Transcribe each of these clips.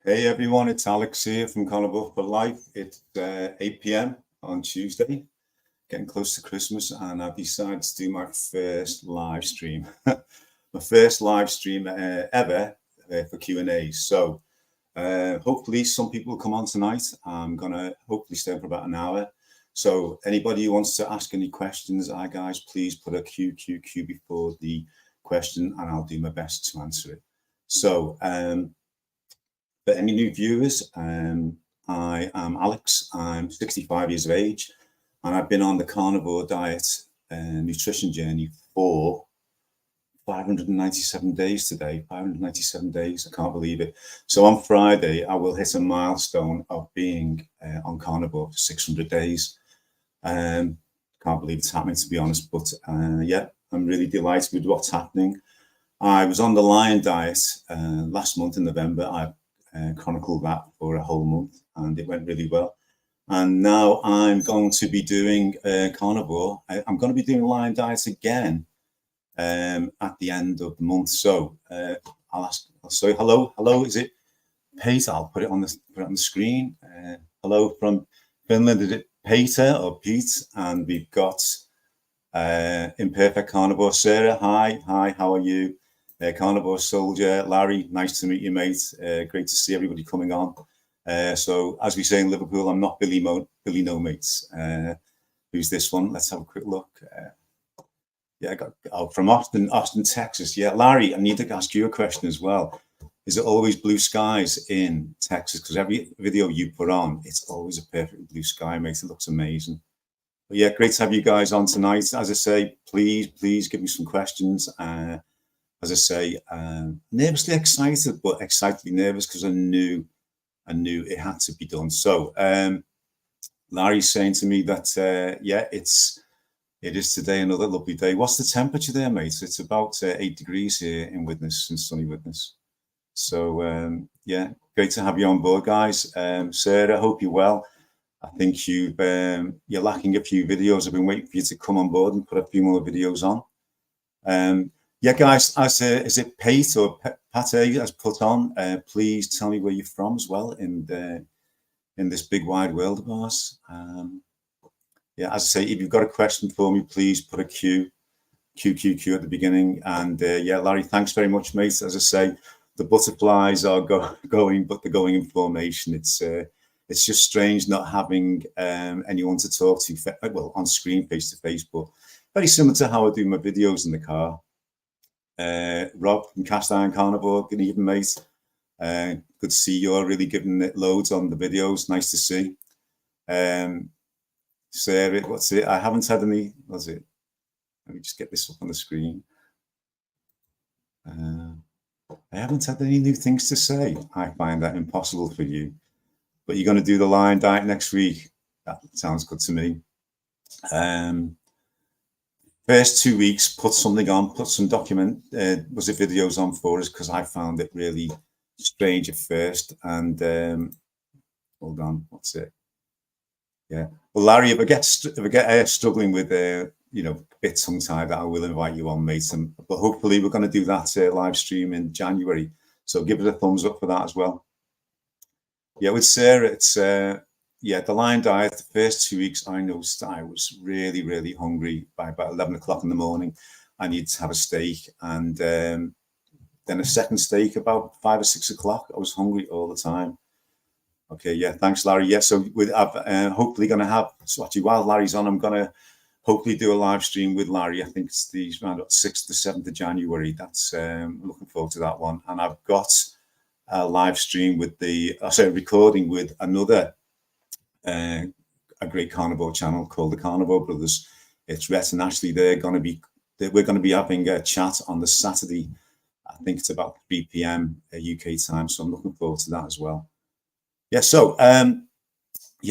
Hey everyone, it's Alex here from Carnival for Life. It's 8 p.m. on Tuesday, getting close to Christmas, and I've decided to do my first live stream, my first live stream ever for Q&A. So hopefully some people will come on tonight. I'm gonna hopefully stay for about an hour. So anybody who wants to ask any questions, guys, please put a Q before the question, and I'll do my best to answer it. So for any new viewers, I am Alex. I'm 65 years of age, and I've been on the carnivore diet and nutrition journey for 597 days today. 597 days. I can't believe it. So on Friday, I will hit a milestone of being on carnivore for 600 days. Can't believe it's happening, to be honest. But yeah, I'm really delighted with what's happening. I was on the lion diet last month in November. I chronicled that for a whole month, and it went really well. And now I'm going to be doing carnivore. I'm going to be doing lion diets again at the end of the month. So I'll say hello. Is it Peter? I'll put it on the screen. Hello from Finland. Is it Peter or Pete? And we've got Imperfect Carnivore. Sarah, hi. How are you? Carnivore Soldier, Larry, nice to meet you, mate. Great to see everybody coming on. So, as we say in Liverpool, I'm not Billy No Mates. Who's this one? Let's have a quick look. Yeah, I got from Austin, Texas. Yeah, Larry, I need to ask you a question as well. Is it always blue skies in Texas? Because every video you put on, it's always a perfect blue sky, mate. It looks amazing. But yeah, great to have you guys on tonight. As I say, please give me some questions. As I say, nervously excited, but excitedly nervous because I knew it had to be done. So Larry's saying to me that yeah, it is today another lovely day. What's the temperature there, mate? It's about 8 degrees here in Widnes, in sunny Widnes. So yeah, great to have you on board, guys. Sarah, I hope you're well. I think you're lacking a few videos. I've been waiting for you to come on board and put a few more videos on. Yeah, guys, is it Pate or Pate has put on? Please tell me where you're from as well in this big wide world of ours. Yeah, as I say, if you've got a question for me, please put a Q at the beginning. And yeah, Larry, thanks very much, mate. As I say, the butterflies are going, but they're going in formation. It's just strange not having anyone to talk to, well, on screen, face to face, but very similar to how I do my videos in the car. Rob from Cast Iron Carnivore, good evening, mate. Good to see you're really giving it loads on the videos. Nice to see. Sarah, what's it? I haven't had any. What's it? Let me just get this up on the screen. I haven't had any new things to say. I find that impossible for you. But you're going to do the lion diet next week. That sounds good to me. First 2 weeks, put something on, put some videos on for us, because I found it really strange at first. And hold on, what's it? Yeah. Well, Larry, if I get struggling with a bit tongue-tied, I will invite you on, mate. But hopefully we're going to do that live stream in January. So give it a thumbs up for that as well. Yeah, with Sarah, it's yeah, the lion diet, the first 2 weeks, I noticed I was really, really hungry by about 11 o'clock in the morning. I needed to have a steak, and then a second steak about 5 or 6 o'clock. I was hungry all the time. Okay, yeah, thanks, Larry. Yeah, so I'm hopefully going to have, so actually while Larry's on, I'm going to hopefully do a live stream with Larry. I think it's around 6th to 7th of January. That's I'm looking forward to that one. And I've got a live stream with recording with another a great carnivore channel called the Carnivore Brothers. It's Rhett and Ashley. We're going to be having a chat on the Saturday. I think it's about 3 p.m. UK time, so I'm looking forward to that as well. Yeah, so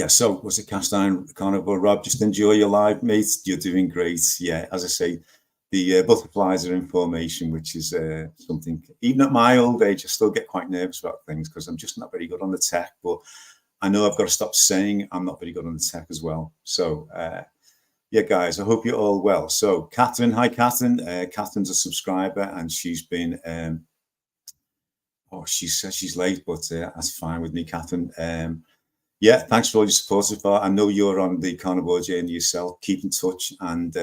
so was it Cast Iron Carnivore? Rob, just enjoy your live, mate. You're doing great. Yeah, as I say, the butterflies are in formation, which is something, even at my old age, I still get quite nervous about things because I'm just not very good on the tech, but I know I've got to stop saying I'm not very good on the tech as well. So, yeah, guys, I hope you're all well. So, Catherine, hi, Catherine. Catherine's a subscriber, and she's been, Oh, she says she's late, but that's fine with me, Catherine. Yeah, thanks for all your support so far. I know you're on the carnivore journey yourself. Keep in touch, and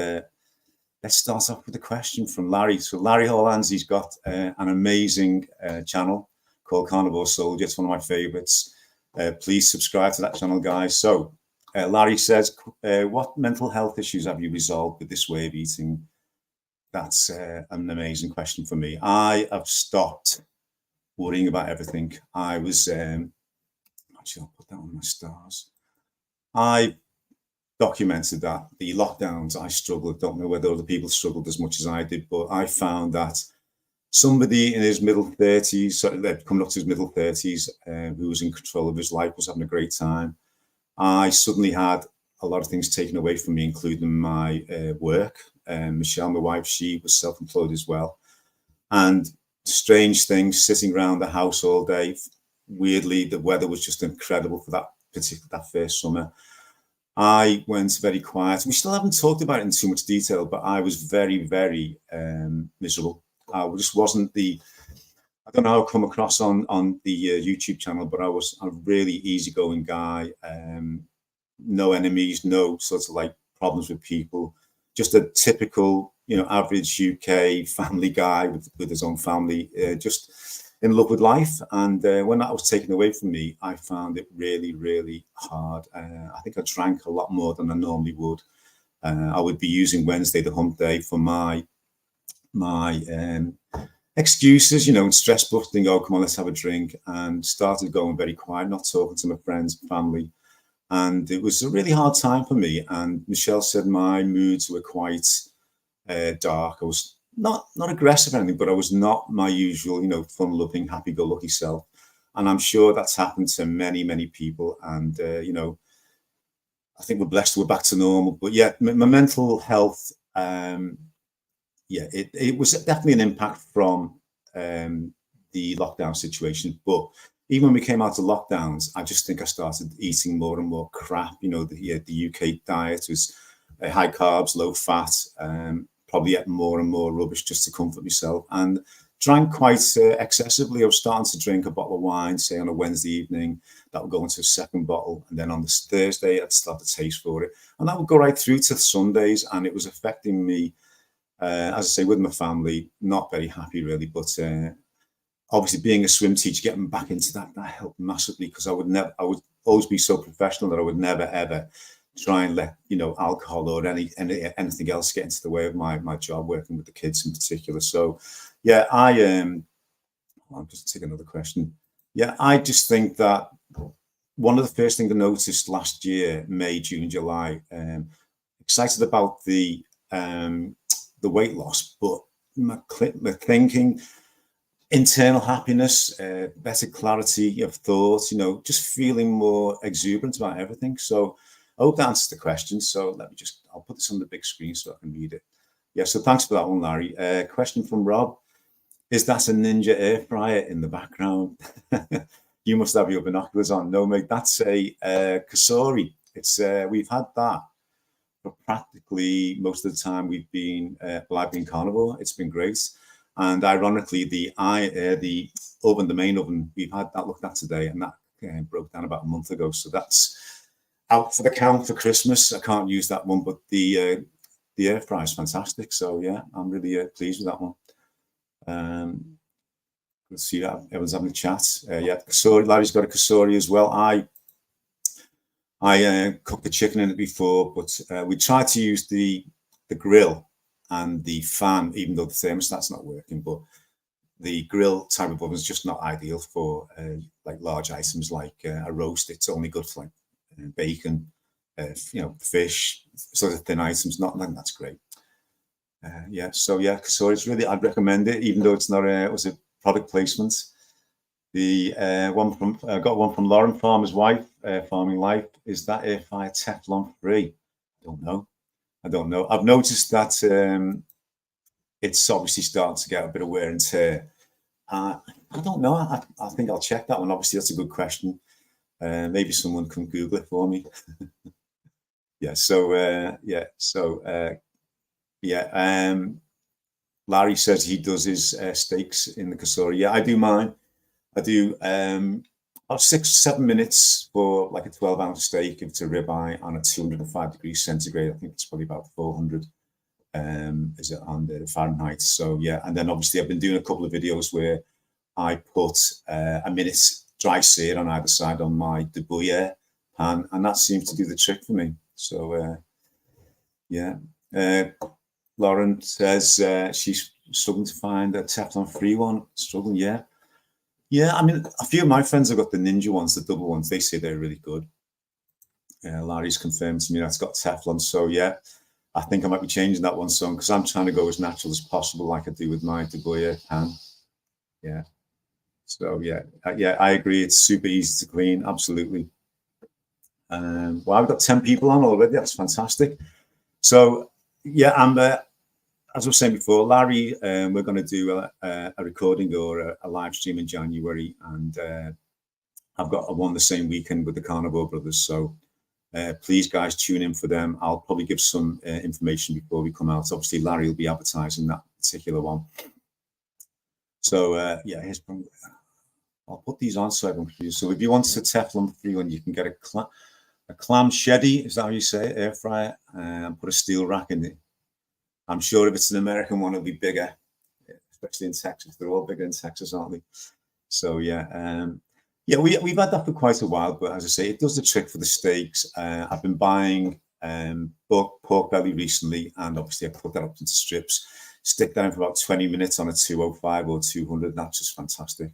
let's start off with a question from Larry. So Larry Hollands, he's got an amazing channel called Carnivore Soldier. It's one of my favorites. Please subscribe to that channel, guys. So Larry says, what mental health issues have you resolved with this way of eating? That's an amazing question for me. I have stopped worrying about everything. I was, actually, I'll put that on my stars. I documented that the lockdowns, I struggled. Don't know whether other people struggled as much as I did, but I found that somebody in his middle 30s, coming up to his middle 30s, who was in control of his life, was having a great time. I suddenly had a lot of things taken away from me, including my work. Michelle, my wife, she was self-employed as well. And strange things, sitting around the house all day. Weirdly, the weather was just incredible for that first summer. I went very quiet. We still haven't talked about it in too much detail, but I was very, very miserable. I just wasn't I don't know how I come across on the YouTube channel, but I was a really easygoing guy. No enemies, no sort of like problems with people. Just a typical, average UK family guy with his own family, just in love with life. And when that was taken away from me, I found it really, really hard. I think I drank a lot more than I normally would. I would be using Wednesday, the hump day, for my excuses, and stress busting. Oh, come on, let's have a drink. And started going very quiet, not talking to my friends, family. And it was a really hard time for me. And Michelle said my moods were quite dark. I was not aggressive or anything, but I was not my usual, fun-loving, happy-go-lucky self. And I'm sure that's happened to many, many people. And, I think we're blessed we're back to normal. But yeah, my mental health, it was definitely an impact from the lockdown situation. But even when we came out of lockdowns, I just think I started eating more and more crap. The UK diet was high carbs, low fat, probably ate more and more rubbish just to comfort myself, and drank quite excessively. I was starting to drink a bottle of wine, say on a Wednesday evening. That would go into a second bottle. And then on this Thursday, I'd start to taste for it. And that would go right through to Sundays. And it was affecting me, as I say, with my family, not very happy really, but obviously being a swim teacher, getting back into that helped massively, because I would always be so professional that I would never ever try and let alcohol or anything else get into the way of my job, working with the kids in particular. So yeah, I'll just take another question. Yeah, I just think that one of the first things I noticed last year, May, June, July, excited about the weight loss, but my thinking, internal happiness, better clarity of thought, just feeling more exuberant about everything. So I hope that answers the question. So I'll put this on the big screen so I can read it. Yeah, so thanks for that one, Larry. Question from Rob. Is that a Ninja air fryer in the background? You must have your binoculars on. No, mate, that's a Kasori. We've had that for practically most of the time we've been I've been carnivore. It's been great. And ironically, the main oven, we've had that looked at today, and that broke down about a month ago. So that's out for the count for Christmas. I can't use that one, but the air fryer is fantastic. So yeah, I'm really pleased with that one. Let's see that everyone's having a chat. Yeah, Kasori. Larry's got a Kasori as well. I cooked the chicken in it before, but we tried to use the grill and the fan, even though the thermostat's not working. But the grill type of oven is just not ideal for like large items like a roast. It's only good for like bacon, fish, sort of thin items. That's great. So it's really, I'd recommend it, even though it's not it was a product placement. The one from got one from Lauren, Farmer's Wife, Farming Life. Is that air fryer Teflon free? I don't know. I've noticed that it's obviously starting to get a bit of wear and tear. I don't know. I think I'll check that one. Obviously, that's a good question. Maybe someone can Google it for me. Larry says he does his steaks in the Kasori. Yeah, I do mine. I do about 6-7 minutes for like a 12-ounce steak if it's a ribeye on a 205 degrees centigrade. I think it's probably about 400 is it on the Fahrenheit. So yeah, and then obviously I've been doing a couple of videos where I put a minute's dry sear on either side on my de bouillère pan, and that seems to do the trick for me. So yeah, Lauren says she's struggling to find a Teflon-free one. Struggling, yeah. Yeah, I mean, a few of my friends have got the Ninja ones, the double ones. They say they're really good. Larry's confirmed to me that's got Teflon. So yeah, I think I might be changing that one soon because I'm trying to go as natural as possible, like I do with my de bouillère pan. Yeah. So yeah, I agree. It's super easy to clean. Absolutely. Well, I've got 10 people on already. That's fantastic. So yeah, and as I was saying before, Larry, we're going to do a recording or a live stream in January, and I've got one the same weekend with the Carnivore Brothers. So please, guys, tune in for them. I'll probably give some information before we come out. Obviously, Larry will be advertising that particular one. So yeah, here's from. I'll put these on so everyone can use. So if you want a Teflon-free one, you can get a clam sheddy, is that how you say it, air fryer, and put a steel rack in it. I'm sure if it's an American one, it'll be bigger, especially in Texas. They're all bigger in Texas, aren't they? So yeah, yeah, we've had that for quite a while, but as I say, it does the trick for the steaks. I've been buying pork belly recently, and obviously I put that up into strips, stick that in for about 20 minutes on a 205 or 200. That's just fantastic.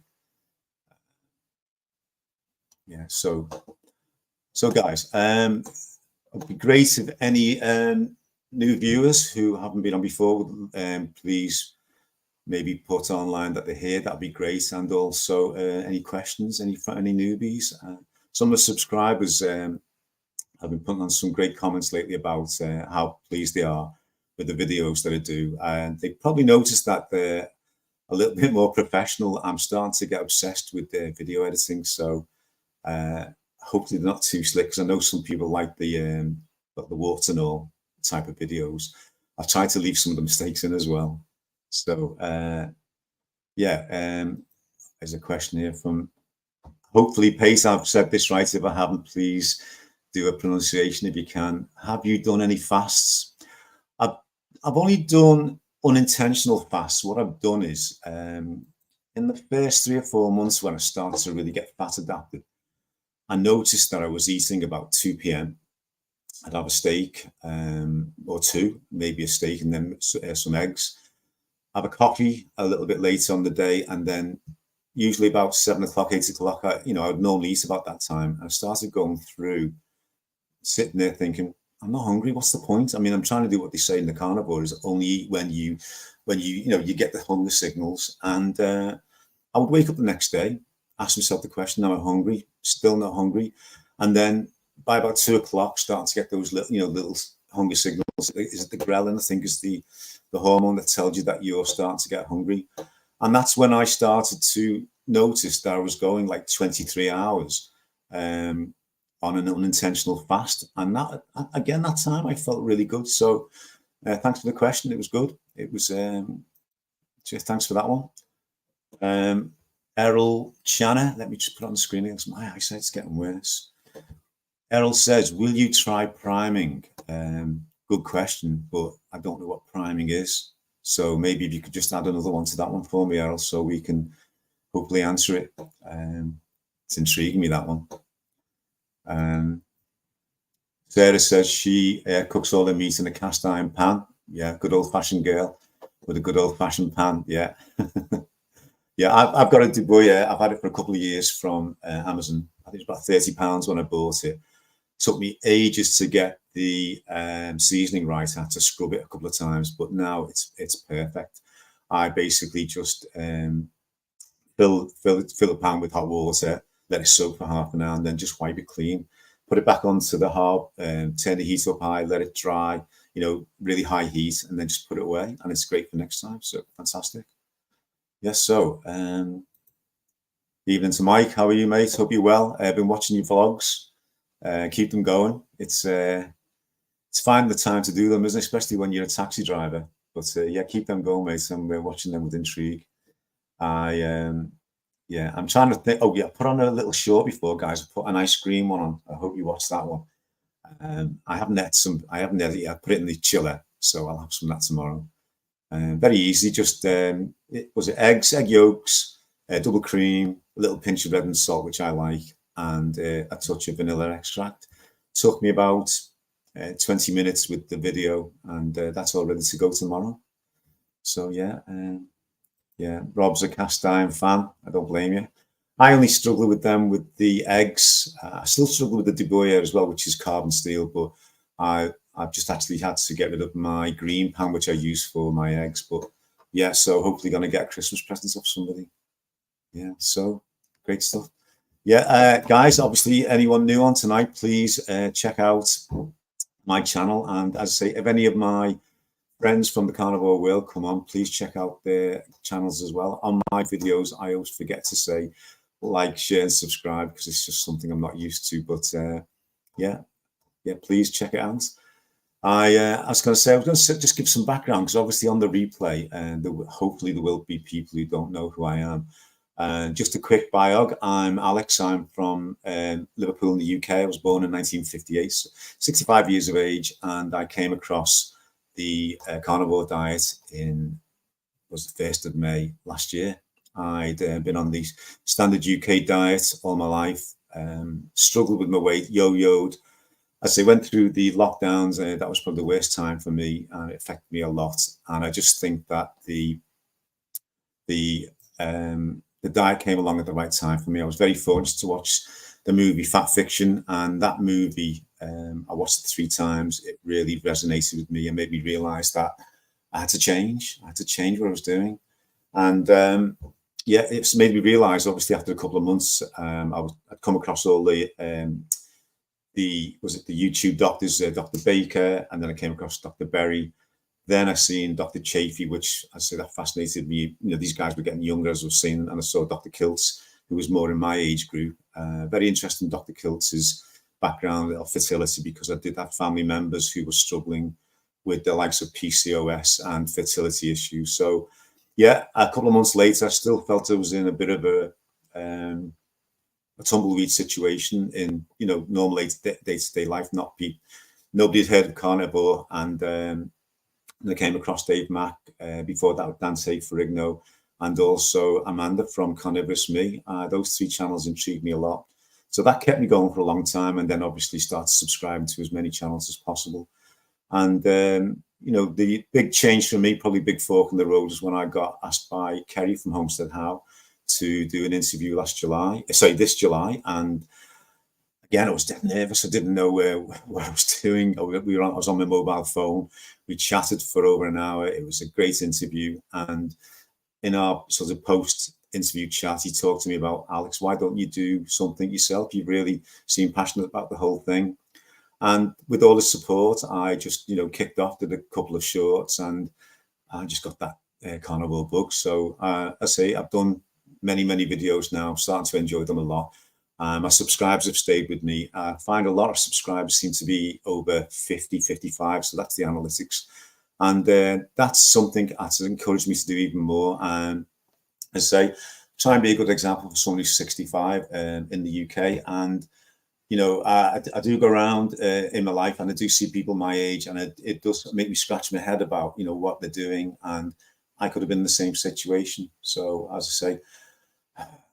Yeah, so guys, it'd be great if any new viewers who haven't been on before, please maybe put online that they're here. That'd be great. And also any questions, any newbies. Some of the subscribers have been putting on some great comments lately about how pleased they are with the videos that I do, and they probably noticed that they're a little bit more professional. I'm starting to get obsessed with video editing, so hopefully they're not too slick, because I know some people like the warts and all type of videos. I've tried to leave some of the mistakes in as well. So yeah, there's a question here from, hopefully Pace, I've said this right. If I haven't, please do a pronunciation if you can. Have you done any fasts? I've only done unintentional fasts. What I've done is in the first 3 or 4 months when I started to really get fat adapted, I noticed that I was eating about 2 p.m. I'd have a steak or two, maybe a steak and then some eggs. Have a coffee a little bit later on the day, and then usually about 7 o'clock, 8 o'clock, I would normally eat about that time. I started going through, sitting there thinking, I'm not hungry. What's the point? I mean, I'm trying to do what they say in the carnivore, is only eat when you get the hunger signals. And I would wake up the next day, ask myself the question, am I hungry? Still not hungry. And then by about 2 o'clock, start to get those little hunger signals. Is it the ghrelin? I think is the hormone that tells you that you're starting to get hungry. And that's when I started to notice that I was going like 23 hours on an unintentional fast. And that, again, that time I felt really good. So thanks for the question. It was good. It was, thanks for that one. Errol Channer, let me just put it on the screen again. My eyesight's getting worse. Errol says, will you try priming? Good question, but I don't know what priming is. So maybe if you could just add another one to that one for me, Errol, so we can hopefully answer it. It's intriguing me, that one. Sarah says she cooks all her meat in a cast iron pan. Yeah, good old fashioned girl with a good old fashioned pan. Yeah. Yeah, I've got a de bouillère. I've had it for a couple of years from Amazon. I think it's about £30 when I bought it. Took me ages to get the seasoning right. I had to scrub it a couple of times, but now it's perfect. I basically just fill the pan with hot water, let it soak for half an hour, and then just wipe it clean. Put it back onto the hob, turn the heat up high, let it dry, really high heat, and then just put it away. And it's great for next time. So fantastic. Yes, so evening to Mike. How are you, mate? Hope you're well. I've been watching your vlogs. Keep them going. It's finding the time to do them, isn't it? Especially when you're a taxi driver. But yeah, keep them going, mate. And we're watching them with intrigue. I Yeah, I'm trying to think. Oh yeah, I put on a little short before, guys. I put an ice cream one on. I hope you watched that one. I haven't had some. I haven't had it yet. I put it in the chiller, so I'll have some of that tomorrow. Very easy. Just was it eggs, egg yolks, double cream, a little pinch of red and salt, which I like, and a touch of vanilla extract. Took me about 20 minutes with the video, and that's all ready to go tomorrow. So yeah, yeah. Rob's a cast iron fan. I don't blame you. I only struggle with them with the eggs. I still struggle with the de Boyer as well, which is carbon steel, but I've just actually had to get rid of my green pan, which I use for my eggs. But yeah, so hopefully going to get a Christmas present off somebody. Yeah, so great stuff. Yeah, guys, obviously anyone new on tonight, please check out my channel. And as I say, if any of my friends from the carnivore world come on, please check out their channels as well. On my videos, I always forget to say like, share, and subscribe because it's just something I'm not used to. But yeah, please check it out. I was going to say, I was going to just give some background because obviously on the replay, and hopefully there will be people who don't know who I am. Just a quick biog. I'm Alex. I'm from Liverpool in the UK. I was born in 1958, so 65 years of age, and I came across the carnivore diet was the 1st of May last year. I'd been on the standard UK diet all my life, struggled with my weight, yo-yoed. As I went through the lockdowns, that was probably the worst time for me, and it affected me a lot. And I just think that the diet came along at the right time for me. I was very fortunate to watch the movie Fat Fiction, and that movie, I watched it 3 times. It really resonated with me and made me realize that I had to change. I had to change what I was doing. And yeah, it's made me realize, obviously, after a couple of months, I'd come across all the YouTube doctors, Dr. Baker, and then I came across Dr. Berry. Then I seen Dr. Chafee, which I say that fascinated me. You know, these guys were getting younger, as I was saying, and I saw Dr. Kiltz, who was more in my age group. Very interesting, Dr. Kiltz's background of fertility, because I did have family members who were struggling with the likes of PCOS and fertility issues. So, yeah, a couple of months later, I still felt I was in a bit of a tumbleweed situation in, you know, normal day-to-day life. Nobody had heard of carnivore, and I came across Dave Mack, before that Dante Ferrigno, and also Amanda from Carnivorous Me. Those 3 channels intrigued me a lot. So that kept me going for a long time, and then obviously started subscribing to as many channels as possible. And, you know, the big change for me, probably big fork in the road, is when I got asked by Kerry from Homestead How to do an interview this July. And again, I was dead nervous. I didn't know what I was doing. I was on my mobile phone. We chatted for over an hour. It was a great interview. And in our sort of post-interview chat, he talked to me about, Alex, why don't you do something yourself? You really seem passionate about the whole thing. And with all the support, I just, you know, kicked off, did a couple of shorts, and I just got that carnivore bug. So I say I've done many videos now. I'm starting to enjoy them a lot. My subscribers have stayed with me. I find a lot of subscribers seem to be over 50, 55. So that's the analytics. And that's something that's encouraged me to do even more. And as I say, try and be a good example for someone who's 65 in the UK. And, you know, I do go around in my life, and I do see people my age, and it does make me scratch my head about, you know, what they're doing. And I could have been in the same situation. So as I say,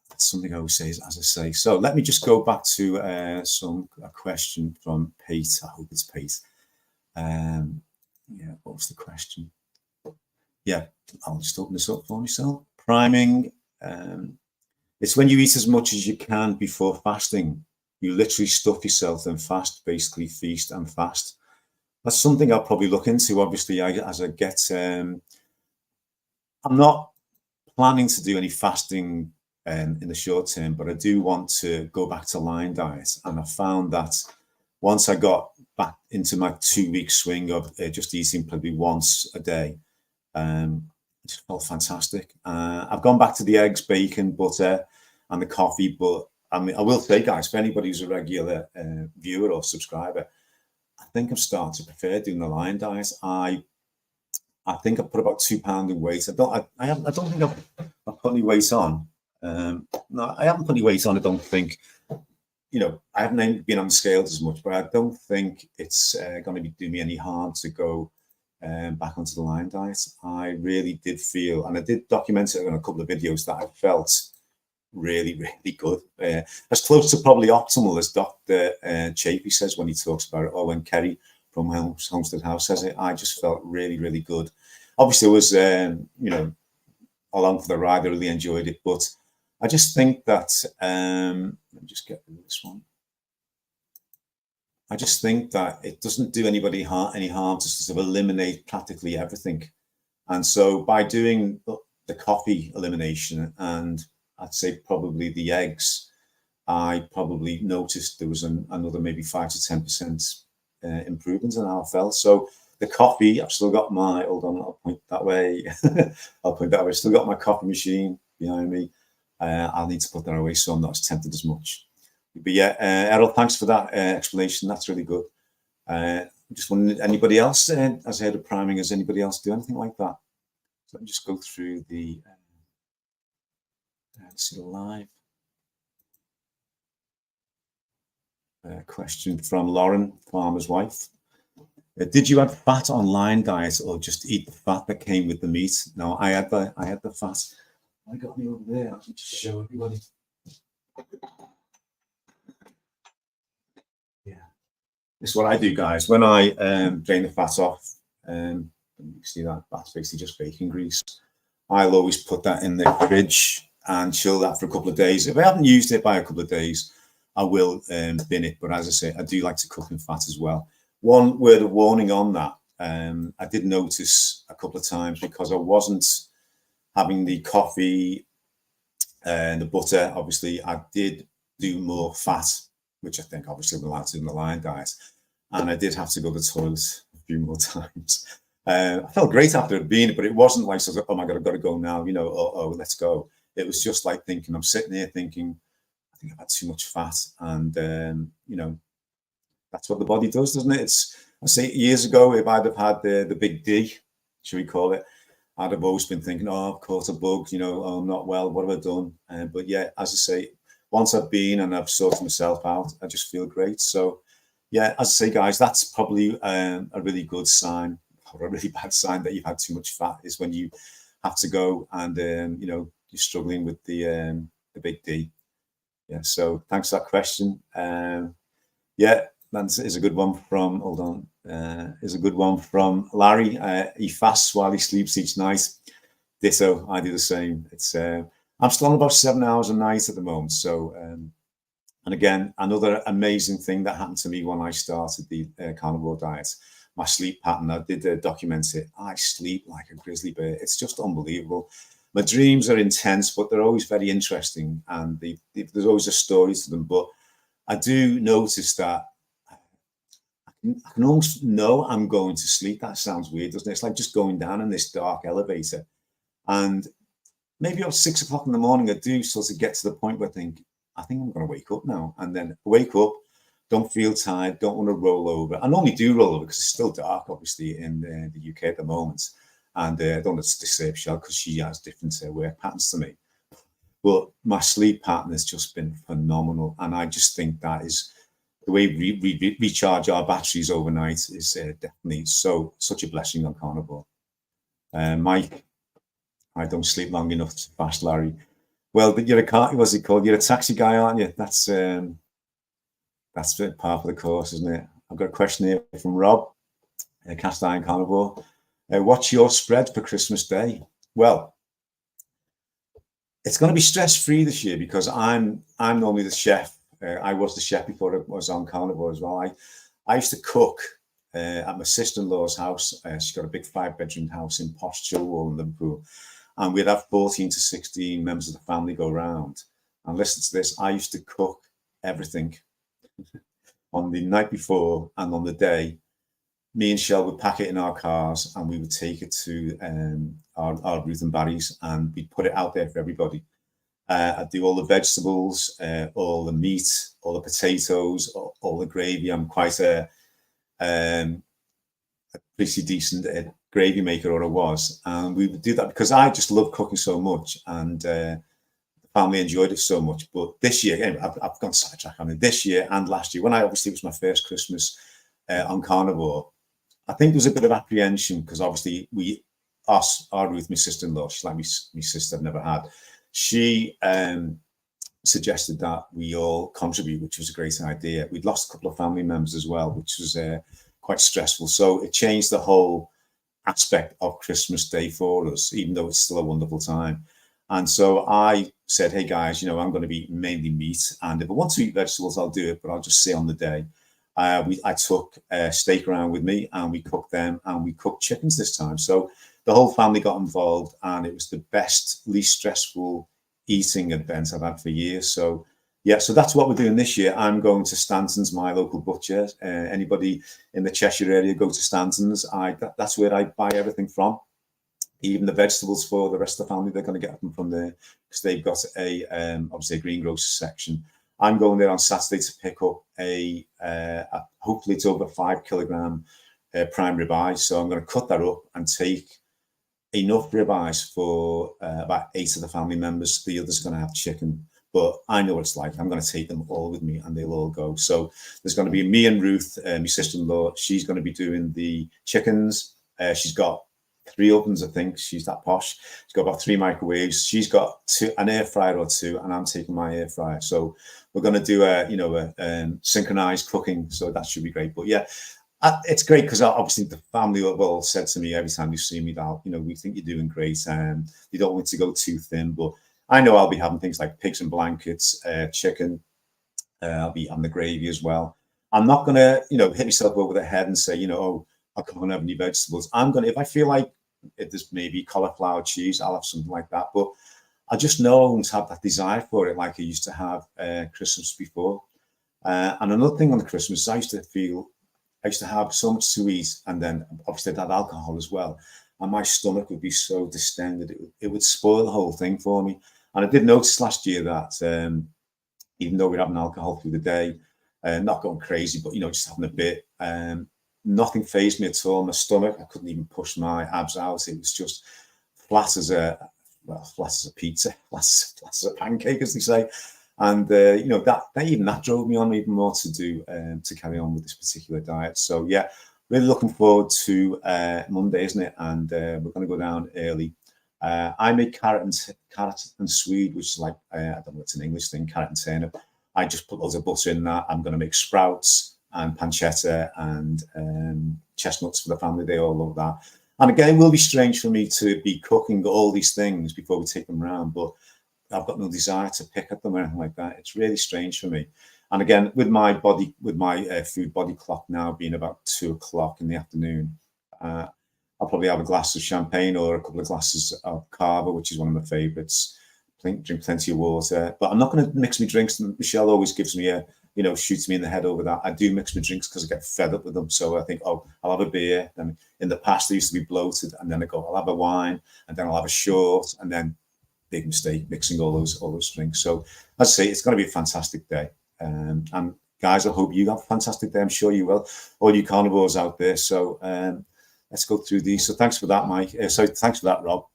that's something I always say, as I say. So let me just go back to a question from Pete. I hope it's Pete. Yeah, what was the question? Yeah, I'll just open this up for myself. Priming. It's when you eat as much as you can before fasting. You literally stuff yourself and fast, basically feast and fast. That's something I'll probably look into, obviously, as I get... I'm not planning to do any fasting in the short term, but I do want to go back to line diet. And I found that once I got back into my 2-week swing of just eating probably once a day, it just felt fantastic. I've gone back to the eggs, bacon, butter, and the coffee. But I mean, I will say, guys, for anybody who's a regular viewer or subscriber, I think I'm starting to prefer doing the line diet. I think I put about £2 in weight. I don't think I've put any weight on. No, I haven't put any weight on. I don't think. You know, I haven't been on the scales as much, but I don't think it's going to do me any harm to go back onto the line diet. I really did feel, and I did document it on a couple of videos, that I felt really, really good. As close to probably optimal as Dr. Chapey says when he talks about it, or when Kerry from Homestead House says it. I just felt really, really good. Obviously, it was, you know, along for the ride. I really enjoyed it, but I just think that, let me just get rid of this one. I just think that it doesn't do anybody any harm to sort of eliminate practically everything. And so by doing the coffee elimination, and I'd say probably the eggs, I probably noticed there was another maybe 5 to 10% improvement in how I felt. So the coffee, I've still got my, hold on, I'll point that way. I'll point that way. Still got my coffee machine behind me. I'll need to put that away so I'm not as tempted as much. But yeah, Errol, thanks for that explanation. That's really good. Just wondering, anybody else, as I heard of priming, has anybody else do anything like that? So let me just go through the, let's see, live. Question from Lauren, farmer's wife. Did you add fat on line diet or just eat the fat that came with the meat? No, I had the fat. I got me over there. I can just show everybody. Yeah, this is what I do, guys. When I drain the fat off, you see that that's basically just bacon grease. I'll always put that in the fridge and chill that for a couple of days. If I haven't used it by a couple of days, I will bin it. But as I say, I do like to cook in fat as well. One word of warning on that. I did notice a couple of times, because I wasn't having the coffee and the butter, obviously, I did do more fat, which I think obviously we're allowed to in the line diet. And I did have to go to the toilet a few more times. I felt great after it being, but it wasn't like, sort of, oh my God, I've got to go now, you know, oh, let's go. It was just like thinking, I'm sitting here thinking, I think I've had too much fat. And, you know, that's what the body does, doesn't it? I say years ago, if I'd have had the big D, should we call it, I'd have always been thinking, oh, I've caught a bug, you know, oh, I'm not well, what have I done? But yeah, as I say, once I've been and I've sorted myself out, I just feel great. So yeah, as I say, guys, that's probably a really good sign, or a really bad sign that you've had too much fat, is when you have to go and, you know, you're struggling with the big D. Yeah, so thanks for that question. Yeah, that is a good one from, hold on, is a good one from Larry. He fasts while he sleeps each night. Ditto, I do the same. It's I'm still on about 7 hours a night at the moment. So, and again, another amazing thing that happened to me when I started the carnivore diet, my sleep pattern. I did document it. I sleep like a grizzly bear. It's just unbelievable. My dreams are intense, but they're always very interesting, and there's always a story to them. But I do notice that I can almost know I'm going to sleep. That sounds weird, doesn't it? It's like just going down in this dark elevator. And maybe at 6 o'clock in the morning, I do sort of get to the point where I think I'm going to wake up now. And then wake up, don't feel tired, don't want to roll over. I normally do roll over because it's still dark, obviously, in the UK at the moment. And I don't want to disturb Shell because she has different work patterns to me. But my sleep pattern has just been phenomenal. And I just think that is the way we recharge our batteries overnight is definitely such a blessing on carnivore. Mike, I don't sleep long enough to fast, Larry. Well, but you're what's it called? You're a taxi guy, aren't you? That's part of the course, isn't it? I've got a question here from Rob, Cast Iron Carnivore. What's your spread for Christmas Day? Well, it's going to be stress-free this year because I'm normally the chef. I was the chef before I was on carnivore as well. I used to cook at my sister-in-law's house. She's got a big 5-bedroom house in posh Chilwell in Liverpool. And we'd have 14 to 16 members of the family go around. And listen to this, I used to cook everything on the night before and on the day. Me and Shell would pack it in our cars and we would take it to our Ruth and Barry's, and we'd put it out there for everybody. I'd do all the vegetables, all the meat, all the potatoes, all the gravy. I'm quite a pretty decent gravy maker, or I was. And we would do that because I just love cooking so much. And the family enjoyed it so much. But this year, anyway, I've gone sidetracked on it. This year and last year, when obviously it was my first Christmas on carnivore, I think there was a bit of apprehension because obviously our Ruth, my sister-in-law, she's like my sister I've never had. She suggested that we all contribute, which was a great idea. We'd lost a couple of family members as well, which was quite stressful. So it changed the whole aspect of Christmas Day for us, even though it's still a wonderful time. And so I said, hey guys, you know, I'm going to be mainly meat, and if I want to eat vegetables, I'll do it, but I'll just say on the day. I took steak around with me, and we cooked them, and we cooked chickens this time. So the whole family got involved, and it was the best, least stressful eating event I've had for years. So yeah, so that's what we're doing this year. I'm going to Stanton's, my local butcher. Anybody in the Cheshire area, go to Stanton's. That's where I buy everything from. Even the vegetables for the rest of the family, they're going to get them from there because they've got obviously a greengrocer section. I'm going there on Saturday to pick up hopefully it's over 5 kilogram prime ribeye. So I'm going to cut that up and take enough ribeyes for about 8 of the family members. The others are going to have chicken, but I know what it's like. I'm going to take them all with me, and they'll all go. So there's going to be me and Ruth, my sister-in-law. She's going to be doing the chickens. She's got 3 ovens, I think. She's that posh. She's got about 3 microwaves. She's got an air fryer or 2, and I'm taking my air fryer. So we're going to do a synchronized cooking. So that should be great. But yeah, it's great because obviously the family will said to me every time they see me that, you know, we think you're doing great, and you don't want to go too thin. But I know I'll be having things like pigs and blankets, chicken. I'll be having the gravy as well. I'm not going to, you know, hit myself over the head and say, you know, oh, I can't have any vegetables. I'm going to, if I feel like if there's maybe cauliflower cheese, I'll have something like that. But I just know I won't have that desire for it like I used to have Christmas before. And another thing on the Christmas, I used to have so much to eat, and then obviously I'd had alcohol as well. And my stomach would be so distended, it would spoil the whole thing for me. And I did notice last year that even though we're having alcohol through the day, not going crazy, but, you know, just having a bit, nothing fazed me at all. My stomach, I couldn't even push my abs out. It was just flat as a pizza, flat as a pancake, as they say. And you know, that drove me on even more to carry on with this particular diet. So yeah, really looking forward to Monday, isn't it? And we're going to go down early. I make carrot and swede, which is like I don't know, it's an English thing, carrot and turnip. I just put loads of butter in that. I'm going to make sprouts and pancetta and chestnuts for the family. They all love that. And again, it will be strange for me to be cooking all these things before we take them around, but I've got no desire to pick at them or anything like that. It's really strange for me. And again, with my food body clock now being about 2 o'clock in the afternoon, I'll probably have a glass of champagne or a couple of glasses of cava, which is one of my favorites. Drink plenty of water, but I'm not going to mix my drinks. Michelle always gives me shoots me in the head over that. I do mix my drinks because I get fed up with them. So I think, oh, I'll have a beer. Then in the past, I used to be bloated, and then I go, I'll have a wine, and then I'll have a short, and then big mistake mixing all those drinks. So as I say, it's going to be a fantastic day. And guys, I hope you have a fantastic day. I'm sure you will. All you carnivores out there. So let's go through these. So thanks for that, Mike. Thanks for that, Rob.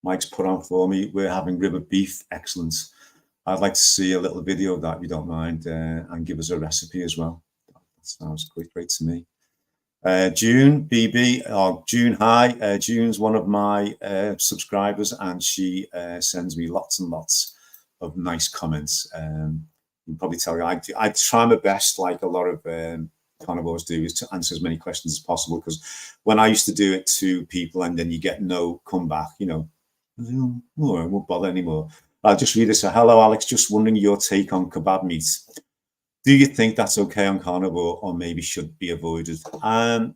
Mike's put on for me. We're having rib of beef. Excellent. I'd like to see a little video of that, if you don't mind, and give us a recipe as well. That sounds great to me. June, BB, June, hi. June's one of my subscribers, and she sends me lots and lots of nice comments. You can probably tell I try my best, like a lot of carnivores do, is to answer as many questions as possible, because when I used to do it to people and then you get no comeback, you know, oh, I won't bother anymore. I'll just read this. So, hello, Alex. Just wondering your take on kebab meat. Do you think that's okay on carnivore, or maybe should be avoided? I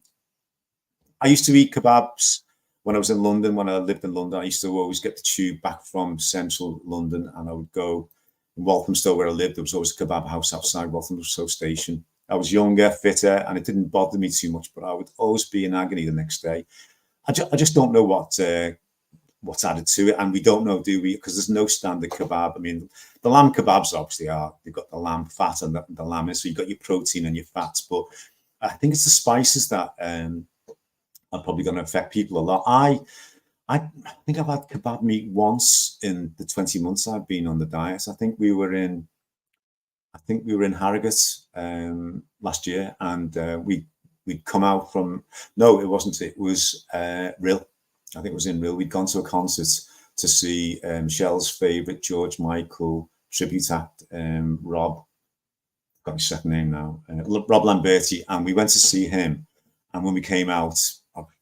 used to eat kebabs when I was in London. When I lived in London, I used to always get the tube back from central London, and I would go in Walthamstow, where I lived. There was always a kebab house outside Walthamstow station. I was younger, fitter, and it didn't bother me too much, but I would always be in agony the next day. I just don't know what's added to it, and we don't know, do we? Because there's no standard kebab. I mean, the lamb kebabs obviously they've got the lamb fat and the lamb, so you've got your protein and your fats, but I think it's the spices that are probably going to affect people a lot. I think I've had kebab meat once in the 20 months I've been on the diet. I think we were in Harrogate last year, and we'd come out from, no, it wasn't. It was Rill. I think it was in Rill. We'd gone to a concert to see Shell's favourite George Michael tribute act, Rob. Got his second name now, Rob Lamberti, and we went to see him. And when we came out,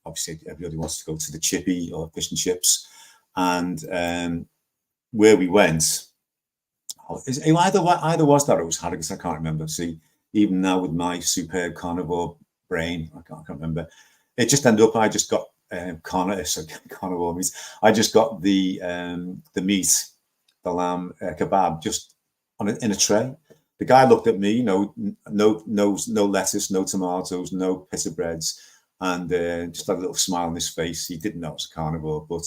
obviously everybody wants to go to the chippy or fish and chips, and where we went, either was that or it was Harrogate, I can't remember. See, even now with my superb carnivore brain, I can't remember. It just ended up, I just got carnivore meat. I just got the meat, the lamb kebab, just in a tray. The guy looked at me, no lettuce, no tomatoes, no pita breads, and just had a little smile on his face. He didn't know I was a carnivore, but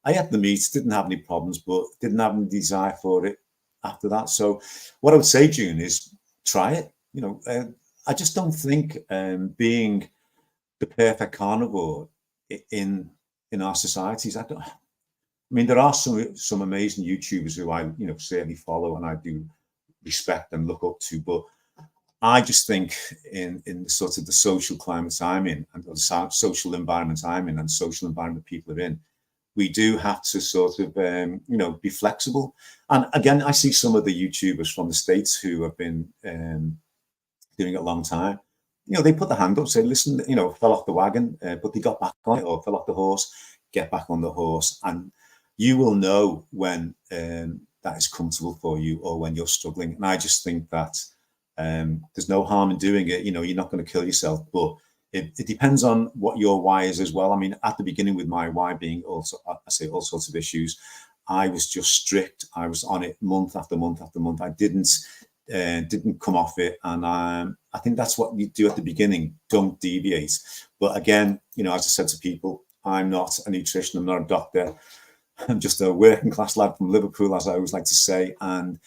I ate the meat, didn't have any problems, but didn't have any desire for it after that. So what I would say, June, is try it. You know, I just don't think being the perfect carnivore in our societies. I mean, there are some amazing YouTubers who I certainly follow and I do respect and look up to, but I just think in sort of the social climate I'm in, and the social environment I'm in, and social environment people are in, we do have to sort of be flexible. And again, I see some of the YouTubers from the States who have been doing it a long time. They put the hand up, say, listen, fell off the wagon, but they got back on it, or fell off the horse, get back on the horse, and you will know when that is comfortable for you or when you're struggling. And I just think that there's no harm in doing it. You're not going to kill yourself, but it depends on what your why is as well. I mean, at the beginning, with my why being also, I say, all sorts of issues, I was just strict. I was on it month after month after month. I didn't come off it. And I think that's what you do at the beginning. Don't deviate. But again, as I said to people, I'm not a nutritionist. I'm not a doctor. I'm just a working class lad from Liverpool, as I always like to say. And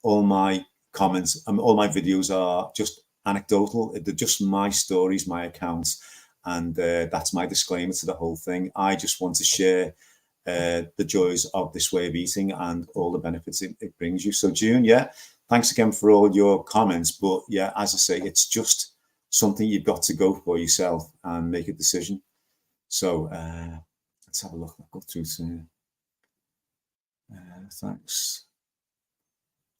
all my comments and all my videos are just anecdotal. They're just my stories, my accounts. And that's my disclaimer to the whole thing. I just want to share the joys of this way of eating and all the benefits it brings you. So June, thanks again for all your comments. But as I say, it's just something you've got to go for yourself and make a decision. So let's have a look. I'll go through to thanks.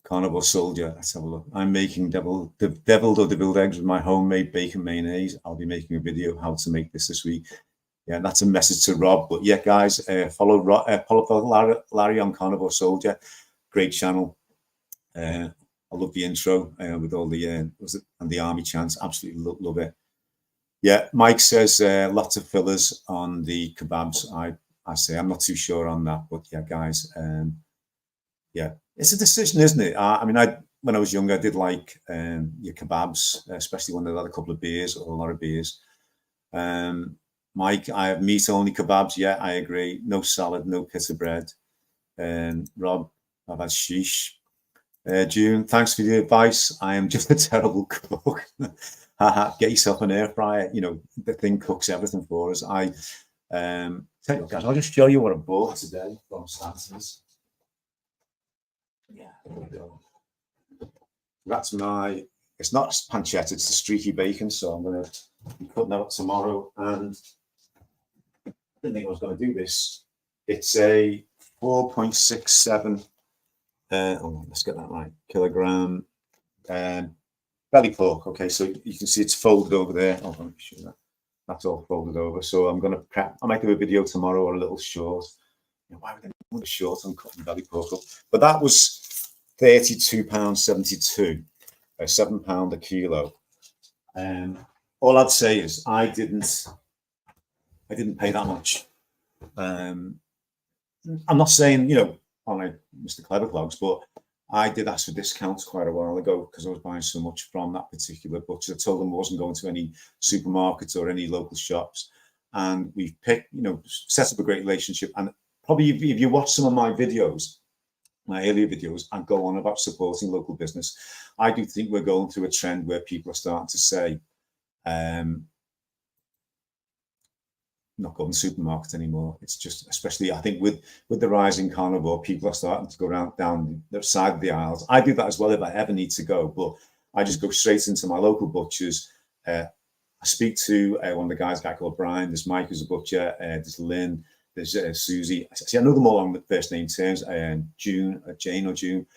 Carnivore Soldier, let's have a look. I'm making deviled or deviled eggs with my homemade bacon mayonnaise. I'll be making a video how to make this week. Yeah, that's a message to Rob. But guys, follow Larry on Carnivore Soldier. Great channel. I love the intro with all the and the army chants. Absolutely love it. Yeah, Mike says lots of fillers on the kebabs. I say I'm not too sure on that, but guys, it's a decision, isn't it? I mean, when I was younger, I did like your kebabs, especially when they had a couple of beers or a lot of beers. Mike, I have meat only kebabs. Yeah, I agree. No salad, no pita bread. Rob, I've had sheesh. June, thanks for the advice. I am just a terrible cook. Get yourself an air fryer. The thing cooks everything for us. Tell you what, guys, I'll just show you what I bought today from Santa's. Yeah, there we go. That's it's not pancetta, it's the streaky bacon. So I'm going to be putting that up tomorrow. And I didn't think I was going to do this. It's a 4.67, let's get that right, kilogram belly pork. Okay, so you can see it's folded over there. Let me show you that. That's all folded over. So I'm going to prep. I might do a video tomorrow or a little short. Why would anyone do a short on cutting belly pork up? But that was £32.72, £7 a kilo. All I'd say is I didn't pay that much. I'm not saying on a Mr. Clever Clogs, but I did ask for discounts quite a while ago because I was buying so much from that particular butcher. I told them I wasn't going to any supermarkets or any local shops, and we've picked, set up a great relationship. And probably if you watch some of my videos, my earlier videos, and go on about supporting local business, I do think we're going through a trend where people are starting to say, not going to supermarkets anymore. It's just, especially I think with the rising carnivore, people are starting to go down the side of the aisles. I do that as well if I ever need to go, but I just go straight into my local butchers. I speak to one of the guys, a guy called Brian. There's Mike, who's a butcher. There's Lynn. There's Susie. See, I know them all on the first name terms. Jane or June.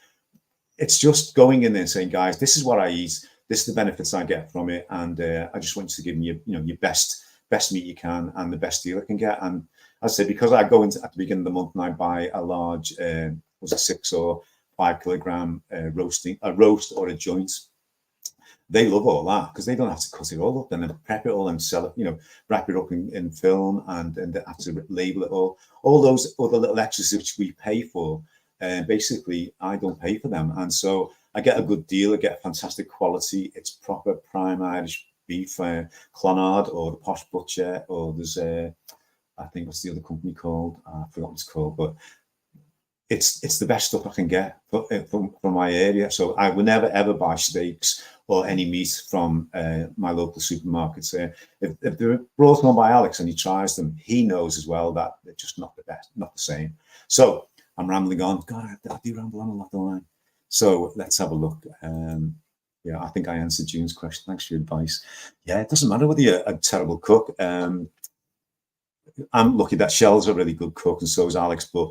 It's just going in there and saying, guys, this is what I eat. This is the benefits I get from it, and I just want you to give me your best meat you can and the best deal I can get. And as I say, because I go into at the beginning of the month and I buy a large, was it 6 or 5 kilogram roast or a joint, they love all that because they don't have to cut it all up and then prep it all and sell it, wrap it up in film and they have to label it all those other little extras which we pay for. Basically, I don't pay for them, and so I get a good deal. I get fantastic quality. It's proper prime Irish beef, Clonard or the Posh Butcher, or there's I think what's the other company called? I forgot what it's called, but it's the best stuff I can get from my area. So I will never ever buy steaks or any meat from my local supermarkets. If they're brought home by Alex and he tries them, he knows as well that they're just not the best, not the same. So I'm rambling on. God, I do ramble on a lot, don't I? So let's have a look. Yeah, I think I answered June's question. Thanks for your advice. Yeah, it doesn't matter whether you're a terrible cook. I'm lucky that Shell's a really good cook, and so is Alex. But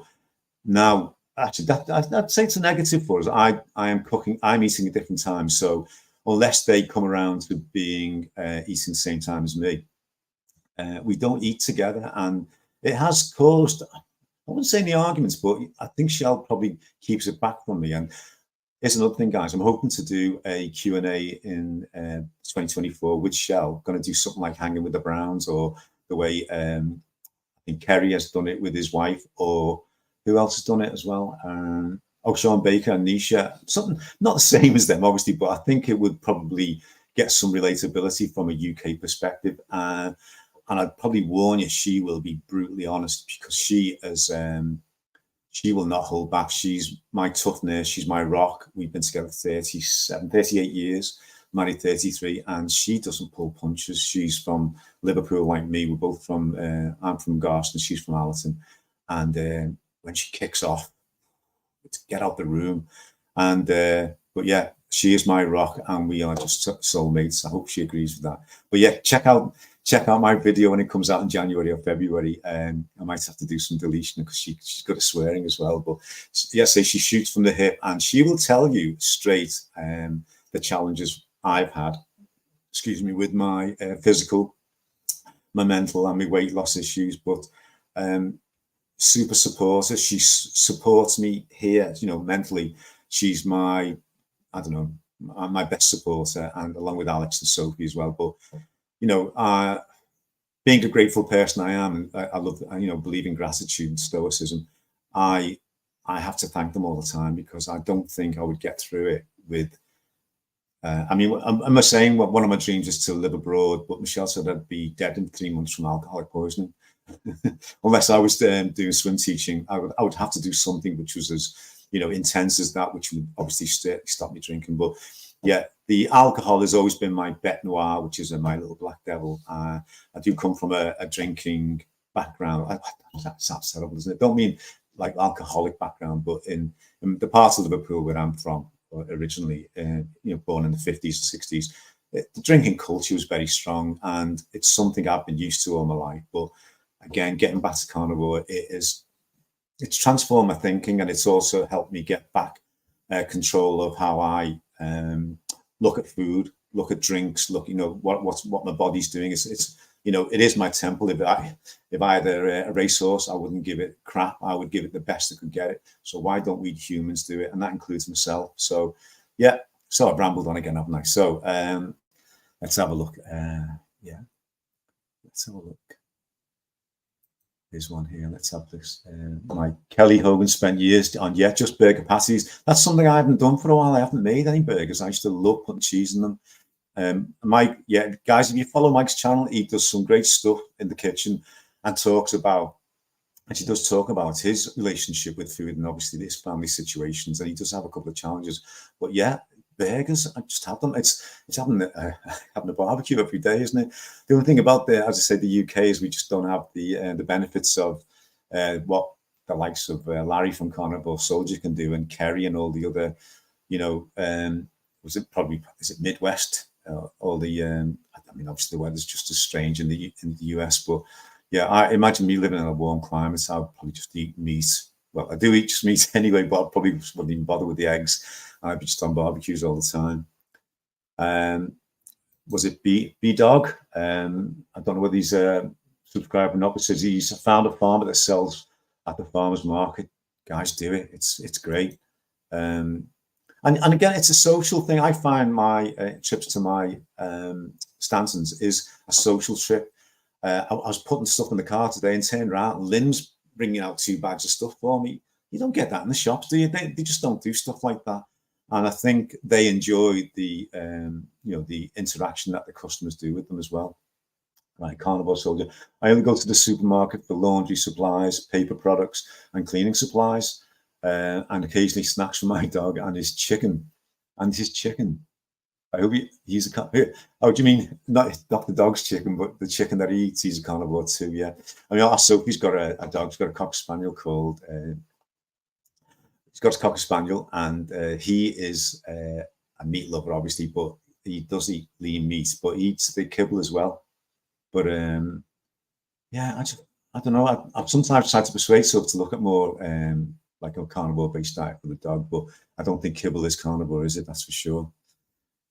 now, actually, I'd say it's a negative for us. I am cooking. I'm eating at different times. So unless they come around to being eating the same time as me, we don't eat together, and it has caused, I wouldn't say any arguments, but I think Shell probably keeps it back from me. And here's another thing, guys. I'm hoping to do a Q&A in 2024 with Shell. Going to do something like Hanging with the Browns, or the way I think Kerry has done it with his wife, or who else has done it as well? Sean Baker and Nisha. Something not the same as them, obviously, but I think it would probably get some relatability from a UK perspective. And I'd probably warn you, she will be brutally honest, because she will not hold back. She's my tough nurse. She's my rock. We've been together 38 years, married 33, and she doesn't pull punches. She's from Liverpool like me. We're both from, I'm from Garston, she's from Allerton. And when she kicks off, to get out the room. And, but yeah, she is my rock, and we are just soulmates. I hope she agrees with that. But yeah, check out my video when it comes out in January or February. I might have to do some deletion because she's good at swearing as well. But yeah, so she shoots from the hip, and she will tell you straight the challenges I've had, with my physical, my mental, and my weight loss issues. But super supporter. She supports me here, mentally. She's my, my best supporter, and along with Alex and Sophie as well. But being a grateful person I am, I love, believe in gratitude and stoicism. I have to thank them all the time, because I don't think I would get through it with, I'm saying one of my dreams is to live abroad, but Michelle said I'd be dead in 3 months from alcoholic poisoning. Unless I was doing swim teaching, I would have to do something which was as, intense as that, which would obviously stop me drinking. But yeah, the alcohol has always been my bête noire, which is my little black devil. I do come from a drinking background. That sounds terrible, doesn't it? Don't mean like alcoholic background, but in the part of Liverpool where I'm from originally, born in the 50s and 60s, the drinking culture was very strong, and it's something I've been used to all my life. But again, getting back to carnivore, it's transformed my thinking, and it's also helped me get back control of how I look at food, look at drinks, look, what my body's doing. It's it is my temple. If I had a racehorse, I wouldn't give it crap. I would give it the best I could get it. So why don't we humans do it? And that includes myself. So yeah, so I've rambled on again, haven't I? So let's have a look. Yeah, let's have a look. There's one here. Let's have this. My Kelly Hogan spent years on just burger patties. That's something I haven't done for a while. I haven't made any burgers. I used to love putting cheese in them. Mike, guys, if you follow Mike's channel, he does some great stuff in the kitchen, and he does talk about his relationship with food, and obviously his family situations, and he does have a couple of challenges. But yeah, burgers. I just have them. It's having having a barbecue every day, isn't it? The only thing about as I said, the UK is we just don't have the benefits of what the likes of Larry from Carnival Soldier can do, and Kerry and all the other, you know, is it Midwest? All the I mean, obviously the weather's just as strange in the US, but yeah, I imagine me living in a warm climate, I'll probably just eat meat. Well, I do eat just meat anyway, but I probably wouldn't even bother with the eggs. I'd be just on barbecues all the time. Was it B Dog? I don't know whether he's a subscriber or not, but says he's found a farmer that sells at the farmers market. Guys, do it. It's great. And again, it's a social thing. I find my trips to my Stansons is a social trip. I was putting stuff in the car today and turned around, and Lynn's bringing out 2 bags of stuff for me. You don't get that in the shops, do you? They just don't do stuff like that. And I think they enjoy the the interaction that the customers do with them as well. Right, Carnival Soldier. I only go to the supermarket for laundry supplies, paper products, and cleaning supplies, and occasionally snacks for my dog and his chicken. I hope he's a oh, do you mean not the dog's chicken, but the chicken that he eats? He's a carnivore too. Yeah, I mean, our Sophie's got a dog. She's got a cocker spaniel called. He's got a cocker spaniel, and he is a meat lover, obviously, but he does eat lean meat, but he eats the kibble as well. But yeah, I don't know. I've sometimes tried to persuade Soph to look at more like a carnivore-based diet for the dog, but I don't think kibble is carnivore, is it? That's for sure.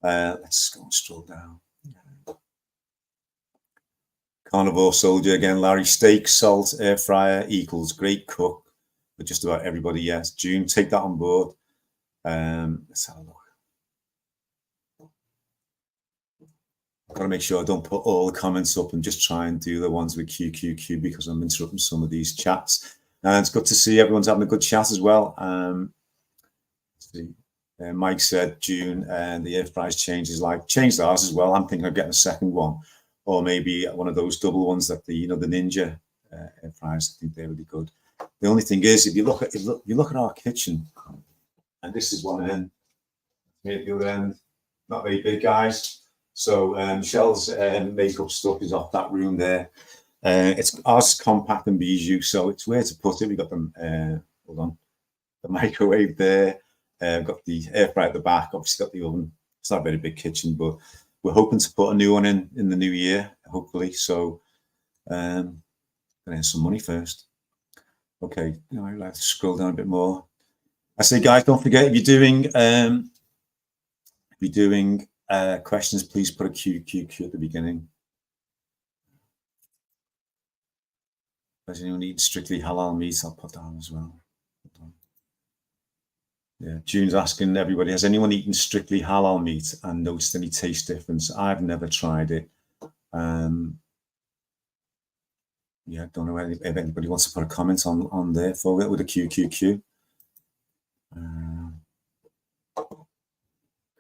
Let's go and stroll down. Carnivore Soldier again, Larry. Steak, salt, air fryer equals great cook for just about everybody. Yes, June, take that on board. Let's have a look. I've got to make sure I don't put all the comments up and just try and do the ones with QQQ because I'm interrupting some of these chats. And it's good to see everyone's having a good chat as well. Let's see. Mike said June and the air fryers changed ours as well. I'm thinking of getting a second one, or maybe one of those double ones that the the Ninja air fryers. I think they're really good. The only thing is, if you look at our kitchen, and this is one end, maybe the other end, not very big, guys. So Michelle's makeup stuff is off that room there. It's ours compact and bijou, so it's where to put it. We got them. Hold on, the microwave there. Got the air fryer at the back. Obviously, got the oven. It's not a very big kitchen, but we're hoping to put a new one in the new year, hopefully. So, gonna earn some money first. Okay, let's scroll down a bit more. I say, guys, don't forget if you're doing questions, please put a QQQ at the beginning. Does anyone eat strictly halal meat? I'll put down as well. Yeah, June's asking everybody, has anyone eaten strictly halal meat and noticed any taste difference? I've never tried it. Yeah, don't know if anybody wants to put a comment on there for it with a QQQ.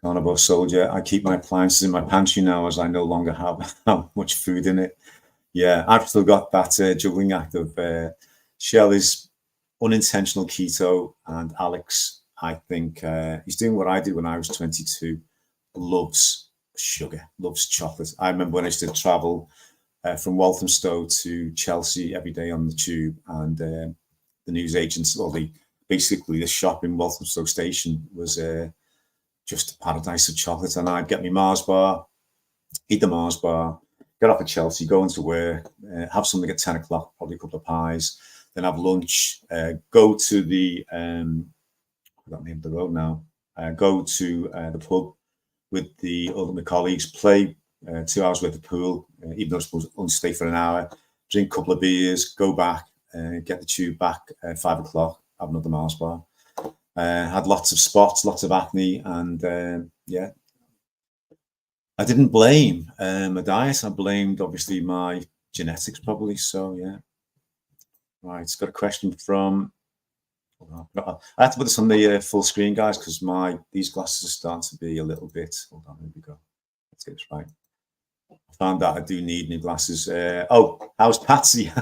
Carnivore Soldier, I keep my appliances in my pantry now as I no longer have much food in it. Yeah, I've still got that juggling act of Shell is unintentional keto, and Alex, I think he's doing what I did when I was 22, loves sugar, loves chocolate. I remember when I used to travel from Walthamstow to Chelsea every day on the tube, and the newsagents, or basically the shop in Walthamstow station was just a paradise of chocolate. And I'd get my Mars bar, eat the Mars bar, get off at Chelsea, go into work, have something at 10 o'clock, probably a couple of pies, then have lunch, go to the, I forgot the name of the road now, go to the pub with all of my colleagues, play 2 hours worth of pool, even though I suppose only stay for an hour, drink a couple of beers, go back, get the tube back at 5 o'clock, have another Mars bar. Had lots of spots, lots of acne, and yeah, I didn't blame my diet. I blamed obviously my genetics probably. So yeah, right. It's got a question from. I have to put this on the full screen, guys, because these glasses are starting to be a little bit. Hold on, here we go. Let's get this right. I found out I do need new glasses. Oh, how's Patsy?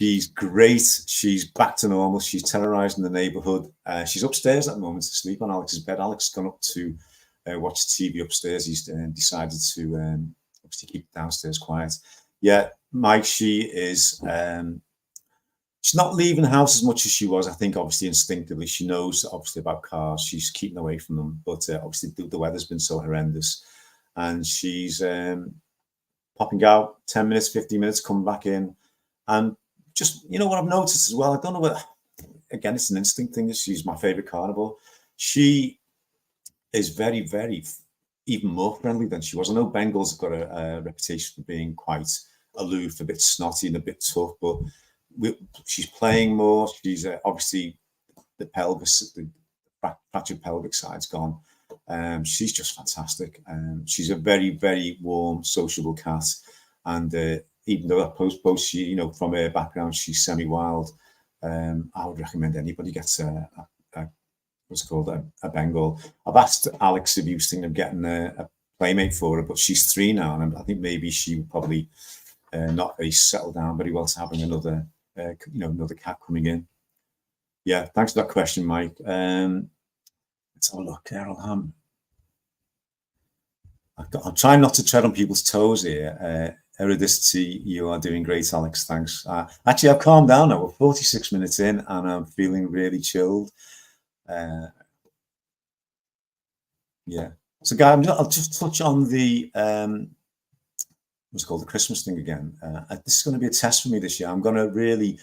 She's great. She's back to normal. She's terrorizing the neighborhood. She's upstairs at the moment to sleep on Alex's bed. Alex has gone up to watch TV upstairs. He's decided to obviously keep downstairs quiet. Yeah, Mike, she is. She's not leaving the house as much as she was. I think obviously instinctively she knows obviously about cars. She's keeping away from them, but obviously the weather's been so horrendous, and she's popping out 10 minutes, 15 minutes, coming back in, and just what I've noticed as well. I don't know what. Again, it's an instinct thing. She's my favorite carnivore. She is very, very, even more friendly than she was. I know Bengals have got a reputation for being quite aloof, a bit snotty, and a bit tough, but she's playing more. She's obviously the pelvis, the fractured pelvic side's gone. She's just fantastic. She's a very, very warm, sociable cat, and even though post she, from her background, she's semi-wild. I would recommend anybody gets what's it called, a Bengal. I've asked Alex if he was thinking of getting a playmate for her, but she's 3 now, and I think maybe she would probably not very settled down very well to having another, another cat coming in. Yeah, thanks for that question, Mike. Let's have a look, Carol Ham. I'm trying not to tread on people's toes here. Heredity, you are doing great, Alex. Thanks. Actually, I've calmed down now. We're 46 minutes in, and I'm feeling really chilled. Yeah. So, guys, I'll just touch on the what's it called, the Christmas thing again. This is going to be a test for me this year. I'm going to really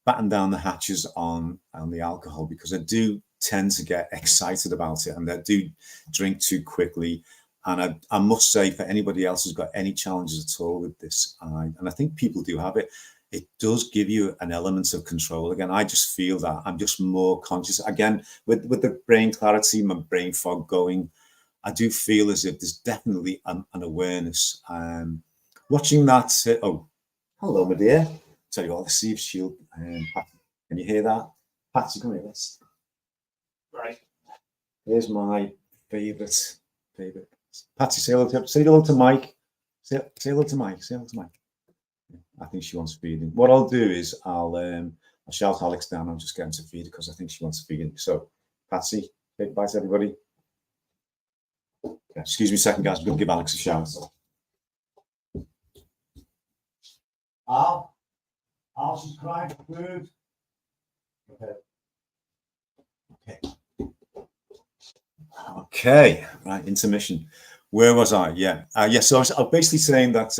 batten down the hatches on the alcohol, because I do tend to get excited about it, and I do drink too quickly. And I must say, for anybody else who's got any challenges at all with this, and I think people do have it, it does give you an element of control. Again, I just feel that I'm just more conscious. Again, with the brain clarity, my brain fog going, I do feel as if there's definitely an awareness. Watching that, oh, hello, my dear. Tell you what, let's see if she'll, can you hear that? Patsy, come here, let's. Right. Here's my favorite. Patsy, say hello to Mike. Say hello to Mike. Say hello to Mike. I think she wants feeding. What I'll do is I'll shout Alex down. I'll just get him to feed her because I think she wants feeding. So, Patsy, say goodbye to everybody. Okay, excuse me a second, guys. I'm going to give Alex a shout. Al, she's crying for food. Okay, right, intermission. Where was I? Yeah, so I was basically saying that,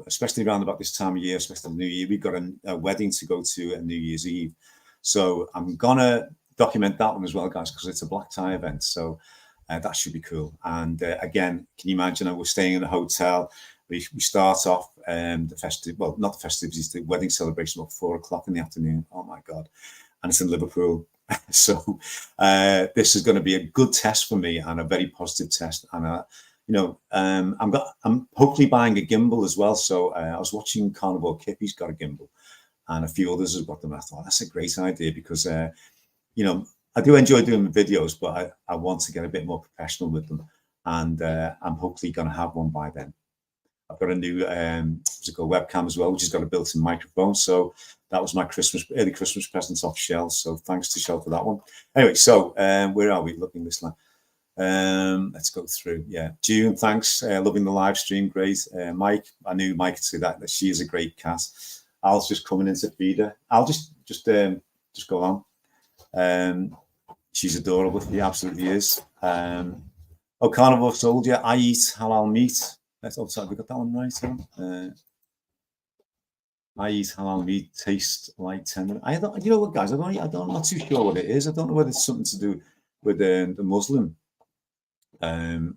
especially around about this time of year, especially the New Year, we've got a wedding to go to on New Year's Eve. So I'm going to document that one as well, guys, because it's a black tie event. So that should be cool. And again, can you imagine, we're staying in a hotel. We start off the festive, well, not the festivities, the wedding celebration at 4 o'clock in the afternoon. Oh my God. And it's in Liverpool. So this is going to be a good test for me, and a very positive test. And I'm hopefully buying a gimbal as well. So I was watching Carnivore Kip. He's got a gimbal, and a few others have got them. I thought that's a great idea, because I do enjoy doing videos, but I want to get a bit more professional with them, and I'm hopefully going to have one by then. I've got a new webcam as well, which has got a built-in microphone. So that was my early Christmas present off Shell. So thanks to Shell for that one. Anyway, so where are we? Looking this line. Let's go through. Yeah, June, thanks. Loving the live stream, great. Mike, I knew Mike could say that she is a great cat. Al's just coming in to feed her. I'll just go on. She's adorable. She absolutely is. Oh, Carnivore Soldier, I eat halal meat. Let's also, have we got that one right? I eat halal meat, taste like tender. I don't, you know what, guys? I'm not too sure what it is. I don't know whether it's something to do with the Muslim. I don't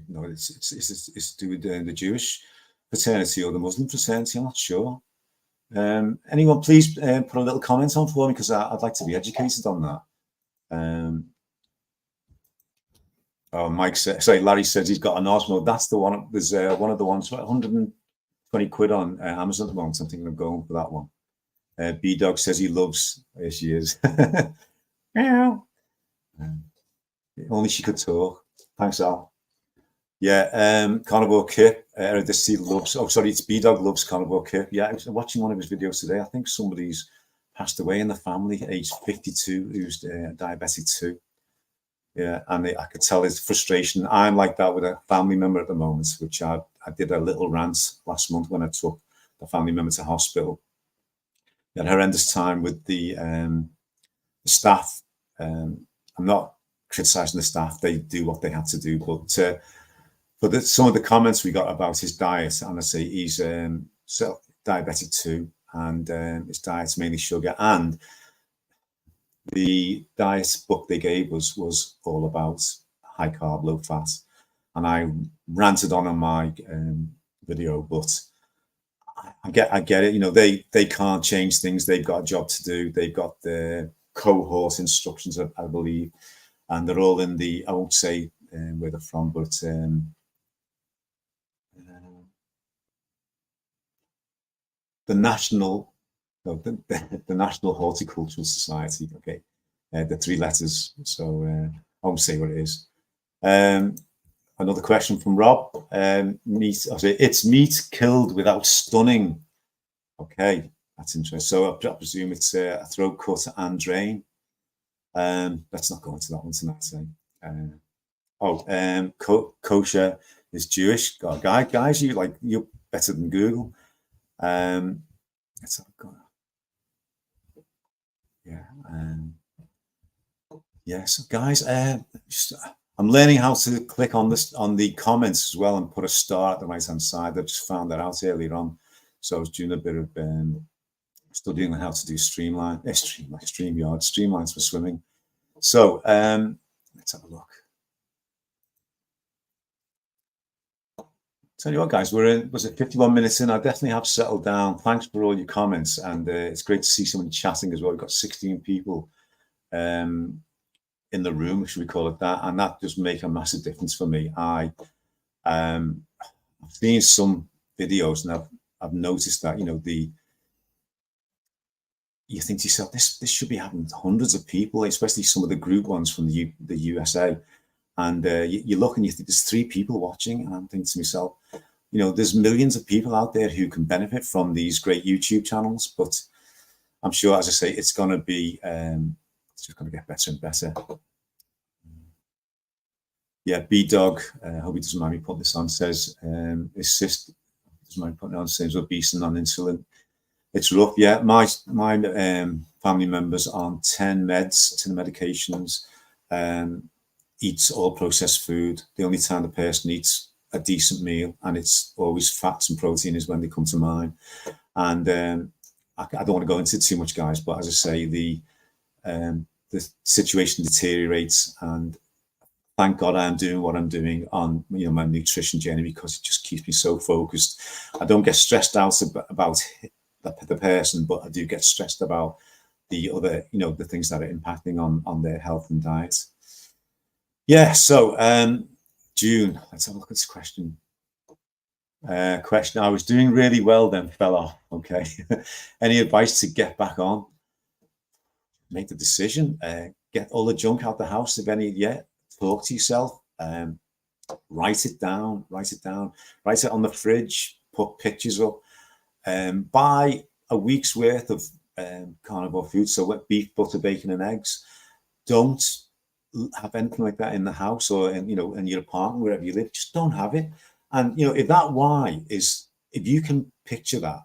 know. It's to do with the Jewish fraternity or the Muslim fraternity. I'm not sure. Anyone, please put a little comment on for me, because I'd like to be educated on that. Oh, Larry says he's got an Osmo. That's the one. There's one of the ones, 120 quid on Amazon at the moment. I'm thinking of going for that one. B-Dog says he loves. There she is. Only she could talk. Thanks, Al. Yeah, Carnivore Kip. Heredity loves. Oh, sorry, it's B-Dog loves Carnivore Kip. Yeah, I was watching one of his videos today. I think somebody's passed away in the family, age 52, who's diabetic too. Yeah, and I could tell his frustration. I'm like that with a family member at the moment, which I did a little rant last month when I took the family member to hospital. He had a horrendous time with the staff. I'm not criticizing the staff; they do what they have to do. But some of the comments we got about his diet, and I say he's diabetic too, and his diet's mainly sugar. And the diet book they gave us was all about high carb, low fat, and I ranted on my video, but I get it. You know, they can't change things. They've got a job to do. They've got the cohort instructions, I believe, and they're all in the. I won't say where they're from, but the national, no, the National Horticultural Society. Okay, the 3 letters. So I won't say what it is. Another question from Rob. Meat. I say it's meat killed without stunning. Okay, that's interesting. So I presume it's a throat cut and drain. Let's not go into that one tonight. Kosher is Jewish. God, guys, you're better than Google. Let's have a go. Yeah. So guys, I'm learning how to click on this on the comments as well and put a star at the right hand side. I just found that out earlier on, so I was doing a bit of studying on how to do streamlines for swimming. So let's have a look. Tell you what, guys, was it 51 minutes in? I definitely have settled down. Thanks for all your comments, and it's great to see someone chatting as well. We've got 16 people in the room, should we call it that, and that does make a massive difference for me. I've seen some videos and I've noticed that, you know, you think to yourself, this should be happening to hundreds of people, especially some of the group ones from the USA. And you look and you think there's 3 people watching, and I'm thinking to myself, you know, there's millions of people out there who can benefit from these great YouTube channels. But I'm sure, as I say, it's going to be, it's just going to get better and better. Yeah, B-Dog, I hope he doesn't mind me putting this on, says his sister doesn't mind putting it on, says obese and on insulin. It's rough. Yeah, my family members on 10 medications, eats all processed food. The only time the person eats a decent meal, and it's always fats and protein, is when they come to mine. And I don't want to go into it too much, guys, but as I say, the situation deteriorates, and thank God I'm doing what I'm doing on, you know, my nutrition journey, because it just keeps me so focused. I don't get stressed out about the person, but I do get stressed about the other, you know, the things that are impacting on their health and diet. Yeah, so June, let's have a look at this question. I was doing really well, then fell off. Okay. Any advice to get back on? Make the decision. Get all the junk out the house, if any yet. Talk to yourself. Write it down. Write it on the fridge. Put pictures up. Buy a week's worth of carnivore food. So beef, butter, bacon, and eggs. Don't have anything like that in the house or in, you know, in your apartment, wherever you live. Just don't have it. And you know, if that why is, if you can picture that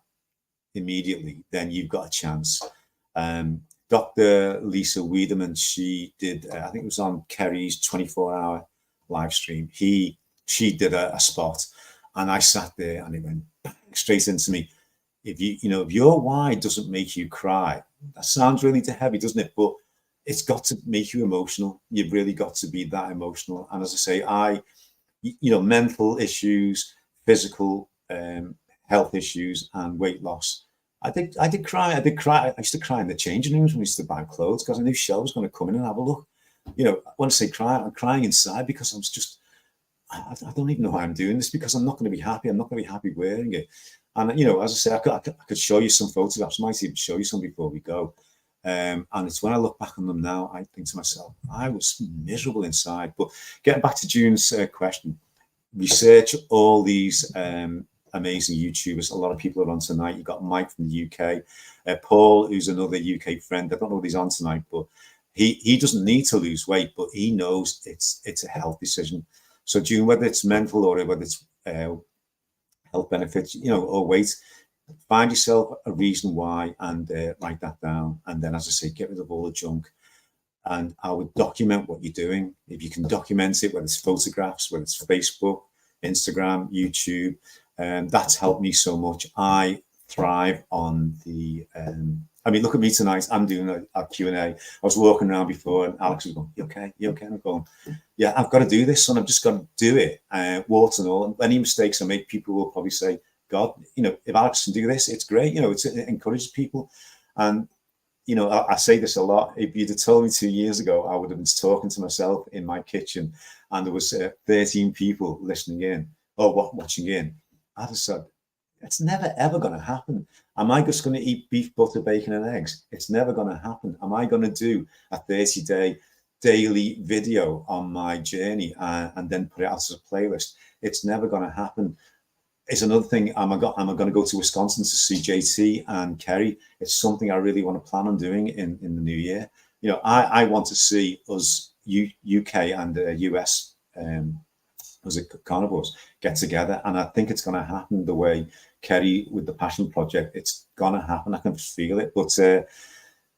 immediately, then you've got a chance. Dr. Lisa Wiedemann, she did, I think it was on Kerry's 24-hour live stream. She did a spot, and I sat there, and it went straight into me. If your why doesn't make you cry, that sounds really heavy, doesn't it? But it's got to make you emotional. You've really got to be that emotional. And as I say, mental issues, physical health issues, and weight loss. I did cry. I used to cry in the changing rooms when we used to buy clothes, because I knew Shell was going to come in and have a look. You know, when I say cry, I'm crying inside, because I don't even know why I'm doing this, because I'm not going to be happy. I'm not going to be happy wearing it. And, you know, as I say, I could show you some photographs. I might even show you some before we go. And it's when I look back on them now, I think to myself, I was miserable inside. But getting back to June's question, research all these amazing YouTubers. A lot of people are on tonight. You've got Mike from the UK, Paul, who's another UK friend. I don't know if he's on tonight, but he doesn't need to lose weight, but he knows it's a health decision. So June, whether it's mental or whether it's health benefits, you know, or weight, find yourself a reason why and write that down. And then, as I say, get rid of all the junk. And I would document what you're doing. If you can document it, whether it's photographs, whether it's Facebook, Instagram, YouTube, that's helped me so much. I thrive on the, I mean, look at me tonight. I'm doing a Q&A. I was walking around before and Alex was going, you okay? You okay? And I'm going, yeah, I've got to do this, and I've just got to do it, warts and all. And any mistakes I make, people will probably say, God, you know, if Alex can do this, it's great. You know, it encourages people. And, you know, I say this a lot. If you'd have told me 2 years ago, I would have been talking to myself in my kitchen and there was 13 people listening in or watching in. I'd have said, it's never, ever going to happen. Am I just going to eat beef, butter, bacon and eggs? It's never going to happen. Am I going to do a 30-day daily video on my journey and then put it out as a playlist? It's never going to happen. It's another thing. Am I going to go to Wisconsin to see JT and Kerry? It's something I really want to plan on doing in the new year. You know, I want to see us UK and US as a carnivores get together, and I think it's going to happen the way Kerry with the Passion Project. It's going to happen. I can feel it. But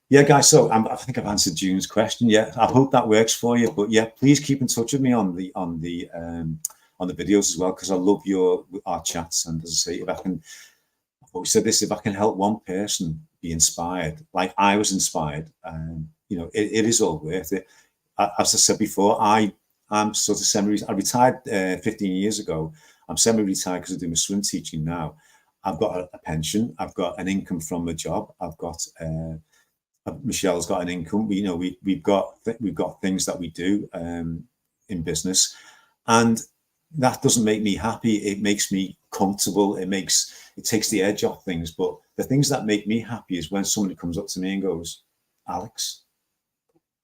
yeah, guys. So I think I've answered June's question. Yeah, I hope that works for you. But yeah, please keep in touch with me on the videos as well, because I love our chats. And as I say, if I can, I've always said this, if I can help one person be inspired, like I was inspired, you know, it is all worth it. As I said before, I'm sort of I retired 15 years ago. I'm semi-retired because I do my swim teaching now. I've got a pension. I've got an income from a job. I've got Michelle's got an income. You know, we've got things that we do in business, and that doesn't make me happy. It makes me comfortable. It takes the edge off things. But the things that make me happy is when somebody comes up to me and goes, Alex,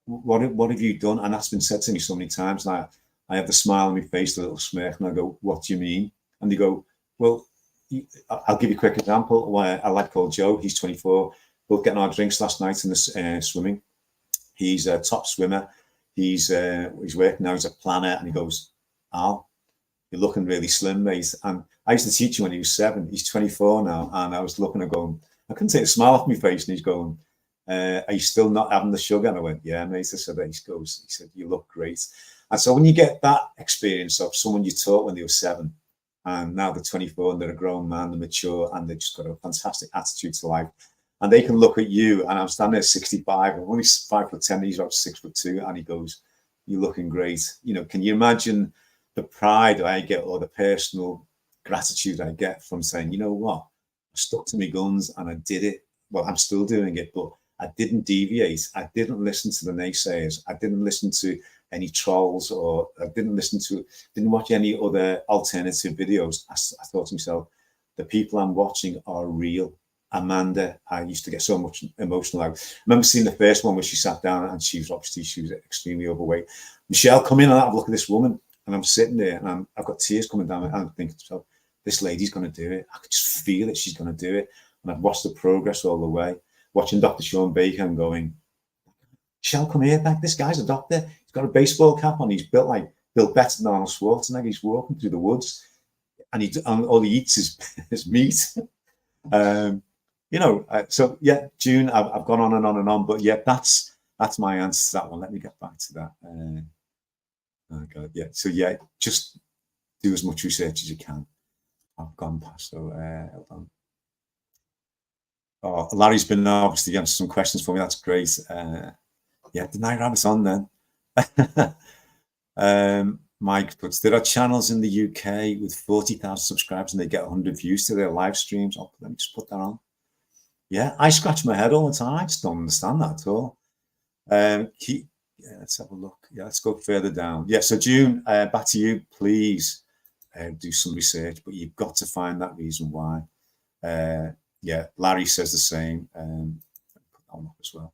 what have you done? And that's been said to me so many times. And I have the smile on my face, the little smirk, and I go, what do you mean? And they go, well, I'll give you a quick example. Where a lad called Joe, he's 24, both getting our drinks last night in the swimming. He's a top swimmer. He's working now, he's a planner, and he goes, Al, you're looking really slim, mate. And I used to teach him when he was 7. He's 24 now. And I was looking and going, I couldn't take a smile off my face. And he's going, are you still not having the sugar? And I went, yeah, mate. I said, he said, you look great. And so when you get that experience of someone you taught when they were 7, and now they're 24 and they're a grown man, they're mature, and they've just got a fantastic attitude to life. And they can look at you, and I'm standing there 65, I'm only 5'10", he's about 6'2", and he goes, you're looking great. You know, can you imagine the pride I get or the personal gratitude I get from saying, you know what, I stuck to my guns and I did it. Well, I'm still doing it, but I didn't deviate. I didn't listen to the naysayers. I didn't listen to any trolls, or I didn't watch any other alternative videos. I thought to myself, the people I'm watching are real. Amanda, I used to get so much emotional. I remember seeing the first one where she sat down and she was extremely overweight. Michelle, come in and have a look at this woman. And I'm sitting there and I've got tears coming down, and I'm thinking to myself, this lady's going to do it. I could just feel it. She's going to do it. And I've watched the progress all the way, watching Dr. Sean Baker and going, Michelle, come here, back. This guy's a doctor. He's got a baseball cap on. He's built better than Arnold Schwarzenegger. He's walking through the woods and all he eats is meat. You know, so yeah, June, I've gone on and on and on, but yeah, that's my answer to that one. Let me get back to that. Oh God, yeah. So yeah, just do as much research as you can. I've gone past. So hold on. Oh, Larry's been obviously answering some questions for me. That's great. Yeah, the Night Rabbit's on then. Mike puts, there are channels in the UK with 40,000 subscribers and they get 100 views to their live streams. Oh, let me just put that on. Yeah, I scratch my head all the time. I just don't understand that at all. Let's have a look. Yeah, let's go further down. Yeah, so June, back to you. Please do some research, but you've got to find that reason why. Yeah, Larry says the same. Put that one up as well.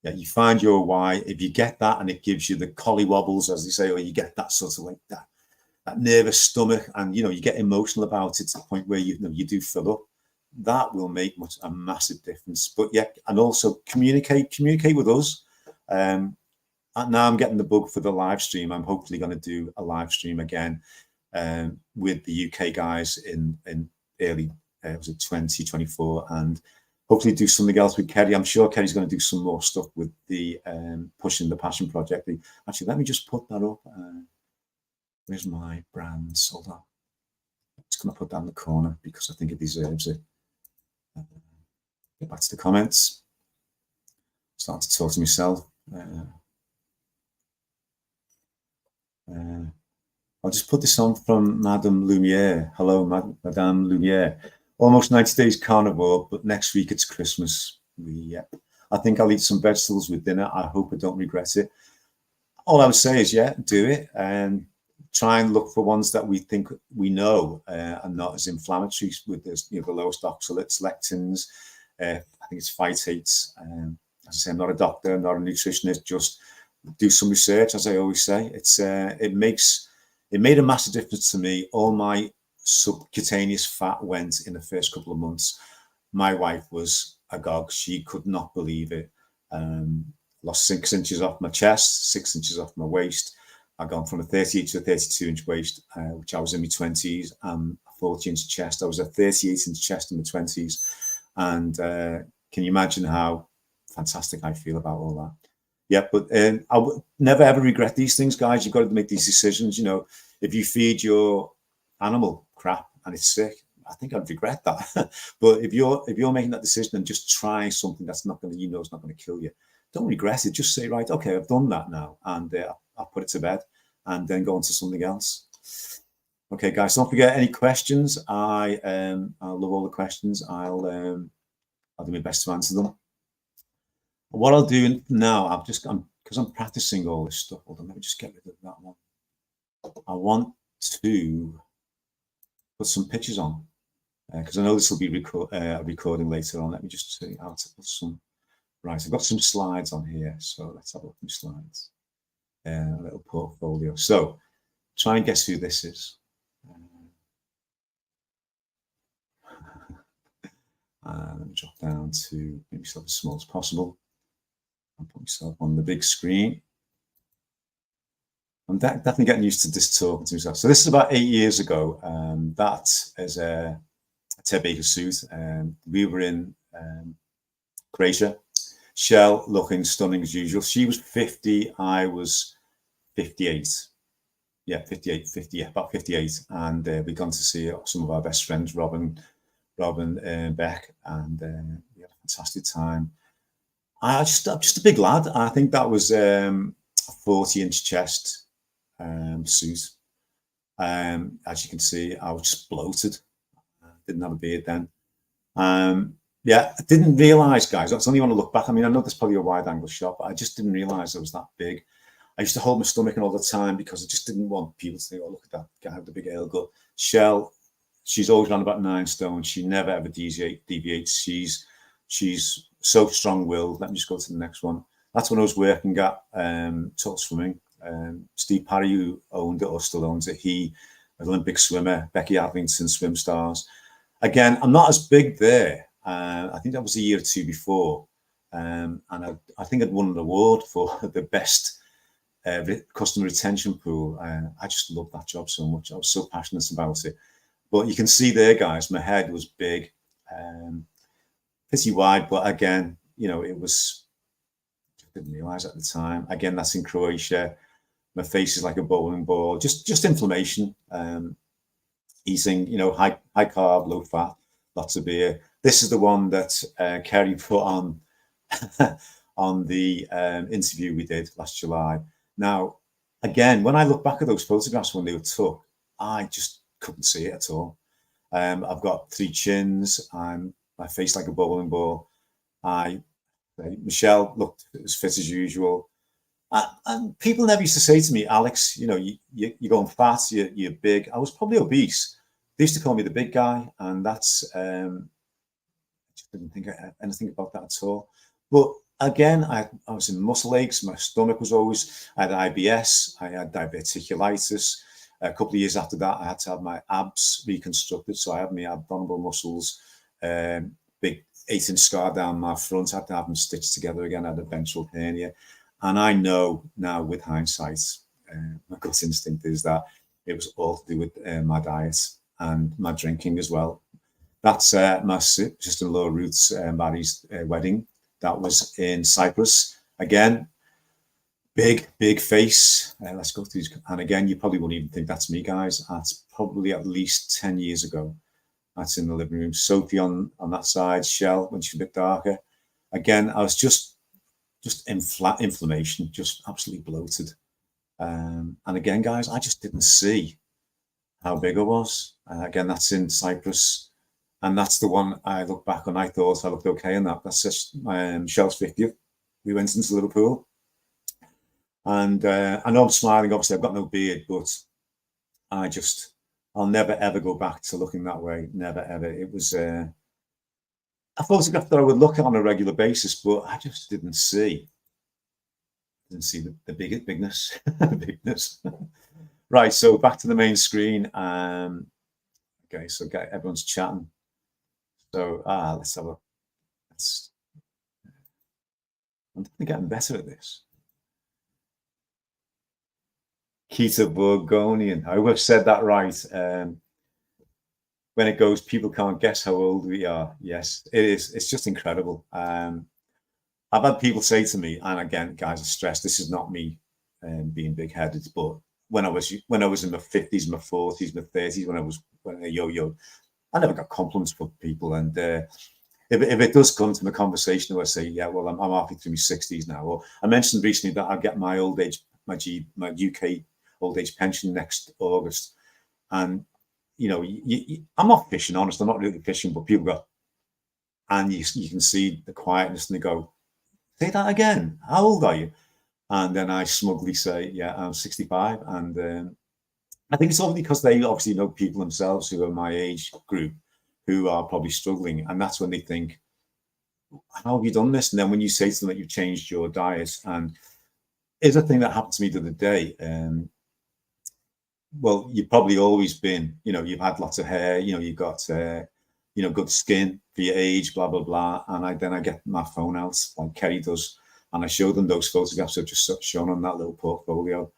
Yeah, you find your why. If you get that and it gives you the collie wobbles, as they say, or you get that sort of like that nervous stomach, and you know you get emotional about it to the point where you do fill up, that will make a massive difference. But yeah, and also communicate with us. And now I'm getting the bug for the live stream. I'm hopefully going to do a live stream again with the UK guys in early, was it 2024, and hopefully do something else with Kerry. I'm sure Kerry's going to do some more stuff with the Pushing the Passion project. Actually, let me just put that up. Where's my brands? Hold on. I'm just going to put that in the corner because I think it deserves it. Get back to the comments. Starting to talk to myself. I'll just put this on from Madame Lumiere. Hello, Madame Lumiere. Almost 90 days carnivore, but next week it's Christmas. Yep. I think I'll eat some vegetables with dinner. I hope I don't regret it. All I would say is, yeah, do it, and try and look for ones that we think we know are not as inflammatory, with this, the lowest oxalates, lectins. I think it's phytates. As I say, I'm not a doctor, I'm not a nutritionist. Just do some research, as I always say. It made a massive difference to me. All my subcutaneous fat went in the first couple of months. My wife was agog. She could not believe it. Lost 6 inches off my chest, 6 inches off my waist. I've gone from a 38 to a 32-inch waist, which I was in my 20s, and a 40-inch chest. I was a 38-inch chest in my 20s. And can you imagine how fantastic I feel about all that? Yeah, but I would never, ever regret these things, guys. You've got to make these decisions. If you feed your animal crap and it's sick, I think I'd regret that. But if you're making that decision and just try something that's not going to, it's not going to kill you, don't regret it. Just say, right, okay, I've done that now, and I'll put it to bed, and then go on to something else. Okay, guys, don't forget any questions. I love all the questions. I'll do my best to answer them. What I'll do now, because I'm practicing all this stuff. Hold on, let me just get rid of that one. I want to put some pictures on because I know this will be recording later on. Let me just see how to put some. Right, I've got some slides on here, so let's have a look at the slides. A little portfolio. So try and guess who this is. Let me drop down to make myself as small as possible. I'll put myself on the big screen. I'm definitely getting used to this talking to myself. So this is about 8 years ago. That is a Ted Baker suit. We were in Croatia. Shell looking stunning as usual. She was 50. I was 58. Yeah, 58, about 58. And we'd gone to see some of our best friends, Robin Beck, and we had a fantastic time. I'm just a big lad. I think that was a 40-inch chest suit. As you can see, I was just bloated. Didn't have a beard then. Yeah, I didn't realise, guys. That's only when I look back. I mean, I know there's probably a wide-angle shot, but I just didn't realise I was that big. I used to hold my stomach in all the time because I just didn't want people to think, oh, look at that guy with the big ale gut. Shell, she's always around about 9 stone. She never ever deviates. She's so strong-willed. Let me just go to the next one. That's when I was working at Total Swimming. Steve Parry, who owned it or still owns it, he an Olympic swimmer. Becky Adlington, Swim Stars. Again, I'm not as big there. I think that was a year or two before. And I think I'd won an award for the best customer retention pool. I just loved that job so much. I was so passionate about it. But you can see there, guys, my head was big, pretty wide. But again, it was, I didn't realize at the time. Again, that's in Croatia. My face is like a bowling ball, just inflammation, eating, high carb, low fat, lots of beer. This is the one that Kerry put on on the interview we did last July. Now, again, when I look back at those photographs when they were took, I just couldn't see it at all. I've got 3 chins. My face like a bowling ball. Michelle looked as fit as usual. And people never used to say to me, Alex, you're going fat, you're big. I was probably obese. They used to call me the big guy, and that's I just didn't think anything about that at all. But again, I was in muscle aches. My stomach was always. I had IBS. I had diverticulitis. A couple of years after that, I had to have my abs reconstructed. So I had my abdominal muscles, big 8-inch scar down my front. I had to have them stitched together again. I had a ventral hernia. And I know now with hindsight, my gut instinct is that it was all to do with my diet and my drinking as well. That's my sister-in-law Ruth's Mary's wedding. That was in Cyprus. Again, big face. Let's go through these. And again, you probably won't even think that's me, guys. That's probably at least 10 years ago. That's in the living room. Sophie on that side, Shell when she's a bit darker. Again, I was just inflammation, just absolutely bloated. And again, guys, I just didn't see how big I was. Again, that's in Cyprus. And that's the one I look back on. I thought I looked okay in that. That's just Shell's 50th. We went into Liverpool. And I know I'm smiling. Obviously, I've got no beard, but I'll never, ever go back to looking that way. Never, ever. It was a photograph that I would look at on a regular basis, but I just didn't see the bigness. bigness. Right, so back to the main screen. Okay, so everyone's chatting. So let's have a. I'm definitely getting better at this. Keto Burgonian. I would have said that right. When it goes, people can't guess how old we are. Yes, it is. It's just incredible. I've had people say to me, and again, guys, I stress this is not me being big-headed, but when I was in my 50s, my 40s, my 30s, when I yo-yo, I never got compliments from people. And if it does come to the conversation where I say, yeah, well, I'm halfway through my 60s now, or I mentioned recently that I'll get my old age, my UK old age pension next August, and you know, I'm not fishing, honest. I'm not really fishing, but people go, and you can see the quietness, and they go, say that again. How old are you? And then I smugly say, yeah, I'm 65. And I think it's only because they obviously know people themselves who are my age group who are probably struggling. And that's when they think, how have you done this? And then when you say to them that you've changed your diet, and it's a thing that happened to me the other day. Well, you've probably always been, you know, you've had lots of hair, you know, you've got, you know, good skin for your age, blah, blah, blah. And then I get my phone out like Kerry does, and I show them those photographs I've just shown on that little portfolio.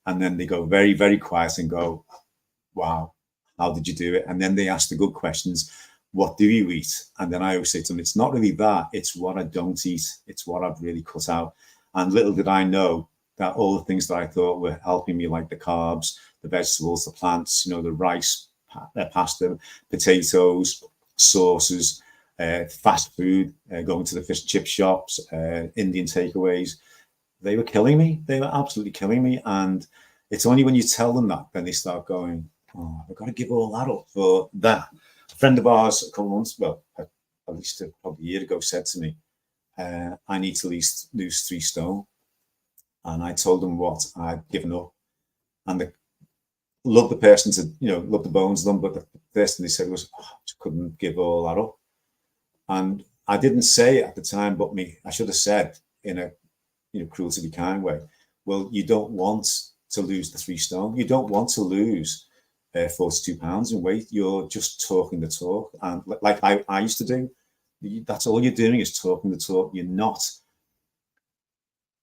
And then they go very, very quiet and go, wow, how did you do it? And then they ask the good questions. What do you eat? And then I always say to them, it's not really that, it's what I don't eat. It's what I've really cut out. And little did I know that all the things that I thought were helping me, like the carbs, the vegetables, the plants, you know, the rice, pasta, potatoes, sauces, fast food, going to the fish and chip shops, Indian takeaways, they were killing me. They were absolutely killing me. And it's only when you tell them that, then they start going, oh, I've got to give all that up for that. A friend of ours a couple of months, well, at least probably a year ago, said to me, I need to at least lose 3 stone. And I told them what I'd given up. And love the person to, you know, love the bones of them, but the first thing they said was, oh, I just couldn't give all that up. And I didn't say it at the time, but I should have said in a, you know, cruel to be kind way, well, you don't want to lose the 3 stone. You don't want to lose 42 pounds in weight. You're just talking the talk. And like I used to do, that's all you're doing is talking the talk.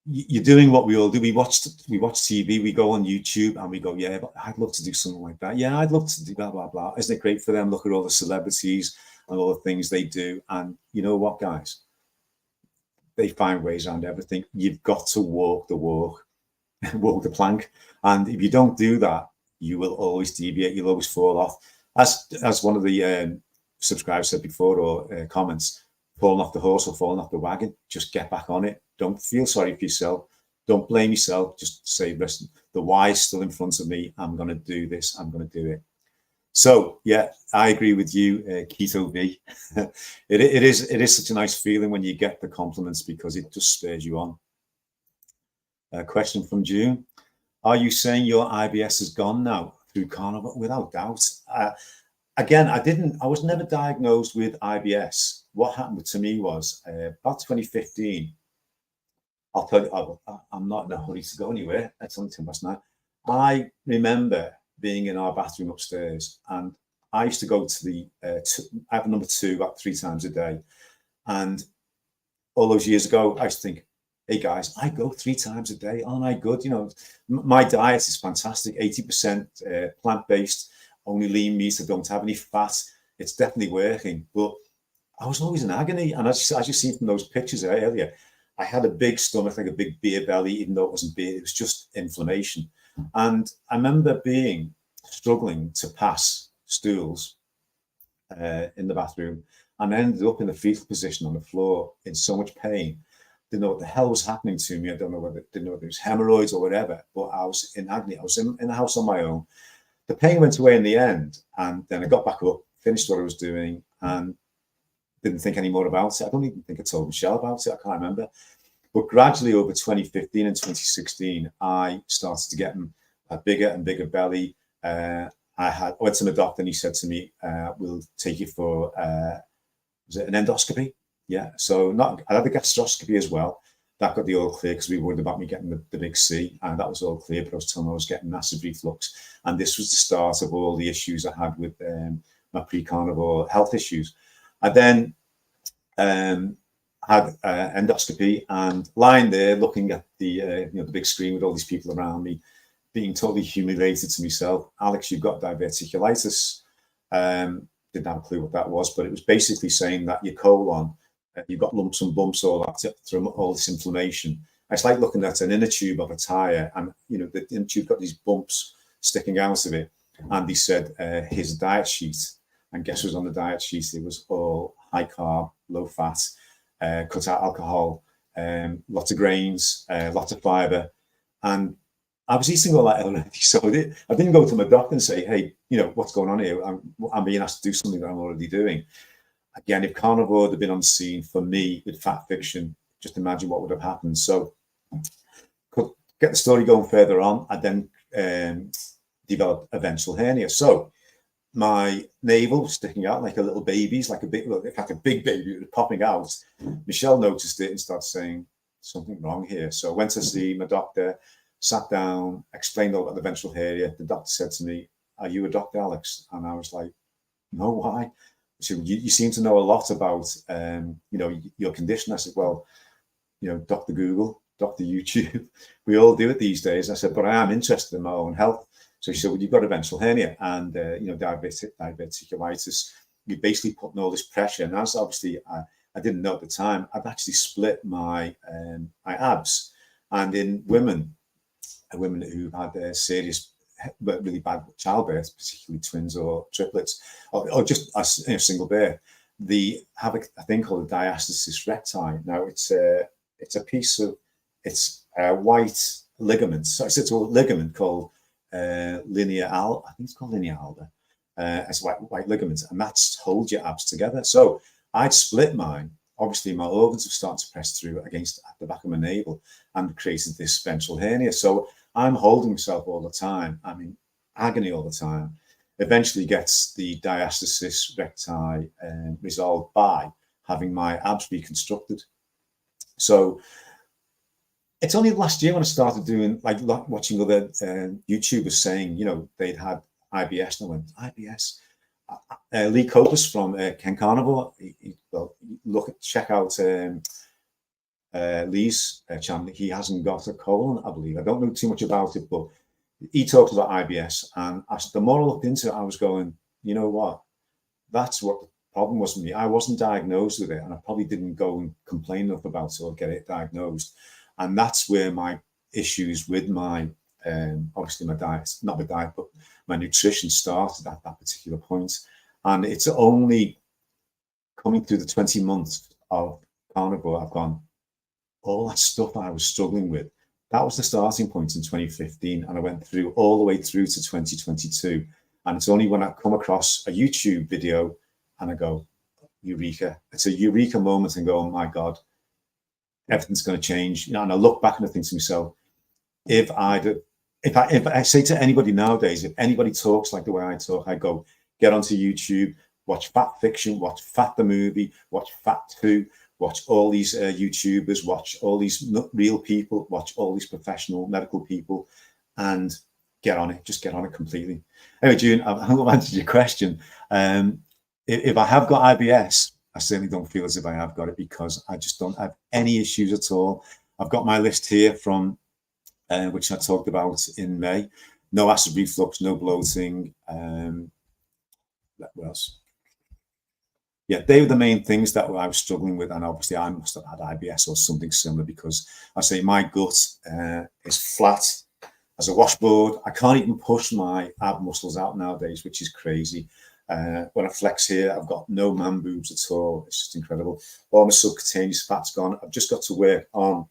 You're doing what we all do. We watch TV, we go on YouTube and we go, yeah, but I'd love to do something like that. Yeah, I'd love to do blah, blah, blah. Isn't it great for them? Look at all the celebrities and all the things they do. And you know what, guys? They find ways around everything. You've got to walk the walk, walk the plank. And if you don't do that, you will always deviate. You'll always fall off. As one of the subscribers said before, or comments, falling off the horse or falling off the wagon, just get back on it. Don't feel sorry for yourself. Don't blame yourself. Just say, listen, the why is still in front of me. I'm going to do this. I'm going to do it. So, yeah, I agree with you, Keto V. it is such a nice feeling when you get the compliments because it just spurs you on. A question from June. Are you saying your IBS is gone now through carnivore? Without doubt. Again, I was never diagnosed with IBS. What happened to me was about 2015. I'll tell you, I'm not in a hurry to go anywhere. It's only 10 past 9. I remember being in our bathroom upstairs, and I used to go to the I have number 2 about 3 times a day. And all those years ago, I used to think, hey guys, I go 3 times a day. Aren't I good? You know, my diet is fantastic. 80% plant-based, only lean meat. I don't have any fat. It's definitely working. But I was always in agony. And as you seen from those pictures earlier, I had a big stomach, like a big beer belly, even though it wasn't beer, it was just inflammation. And I remember struggling to pass stools in the bathroom, and I ended up in the fetal position on the floor in so much pain. Didn't know what the hell was happening to me. I don't know didn't know whether it was hemorrhoids or whatever, but I was in agony. I was in the house on my own. The pain went away in the end, and then I got back up, finished what I was doing, and didn't think any more about it. I don't even think I told Michelle about it. I can't remember. But gradually over 2015 and 2016, I started to get a bigger and bigger belly. I went to my doctor and he said to me, we'll take you for, was it an endoscopy? Yeah. So I had a gastroscopy as well. That got the all clear because we worried about me getting the big C, and that was all clear, but I was told I was getting massive reflux. And this was the start of all the issues I had with my pre-carnivore health issues. I then had endoscopy, and lying there looking at the the big screen with all these people around me, being totally humiliated to myself. Alex, you've got diverticulitis. Didn't have a clue what that was, but it was basically saying that your colon, you've got lumps and bumps all that from all this inflammation. It's like looking at an inner tube of a tire, and the inner tube got these bumps sticking out of it. And he said, here's a diet sheet. And guess what was on the diet sheet? It was all high carb, low fat, cut out alcohol, lots of grains, lots of fiber. And I was eating all that already. So I didn't go to my doctor and say, hey, what's going on here? I'm being asked to do something that I'm already doing. Again, if carnivore had been on the scene for me with fat fiction, just imagine what would have happened. So could get the story going further on. I then developed a ventral hernia. So my navel was sticking out like a little baby's, like a big baby popping out. Michelle noticed it and started saying, something wrong here. So I went to see my doctor, sat down, explained all about the ventral hernia. The doctor said to me, are you a doctor, Alex? And I was like, no, why? She said, you seem to know a lot about, your condition. I said, well, Dr. Google, Dr. YouTube, we all do it these days. I said, but I am interested in my own health. So she said, well, you've got a ventral hernia and, diverticulitis. You're basically putting all this pressure. And as obviously I didn't know at the time, I've actually split my abs. And in women who've had serious, but really bad childbirth, particularly twins or triplets, or just a single birth, they have a thing called a diastasis recti. Now it's a piece of, it's a white ligament. So it's a ligament called I think it's called linea alba. It's white ligaments, and that's holds your abs together. So I'd split mine. Obviously, my organs have started to press through against the back of my navel and created this ventral hernia. So I'm holding myself all the time. I'm in agony all the time. Eventually gets the diastasis recti resolved by having my abs reconstructed. So it's only last year when I started doing, like, watching other YouTubers saying, they'd had IBS. And I went, IBS? Lee Copus from Ken Carnivore. Check out Lee's channel. He hasn't got a colon, I believe. I don't know too much about it, but he talks about IBS. And the more I looked into it, I was going, you know what? That's what the problem was with me. I wasn't diagnosed with it, and I probably didn't go and complain enough about it or get it diagnosed. And that's where my issues with my, obviously my diet, not my diet, but my nutrition started at that particular point. And it's only coming through the 20 months of carnivore, I've gone, all that stuff I was struggling with, that was the starting point in 2015. And I went through all the way through to 2022. And it's only when I come across a YouTube video and I go, eureka. It's a eureka moment and go, oh my God, everything's going to change. And I look back and I think to myself, if I say to anybody nowadays, if anybody talks like the way I talk, I go, get onto YouTube, watch Fat Fiction, watch Fat the Movie, watch Fat 2, watch all these YouTubers, watch all these real people, watch all these professional medical people, and get on it. Just get on it completely. Anyway, June, I hope I've answered your question. If I have got IBS, I certainly don't feel as if I have got it, because I just don't have any issues at all. I've got my list here from which I talked about in May. No acid reflux, no bloating. What else? Yeah, they were the main things that I was struggling with, and obviously I must have had IBS or something similar, because I say my gut is flat as a washboard. I can't even push my ab muscles out nowadays, which is crazy. When I flex here, I've got no man boobs at all. It's just incredible. All my subcutaneous fat's gone. I've just got to work on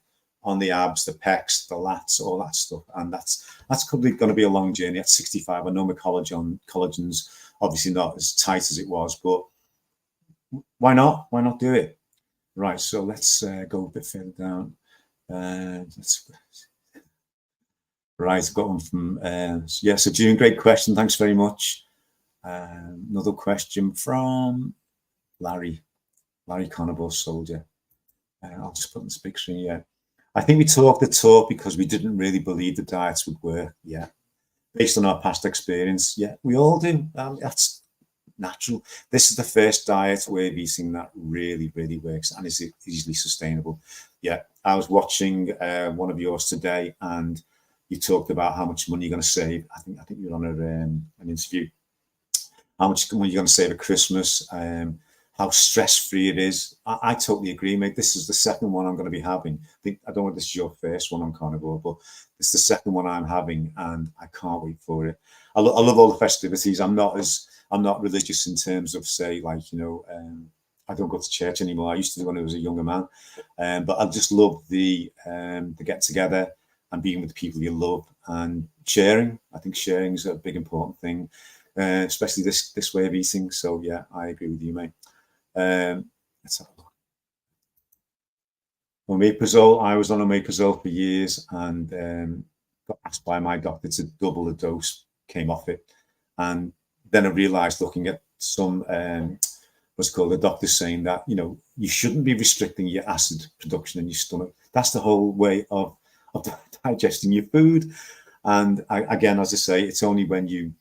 the abs, the pecs, the lats, all that stuff, and that's probably going to be a long journey. At 65, I know my collagen's obviously not as tight as it was, but why not? Why not do it? Right. So let's go a bit further down. Right. I've got one from yeah. So June, great question. Thanks very much. Another question from Larry Carnivore Soldier. I'll just put on the speaker screen. Yeah. I think we talked the talk because we didn't really believe the diets would work. Yeah. Based on our past experience. Yeah, we all do. That's natural. This is the first diet way of eating that really, really works and is easily sustainable. Yeah, I was watching one of yours today, and you talked about how much money you're going to save. I think you were on an interview. How much money you're going to save at Christmas? How stress-free it is. I totally agree, mate. This is the second one I'm going to be having. I don't know if this is your first one on carnivore, but it's the second one I'm having, and I can't wait for it. I love all the festivities. I'm not religious in terms of, say, like, you know, I don't go to church anymore. I used to when I was a younger man, but I just love the get together and being with the people you love and sharing. I think sharing is a big important thing, especially this way of eating. So yeah, I agree with you, mate. Let's have a look. Omeprazole. I was on omeprazole for years, and got asked by my doctor to double the dose. Came off it, and then I realised, looking at some what's called the doctors saying that, you know, you shouldn't be restricting your acid production in your stomach. That's the whole way of digesting your food. And again, as I say, it's only when you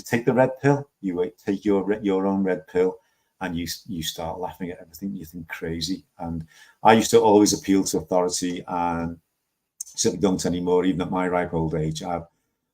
take the red pill, you take your own red pill, and you start laughing at everything. You think crazy. And I used to always appeal to authority, and certainly don't anymore, even at my ripe old age. I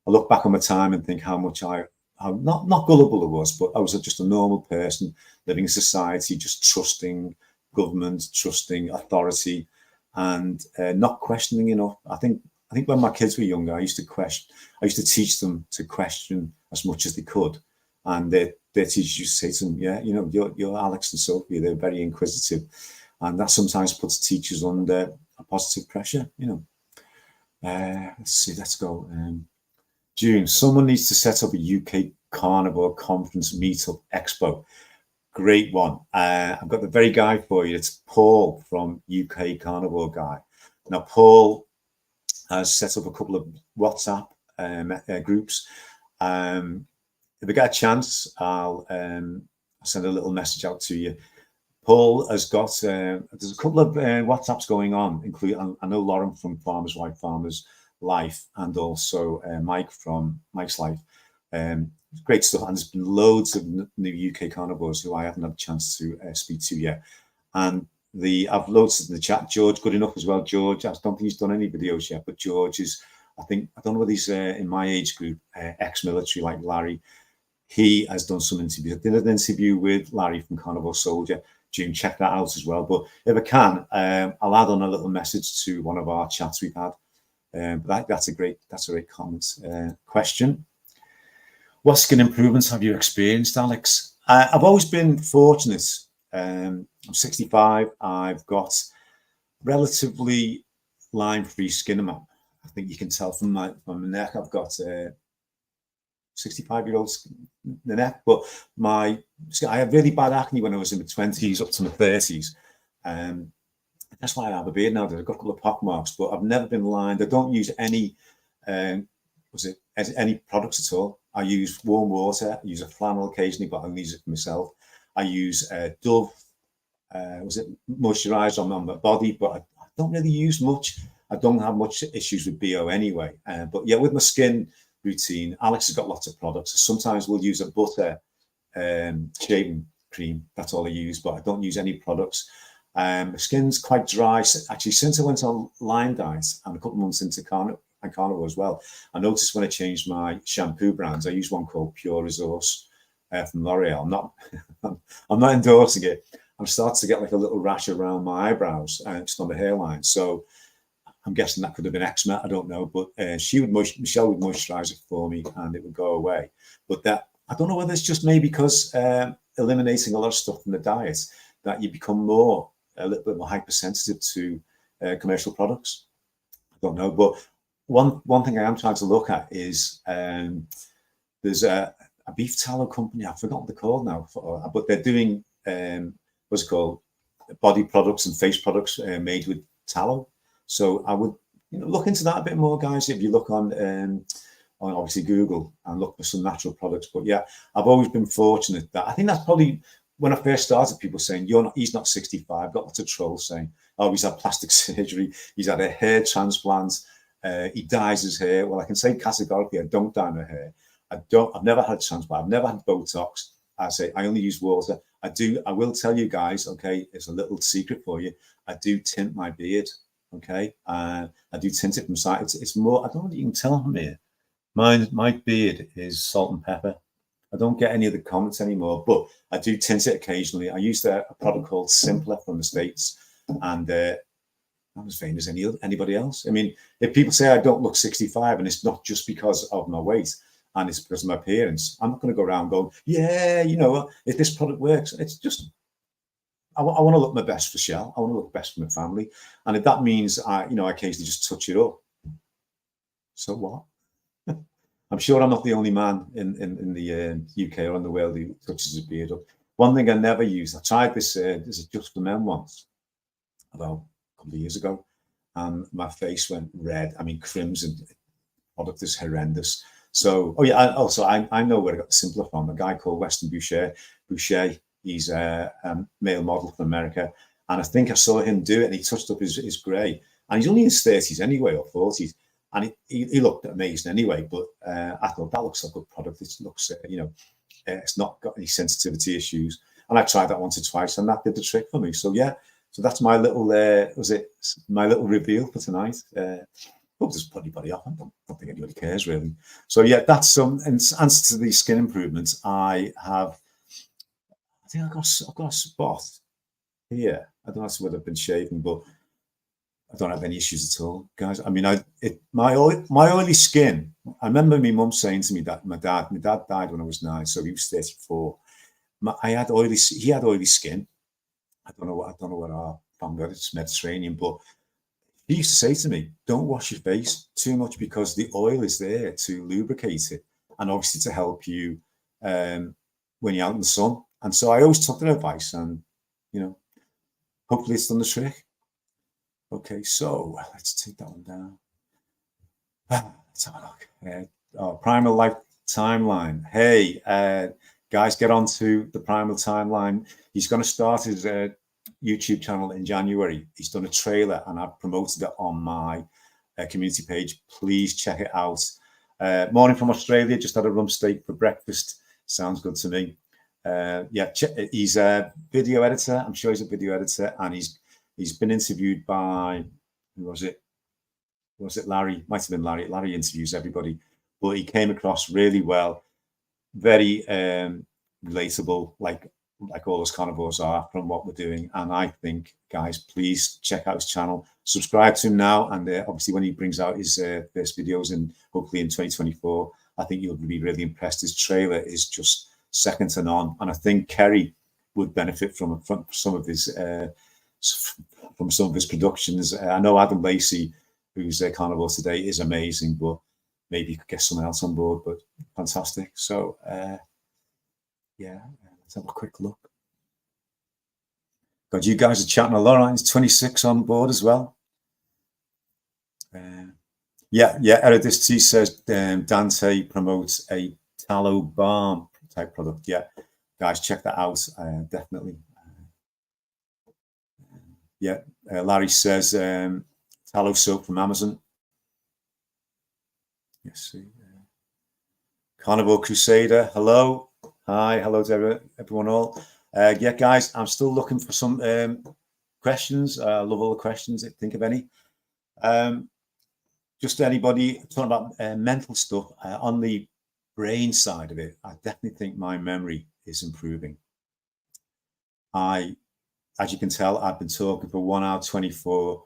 look back on my time and think how much how not gullible I was, but I was just a normal person living in society, just trusting government, trusting authority, and not questioning enough. I think when my kids were younger, I used to teach them to question as much as they could, and their teachers used to say to them, "Yeah, you know, you're Alex and Sophie. They're very inquisitive," and that sometimes puts teachers under a positive pressure. You know, let's see. Let's go. June. Someone needs to set up a UK carnivore conference meetup expo. Great one. I've got the very guy for you. It's Paul from UK Carnivore Guy. Now, Paul has set up a couple of WhatsApp groups. If I get a chance, I'll send a little message out to you. Paul has got, there's a couple of WhatsApps going on, including, I know Lauren from Farmers Wife, Farmers Life, and also Mike from Mike's Life. Great stuff. And there's been loads of new UK carnivores who I haven't had a chance to speak to yet. And I've loads in the chat. George, good enough as well. George, I don't think he's done any videos yet, but George is, I don't know whether he's in my age group, ex-military like Larry. He has done some interviews. I did an interview with Larry from Carnivore Soldier. June, check that out as well. But if I can, I'll add on a little message to one of our chats we've had. But that's a great comment. Question. What skin improvements have you experienced, Alex? I've always been fortunate. I'm 65. I've got relatively line-free skin. I think you can tell from my neck. I've got 65-year-old neck, but I had really bad acne when I was in my 20s up to my 30s. That's why I have a beard now. There's a couple of pock marks, but I've never been lined. I don't use any any products at all. I use warm water. I use a flannel occasionally, but I only use it for myself. I use Dove moisturizer on my body, but I don't really use much. I don't have much issues with BO anyway. But yeah, with my skin routine, Alex has got lots of products. Sometimes we'll use a butter shaving cream. That's all I use, but I don't use any products. My skin's quite dry. Actually, since I went on Lyme diet and a couple of months into carnivore as well, I noticed when I changed my shampoo brands, I use one called Pure Resource from L'Oreal. I'm not endorsing it. I'm starting to get like a little rash around my eyebrows and just on the hairline. So I'm guessing that could have been eczema. I don't know, but Michelle would moisturize it for me and it would go away. But that, I don't know whether it's just maybe because eliminating a lot of stuff from the diet that you become a little bit more hypersensitive to commercial products. I don't know, but one thing I am trying to look at is there's a beef tallow company. I've forgotten what they're called now, but they're doing what's it called, body products and face products made with tallow. So I would look into that a bit more, guys. If you look on obviously Google and look for some natural products. But yeah, I've always been fortunate that I think that's probably when I first started, people saying he's not 65. Got lots of trolls saying, oh, he's had plastic surgery, he's had a hair transplant, he dyes his hair. Well, I can say categorically, I don't dye my hair. I've never had a transplant. I've never had Botox. I say I only use water. I will tell you guys, okay, it's a little secret for you. I do tint my beard, okay? I do tint it from side. It's more, I don't know if you can tell from here. My beard is salt and pepper. I don't get any of the comments anymore, but I do tint it occasionally. I used a product called Simpler from the States, and I'm as vain as anybody else. I mean, if people say I don't look 65 and it's not just because of my weight and it's because of my appearance, I'm not going to go around going, yeah, if this product works. It's just, I want to look my best for Shell. I want to look best for my family. And if that means I occasionally just touch it up, so what? I'm sure I'm not the only man in the UK or in the world who touches his beard up. One thing I never use, I tried this Just for Men once, about a couple of years ago, and my face went red. I mean, crimson. The product is horrendous. So, I know where I got the Simpler from. A guy called Weston Boucher. He's a male model from America. And I think I saw him do it, and he touched up his grey. And he's only in his 30s anyway, or 40s. And he looked amazing anyway, but I thought that looks like a good product. It looks, it's not got any sensitivity issues. And I tried that once or twice, and that did the trick for me. So yeah, so that's my little, my little reveal for tonight. Hope doesn't put anybody off. I don't think anybody cares really. So yeah, that's some answer to the skin improvements. I think I've got a spot here. I don't know whether I've been shaving, but I don't have any issues at all, guys. I mean, my oily skin. I remember my mum saying to me that my dad died when I was 9, so he was 34. He had oily skin. I don't know what our family got. It's Mediterranean, but he used to say to me, "Don't wash your face too much because the oil is there to lubricate it, and obviously to help you when you're out in the sun." And so I always took their advice, and hopefully it's done the trick. Okay, so let's take that one down. Let's have a look. Primal Life Timeline. Hey, guys, get on to the Primal Timeline. He's going to start his YouTube channel in January. He's done a trailer, and I've promoted it on my community page. Please check it out. Morning from Australia. Just had a rump steak for breakfast. Sounds good to me. He's a video editor. I'm sure he's a video editor, and he's been interviewed by, who was it? Was it Larry? Might have been Larry. Larry interviews everybody, but he came across really well, very relatable, like all us carnivores are from what we're doing. And I think, guys, please check out his channel, subscribe to him now, and obviously when he brings out his first videos, and hopefully in 2024, I think you'll be really impressed. His trailer is just second to none, and I think Kerry would benefit from some of his. From some of his productions. I know Adam Lacey, who's a carnivore today, is amazing, but maybe you could get someone else on board, but fantastic. So, let's have a quick look. God, you guys are chatting a lot, aren't you? 26 on board as well. Eridis says Dante promotes a tallow balm type product. Yeah, guys, check that out, definitely. Larry says tallow soap from Amazon. Yes, Carnivore Crusader. Hello, hi, hello to everyone all. Guys, I'm still looking for some questions. I love all the questions. Think of any. Just anybody talking about mental stuff on the brain side of it. I definitely think my memory is improving. As you can tell, I've been talking for 1 hour 24.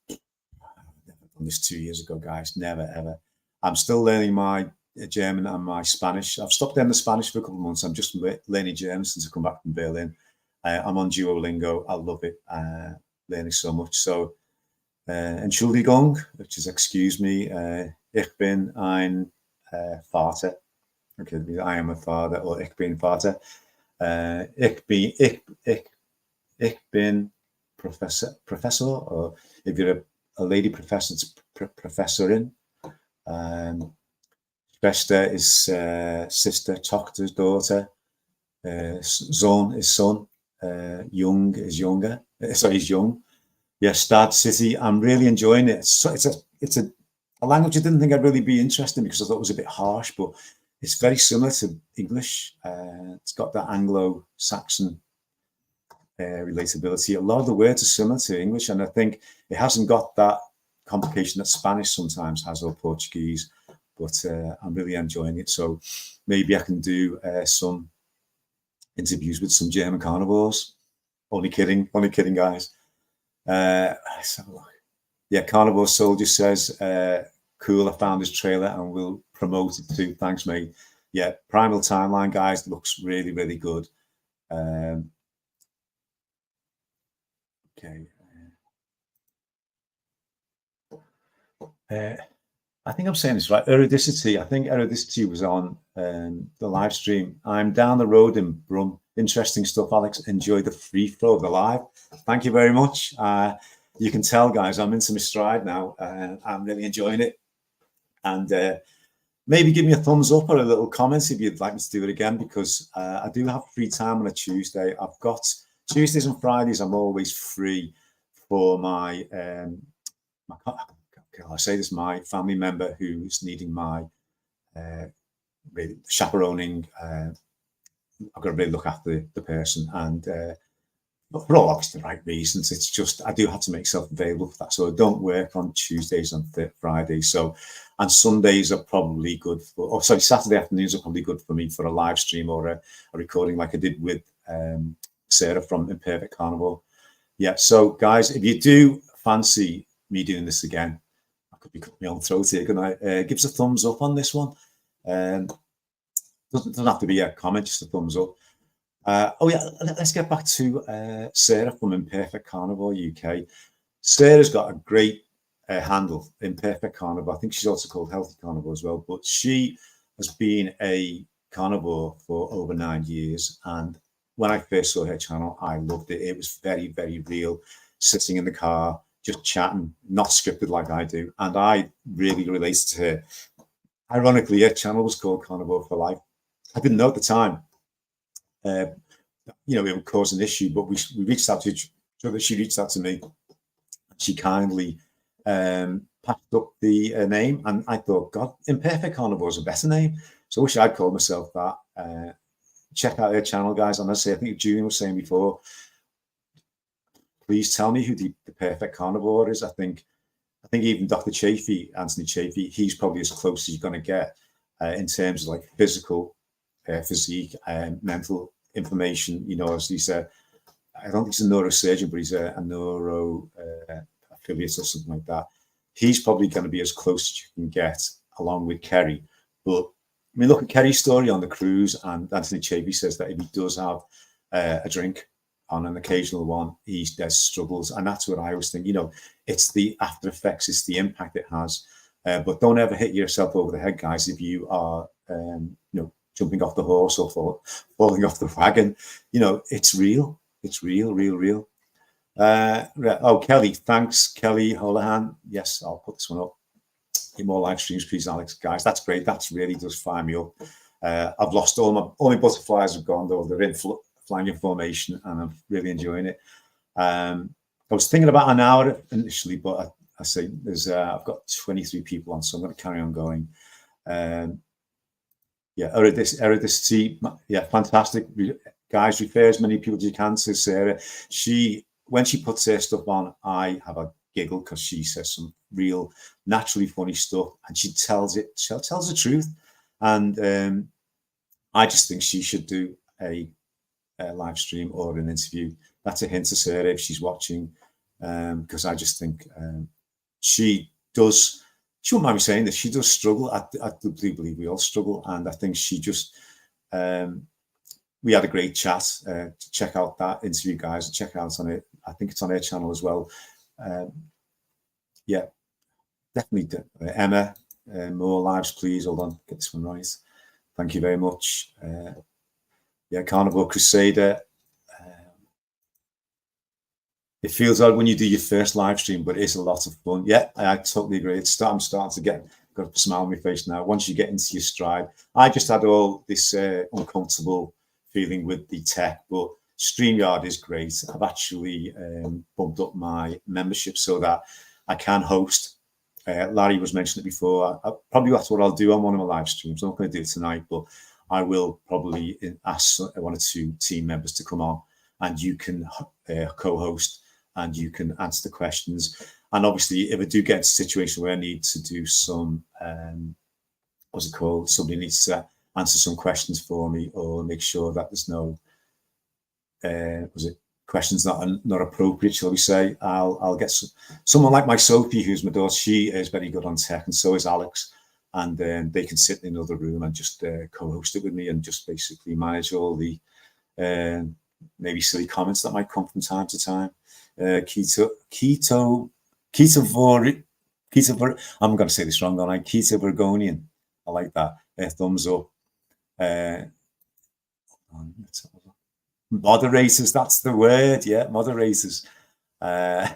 I've never done this 2 years ago, guys. Never, ever. I'm still learning my German and my Spanish. I've stopped learning the Spanish for a couple of months. I'm just learning German since I've come back from Berlin. I'm on Duolingo. I love it. Learning so much. So, Entschuldigung, which is excuse me. Ich bin ein Vater. Okay, I am a father, or ich bin Vater. Ich bin Professor, or if you're a lady professor, it's Professorin. Schwester is sister, Tochter, daughter. Sohn is son. Young is younger. Sorry, he's young. Yeah, Stad City. I'm really enjoying it. It's a language I didn't think I'd really be interested in because I thought it was a bit harsh, but it's very similar to English. It's got that Anglo-Saxon relatability. A lot of the words are similar to English, and I think it hasn't got that complication that Spanish sometimes has, or Portuguese, but I'm really enjoying it. So maybe I can do some interviews with some German carnivores. Only kidding, guys. Let's have a look. Yeah, Carnivore Soldier says, cool, I found his trailer and we'll promote it too. Thanks, mate. Yeah, Primal Timeline, guys, looks really, really good. Okay. I think I'm saying this right. Erodicity. I think Erodicity was on the live stream. I'm down the road in Brum. Interesting stuff, Alex. Enjoy the free flow of the live. Thank you very much. You can tell, guys, I'm into my stride now. I'm really enjoying it. And maybe give me a thumbs up or a little comment if you'd like me to do it again, because I do have free time on a Tuesday. I've got Tuesdays and Fridays. I'm always free for my I say this, my family member who's needing my really chaperoning. I've got to really look after the person, and for all obviously the right reasons. It's just I do have to make myself available for that. So I don't work on Tuesdays and Fridays. So, and Sundays are probably good for, or sorry, Saturday afternoons are probably good for me for a live stream or a recording like I did with Sarah from Imperfect Carnivore. Yeah. So guys, if you do fancy me doing this again, I could be cutting my own throat here, can I? Give us a thumbs up on this one. Doesn't have to be a comment, just a thumbs up. Oh yeah, let's get back to Sarah from Imperfect Carnivore UK. Sarah's got a great handle, Imperfect Carnivore. I think she's also called Healthy Carnivore as well, but she has been a carnivore for over 9 years. And when I first saw her channel, I loved it. It was very, very real, sitting in the car, just chatting, not scripted like I do. And I really related to her. Ironically, her channel was called Carnivore for Life. I didn't know at the time, you know, it would cause an issue, but we reached out to each other. She reached out to me. She kindly passed up the name, and I thought, God, Imperfect Carnivore is a better name. So I wish I'd called myself that. Check out her channel, guys. And I think Julian was saying before, please tell me who the Perfect Carnivore is. I think even Dr. Chafee, Anthony Chafee, he's probably as close as you're going to get in terms of like physical, physique, mental information. You know, as he's I don't think he's a neurosurgeon, but he's a neuro affiliate or something like that. He's probably going to be as close as you can get, along with Kerry. But I mean, look at Kerry's story on the cruise, and Anthony Chafee says that if he does have a drink on an occasional one, there's struggles, and that's what I always think. You know, it's the after effects, it's the impact it has. But don't ever hit yourself over the head, guys, if you are, you know, jumping off the horse or falling off the wagon. You know, it's real. It's real. Oh, Kelly, thanks, Kelly Holohan. Yes, I'll put this one up. Get more live streams, please, Alex. Guys, that's great. That's really does fire me up. I've lost all my butterflies have gone, though. They're in flying in formation, and I'm really enjoying it. I was thinking about an hour initially, but I say there's I've got 23 people on, so I'm going to carry on going. Yeah, Erodicity, yeah, fantastic. Guys, refer as many people as you can to Sarah. She when she puts her stuff on, I have a giggle because she says some real naturally funny stuff, and she tells the truth. And I just think she should do a live stream or an interview. That's a hint to Sarah if she's watching, because I just think she does. She wouldn't mind me saying this. She does struggle. I do believe we all struggle, and I think she just. We had a great chat. Check out that interview, guys. Check it out on it. I think it's on her channel as well. Yeah, definitely. Emma, more lives, please. Hold on, get this one right. Thank you very much. Yeah, Carnival Crusader. It feels odd when you do your first live stream, but it's a lot of fun. Yeah, I totally agree. I'm starting to got a smile on my face now. Once you get into your stride, I just had all this uncomfortable feeling with the tech, but StreamYard is great. I've actually bumped up my membership so that I can host. Larry was mentioning it before. Probably that's what I'll do on one of my live streams. I'm not going to do it tonight, but I will probably ask one or two team members to come on, and you can co-host and you can answer the questions. And obviously, if I do get into a situation where I need to do some, what's it called? Somebody needs to answer some questions for me, or make sure that there's no, questions that are not appropriate, shall we say? I'll get someone like my Sophie, who's my daughter. She is very good on tech, and so is Alex. And they can sit in another room and just co-host it with me, and just basically manage all the maybe silly comments that might come from time to time. Keto, I'm going to say this wrong, aren't I? Keto Burgonian. I like that. Thumbs up. Moderators, that's the word. Yeah, moderators. Yeah,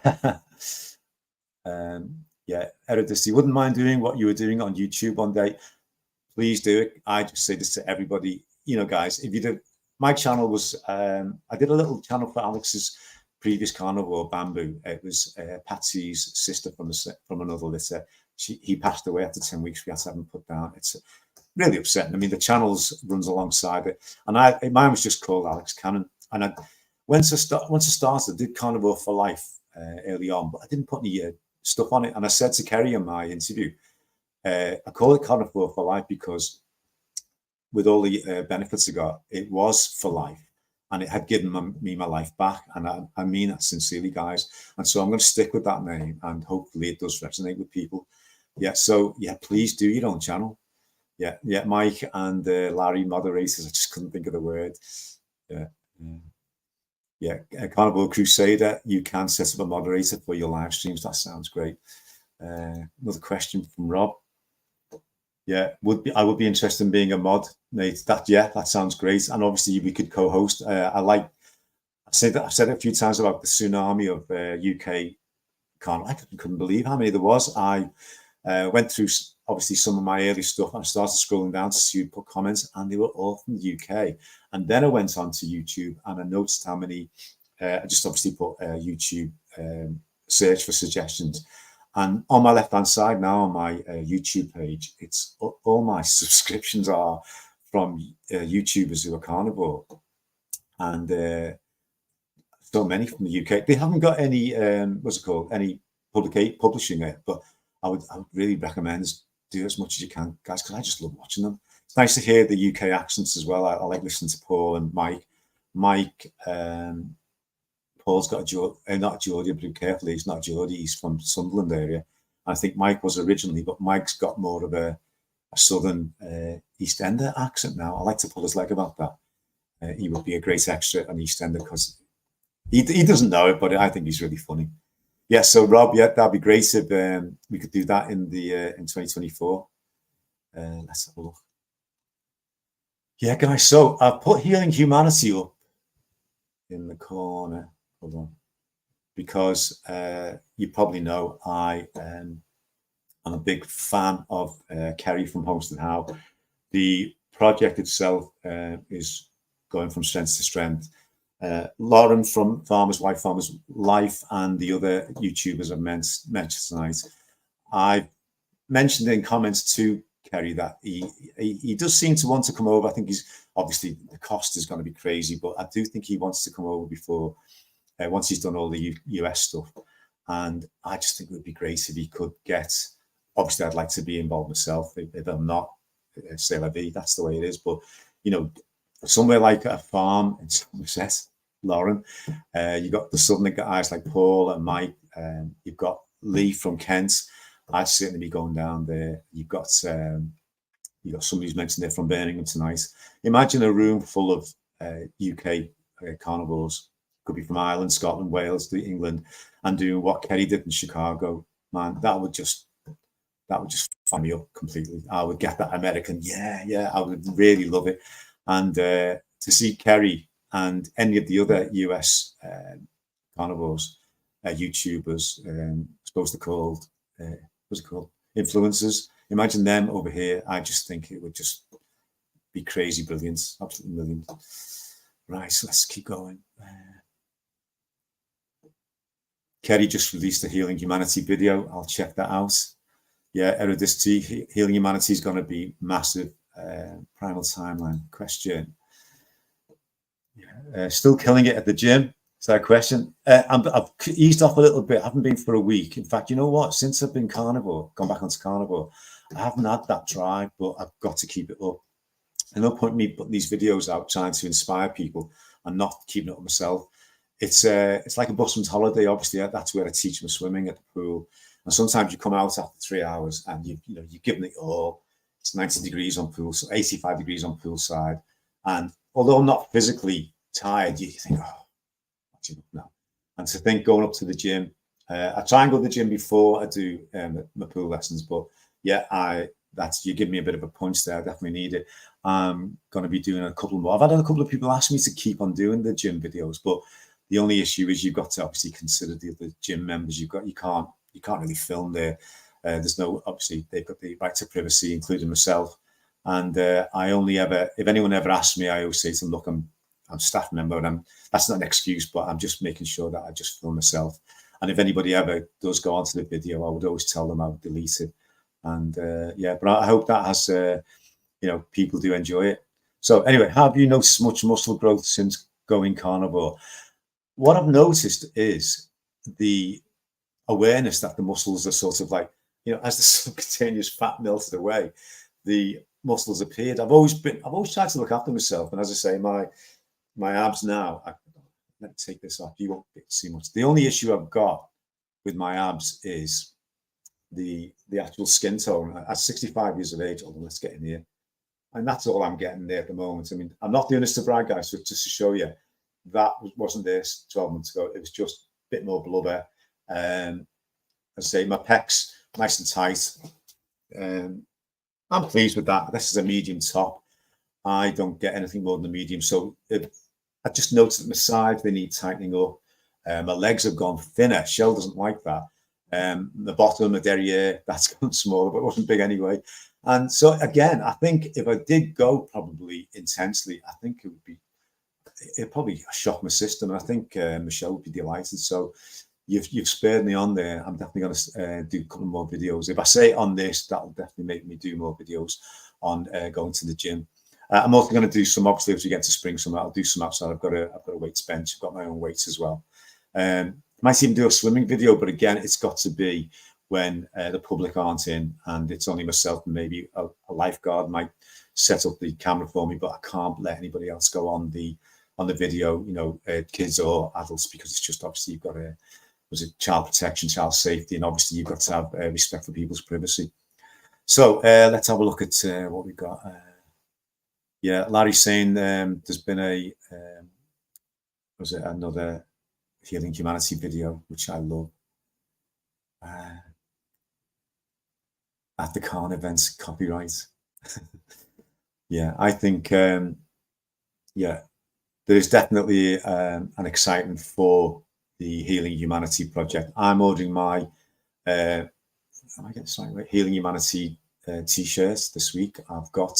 Erudice, wouldn't mind doing what you were doing on YouTube one day. Please do it. I just say this to everybody. You know, guys, if you did, my channel was, I did a little channel for Alex's previous carnivore, Bamboo. It was Patsy's sister from another litter. He passed away after 10 weeks. We had to have him put down. It's really upsetting. I mean, the channels runs alongside it, and mine was just called Alex Cannon. And once I started, I did Carnivore for Life early on, but I didn't put any stuff on it. And I said to Kerry in my interview, I call it Carnivore for Life because with all the benefits I got, it was for life, and it had given me my life back. And I mean that sincerely, guys. And so I'm going to stick with that name, and hopefully it does resonate with people. Yeah, so yeah, please do your own channel. Yeah, Mike and Larry, moderators. I just couldn't think of the word. Yeah, Carnival Crusader, you can set up a moderator for your live streams. That sounds great. Another question from Rob. Yeah, I would be interested in being a mod, Nate. That sounds great. And obviously we could co-host. I've said it a few times about the tsunami of UK carnival. I couldn't believe how many there was. I went through obviously some of my early stuff, and I started scrolling down to see who put comments, and they were all from the UK. And then I went on to YouTube, and I noticed how many. I just obviously put YouTube search for suggestions. And on my left-hand side now on my YouTube page, it's all my subscriptions are from YouTubers who are carnivore, and so many from the UK. They haven't got any any publishing it, but I would really recommend do as much as you can, guys, because I just love watching them. It's nice to hear the UK accents as well. I like listening to Paul and Mike. Paul's got not Geordie, but be careful, he's not Geordie, he's from Sunderland area. I think Mike was originally, but Mike's got more of a southern East Ender accent now. I like to pull his leg about that. He would be a great extra on East Ender because he doesn't know it, but I think he's really funny. Yeah, so Rob, yeah, that'd be great if we could do that in 2024. Let's have a look. Yeah, guys, so I've put Healing Humanity up in the corner. Hold on. Because you probably know I'm a big fan of Kerry from Homestead How. The project itself is going from strength to strength. Lauren from Farmer's Life and the other YouTubers I've mentioned tonight. I've mentioned in comments to Kerry that he does seem to want to come over. I think he's obviously the cost is going to be crazy, but I do think he wants to come over before once he's done all the US stuff. And I just think it would be great if he could get, obviously I'd like to be involved myself. If I'm not, c'est la vie, that's the way it is. But, you know, somewhere like a farm in Somerset, Lauren, you've got the southern guys like Paul and Mike, you've got Lee from Kent. I'd certainly be going down there. You've got somebody who's mentioned there from Birmingham tonight. Imagine a room full of UK carnivores. Could be from Ireland, Scotland, Wales, to England, and doing what Kerry did in Chicago. Man, that would just fire me up completely. I would get that American, yeah, I would really love it. And to see Kerry and any of the other US carnivores, YouTubers, I suppose they're called, what's it called? Influencers. Imagine them over here. I just think it would just be crazy brilliant, absolutely brilliant. Right, so let's keep going. Kerry just released a Healing Humanity video. I'll check that out. Yeah, Erodicity, Healing Humanity is going to be massive. Primal Timeline question. Yeah, still killing it at the gym. Is that a question? I've eased off a little bit. I haven't been for a week. In fact, you know what? Since I've been carnivore, gone back onto carnivore, I haven't had that drive, but I've got to keep it up. And no point me putting these videos out trying to inspire people and not keeping it up myself. It's like a busman's holiday. Obviously, that's where I teach them swimming at the pool. And sometimes you come out after 3 hours and you've given it all. It's 90 degrees on pool, so 85 degrees on poolside. And although I'm not physically tired, you think, oh, what's enough now? And to think going up to the gym, I try and go to the gym before I do my pool lessons. But yeah, you give me a bit of a punch there. I definitely need it. I'm going to be doing a couple more. I've had a couple of people ask me to keep on doing the gym videos, but the only issue is you've got to obviously consider the other gym members. You can't really film there. There's no, obviously they've got the right to privacy, including myself. And I only ever, if anyone ever asks me, I always say to them, look, I'm a staff member, and that's not an excuse, but I'm just making sure that I just film myself. And if anybody ever does go onto the video, I would always tell them I would delete it. And yeah, but I hope that has, people do enjoy it. So anyway, have you noticed much muscle growth since going carnivore? What I've noticed is the awareness that the muscles are sort of like, as the subcutaneous fat melted away, the muscles appeared. I've always tried to look after myself. And as I say, my abs now, let me take this off. You won't see much. The only issue I've got with my abs is the actual skin tone. At 65 years of age, hold on, let's get in here. And that's all I'm getting there at the moment. I mean, I'm not doing this to brag, guys, so just to show you, that wasn't this 12 months ago. It was just a bit more blubber. I say my pecs nice and tight. I'm pleased with that. This is a medium top. I don't get anything more than a medium. So I just noticed that my sides, they need tightening up. My legs have gone thinner. Shell doesn't like that. The bottom, the derriere, that's gone smaller, but it wasn't big anyway. And so again, I think if I did go probably intensely, I think it'd probably shock my system. And I think Michelle would be delighted. So you've spurred me on there. I'm definitely going to do a couple more videos. If I say on this, that'll definitely make me do more videos on going to the gym. I'm also going to do some, obviously, as we get to spring, I'll do some outside. I've got a weights bench. I've got my own weights as well. Might even do a swimming video, but again, it's got to be when the public aren't in and it's only myself and maybe a lifeguard might set up the camera for me, but I can't let anybody else go on the video, kids or adults, because it's just obviously you've got child protection, child safety, and obviously you've got to have respect for people's privacy. So let's have a look at what we've got. Yeah, Larry's saying there's been another Healing Humanity video, which I love. At the Khan events, copyright. Yeah, I think, there is definitely an excitement for the Healing Humanity project. I'm ordering my, am I getting this right? Healing Humanity t-shirts this week. I've got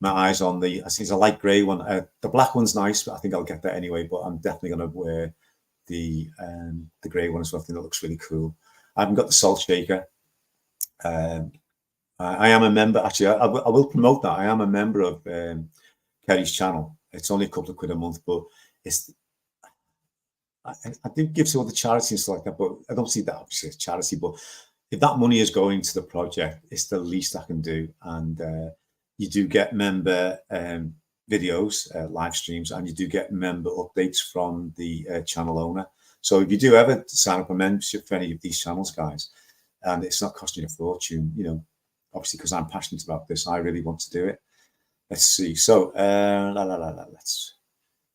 my eyes on I think it's a light grey one. The black one's nice, but I think I'll get that anyway. But I'm definitely going to wear the grey one as well. I think that looks really cool. I haven't got the salt shaker. I am a member. Actually, I will promote that. I am a member of Kerry's channel. It's only a couple of quid a month, but I do give to other charities and stuff like that, but I don't see that obviously as charity. But if that money is going to the project, it's the least I can do. And you do get member videos, live streams, and you do get member updates from the channel owner. So if you do ever sign up a membership for any of these channels, guys, and it's not costing you a fortune, you know, obviously because I'm passionate about this, I really want to do it. Let's see. So let's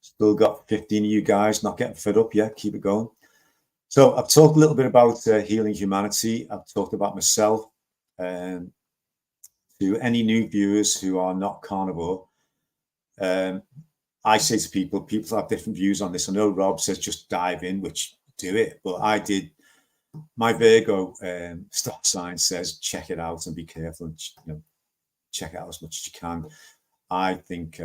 still got 15 of you guys not getting fed up yet. Keep it going. So I've talked a little bit about healing humanity. I've talked about myself. To any new viewers who are not carnivore, I say to people have different views on this. I know Rob says just dive in, which do it, but I did. My Virgo star sign says check it out and be careful and, you know, check it out as much as you can. I think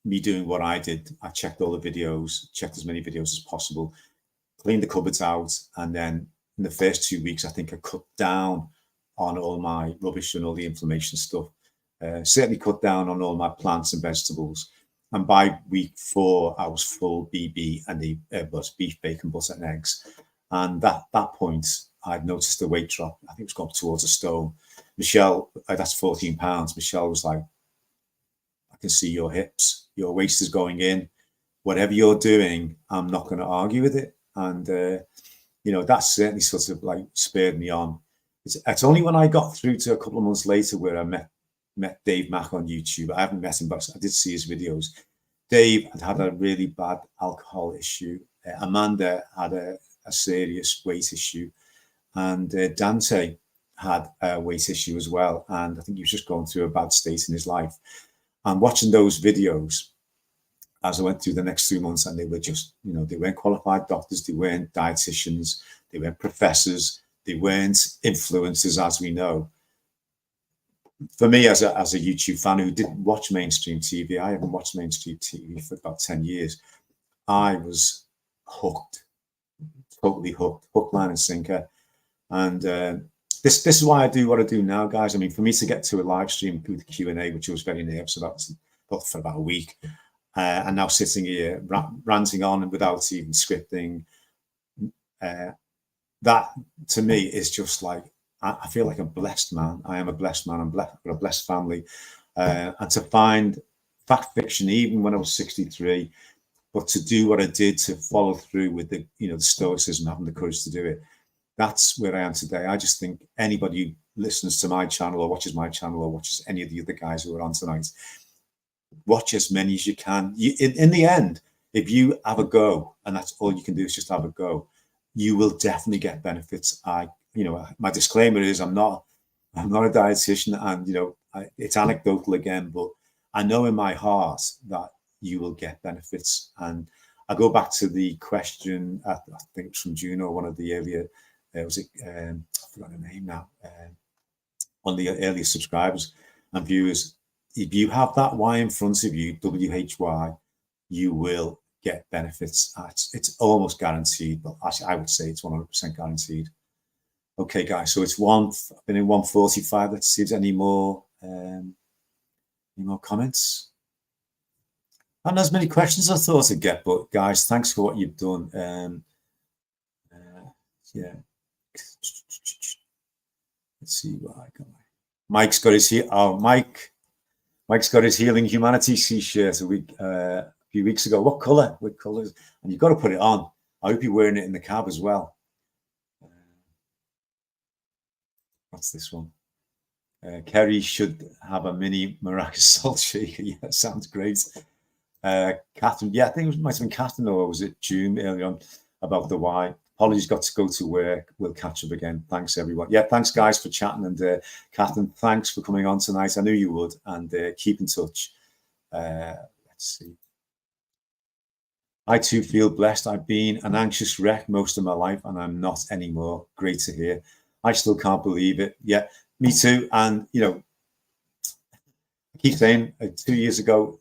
me doing what I did, I checked all the videos, checked as many videos as possible, cleaned the cupboards out, and then in the first 2 weeks, I think I cut down on all my rubbish and all the inflammation stuff. Certainly cut down on all my plants and vegetables. And by week 4, I was full BB and the was beef, bacon, butter, and eggs. And that point, I'd noticed the weight drop. I think it was gone towards a stone. Michelle, that's 14 pounds. Michelle was like, I can see your hips, your waist is going in. Whatever you're doing, I'm not going to argue with it. And, you know, that certainly sort of like spurred me on. It's only when I got through to a couple of months later where I met Dave Mack on YouTube. I haven't met him, but I did see his videos. Dave had a really bad alcohol issue. Amanda had a serious weight issue. And Dante had a weight issue as well. And I think he was just going through a bad state in his life. And watching those videos as I went through the next 3 months, and they were just, you know, they weren't qualified doctors, they weren't dietitians, they weren't professors, they weren't influencers, as we know. For me, as a YouTube fan who didn't watch mainstream TV, I haven't watched mainstream TV for about 10 years. I was hooked, totally hooked, hook, line, and sinker. And this is why I do what I do now, guys. I mean, for me to get to a live stream through the Q&A, which I was very nervous about for about a week, and now sitting here ranting on without even scripting, that to me is just like, I feel like a blessed man. I am a blessed man. I've got a blessed family. And to find fact fiction, even when I was 63, but to do what I did, to follow through with the, you know, the stoicism, having the courage to do it, that's where I am today. I just think anybody who listens to my channel or watches my channel or watches any of the other guys who are on tonight, watch as many as you can. In the end, if you have a go, and that's all you can do is just have a go, you will definitely get benefits. You know, my disclaimer is I'm not a dietitian, and, you know, it's anecdotal again, but I know in my heart that you will get benefits. And I go back to the question, I think it's from Juno, one of the earlier, I forgot her name now, one of the earlier subscribers and viewers. If you have that Y in front of you, WHY, you will get benefits. It's almost guaranteed, but actually I would say it's 100% guaranteed. Okay, guys, so it's I've been in 1:45. Let's see if there's any more comments. Not as many questions as I thought I'd get, but guys, thanks for what you've done. Yeah. Let's see what I got. Mike's got his Mike's got his Healing Humanity t-shirt a few weeks ago. What colour? What colours? And you've got to put it on. I hope you're wearing it in the cab as well. What's this one? Kerry should have a mini maracas salt shaker. Yeah, sounds great. Catherine, yeah, I think it might have been Catherine, or was it June earlier on, about the why. Apologies, got to go to work. We'll catch up again. Thanks, everyone. Yeah, thanks, guys, for chatting. And Catherine, thanks for coming on tonight. I knew you would. And keep in touch. Let's see. I too feel blessed. I've been an anxious wreck most of my life, and I'm not anymore. Great to hear. I still can't believe it. Yeah, me too. And, you know, I keep saying 2 years ago,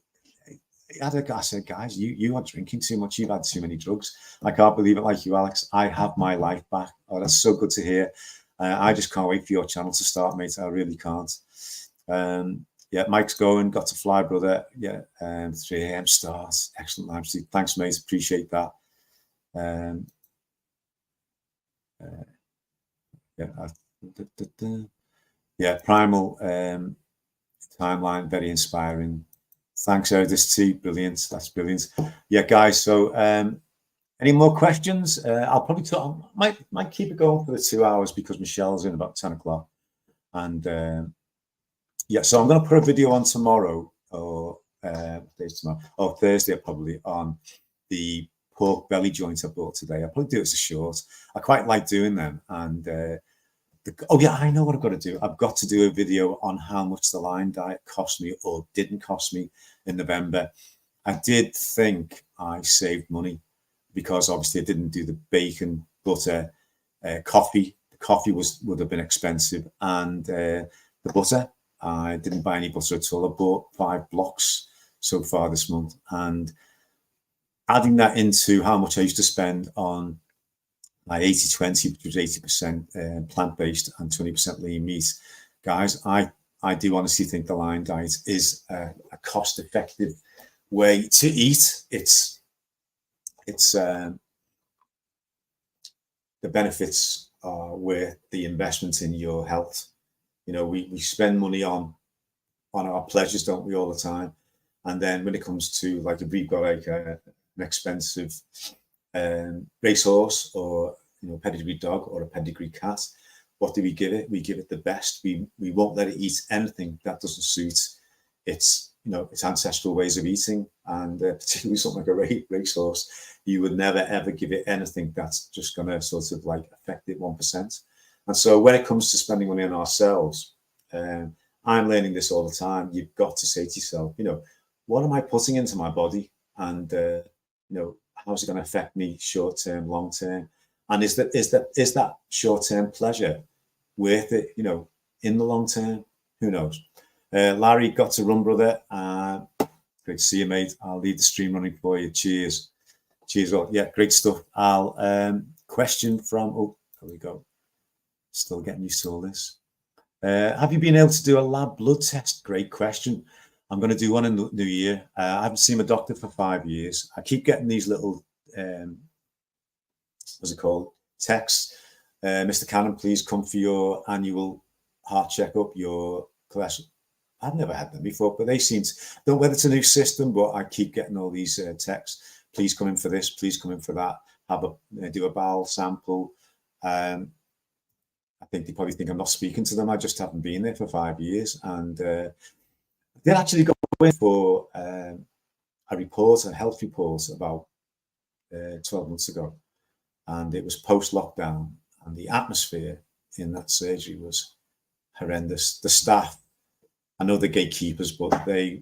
I said, guys, you are drinking too much. You've had too many drugs. I can't believe it, like you, Alex. I have my life back. Oh, that's so good to hear. I just can't wait for your channel to start, mate. I really can't. Yeah, Mike's going. Got to fly, brother. Yeah, 3 a.m. starts. Excellent live stream. Thanks, mate. Appreciate that. Um, yeah, Primal timeline, very inspiring. Thanks, Erdis T. Brilliant. That's brilliant. Yeah, guys. So, any more questions? I'll probably talk. Might keep it going for the 2 hours because Michelle's in about 10 o'clock. And yeah, so I'm going to put a video on tomorrow, or tomorrow, or Thursday probably, on the pork belly joint I bought today. I'll probably do it as a short. I quite like doing them. And oh yeah, I know what I've got to do. I've got to do a video on how much the Lion diet cost me or didn't cost me in November. I did think I saved money because obviously I didn't do the bacon, butter, coffee. The coffee would have been expensive, and the butter, I didn't buy any butter at all. I bought 5 blocks so far this month, and adding that into how much I used to spend on my 80-20, which was 80% plant-based and 20% lean meat. Guys, I do honestly think the Lion diet is a cost-effective way to eat. It's the benefits are worth the investment in your health. You know, we spend money on our pleasures, don't we, all the time? And then when it comes to, like, if we've got like an expensive racehorse, or pedigree dog, or a pedigree cat, what do we give it? We give it the best. We won't let it eat anything that doesn't suit its its ancestral ways of eating, and particularly something like a racehorse, you would never ever give it anything that's just going to sort of like affect it 1%. And so when it comes to spending money on ourselves, I'm learning this all the time. You've got to say to yourself, what am I putting into my body, and how's it going to affect me short term, long term, and is that short term pleasure worth it? In the long term, who knows? Larry, got to run, brother. Great to see you, mate. I'll leave the stream running for you. Cheers. Well, yeah, great stuff. I'll question from, there we go. Still getting used to all this. Have you been able to do a lab blood test? Great question. I'm going to do one in the new year. I haven't seen my doctor for 5 years. I keep getting these little, what's it called? Texts. Mr. Cannon, please come for your annual heart checkup, your cholesterol. I've never had them before, but they seem to, don't know whether it's a new system, but I keep getting all these texts. Please come in for this. Please come in for that. Do a bowel sample. I think they probably think I'm not speaking to them. I just haven't been there for 5 years. And I did actually go in for a health report about 12 months ago. And it was post-lockdown. And the atmosphere in that surgery was horrendous. The staff, I know the gatekeepers, but there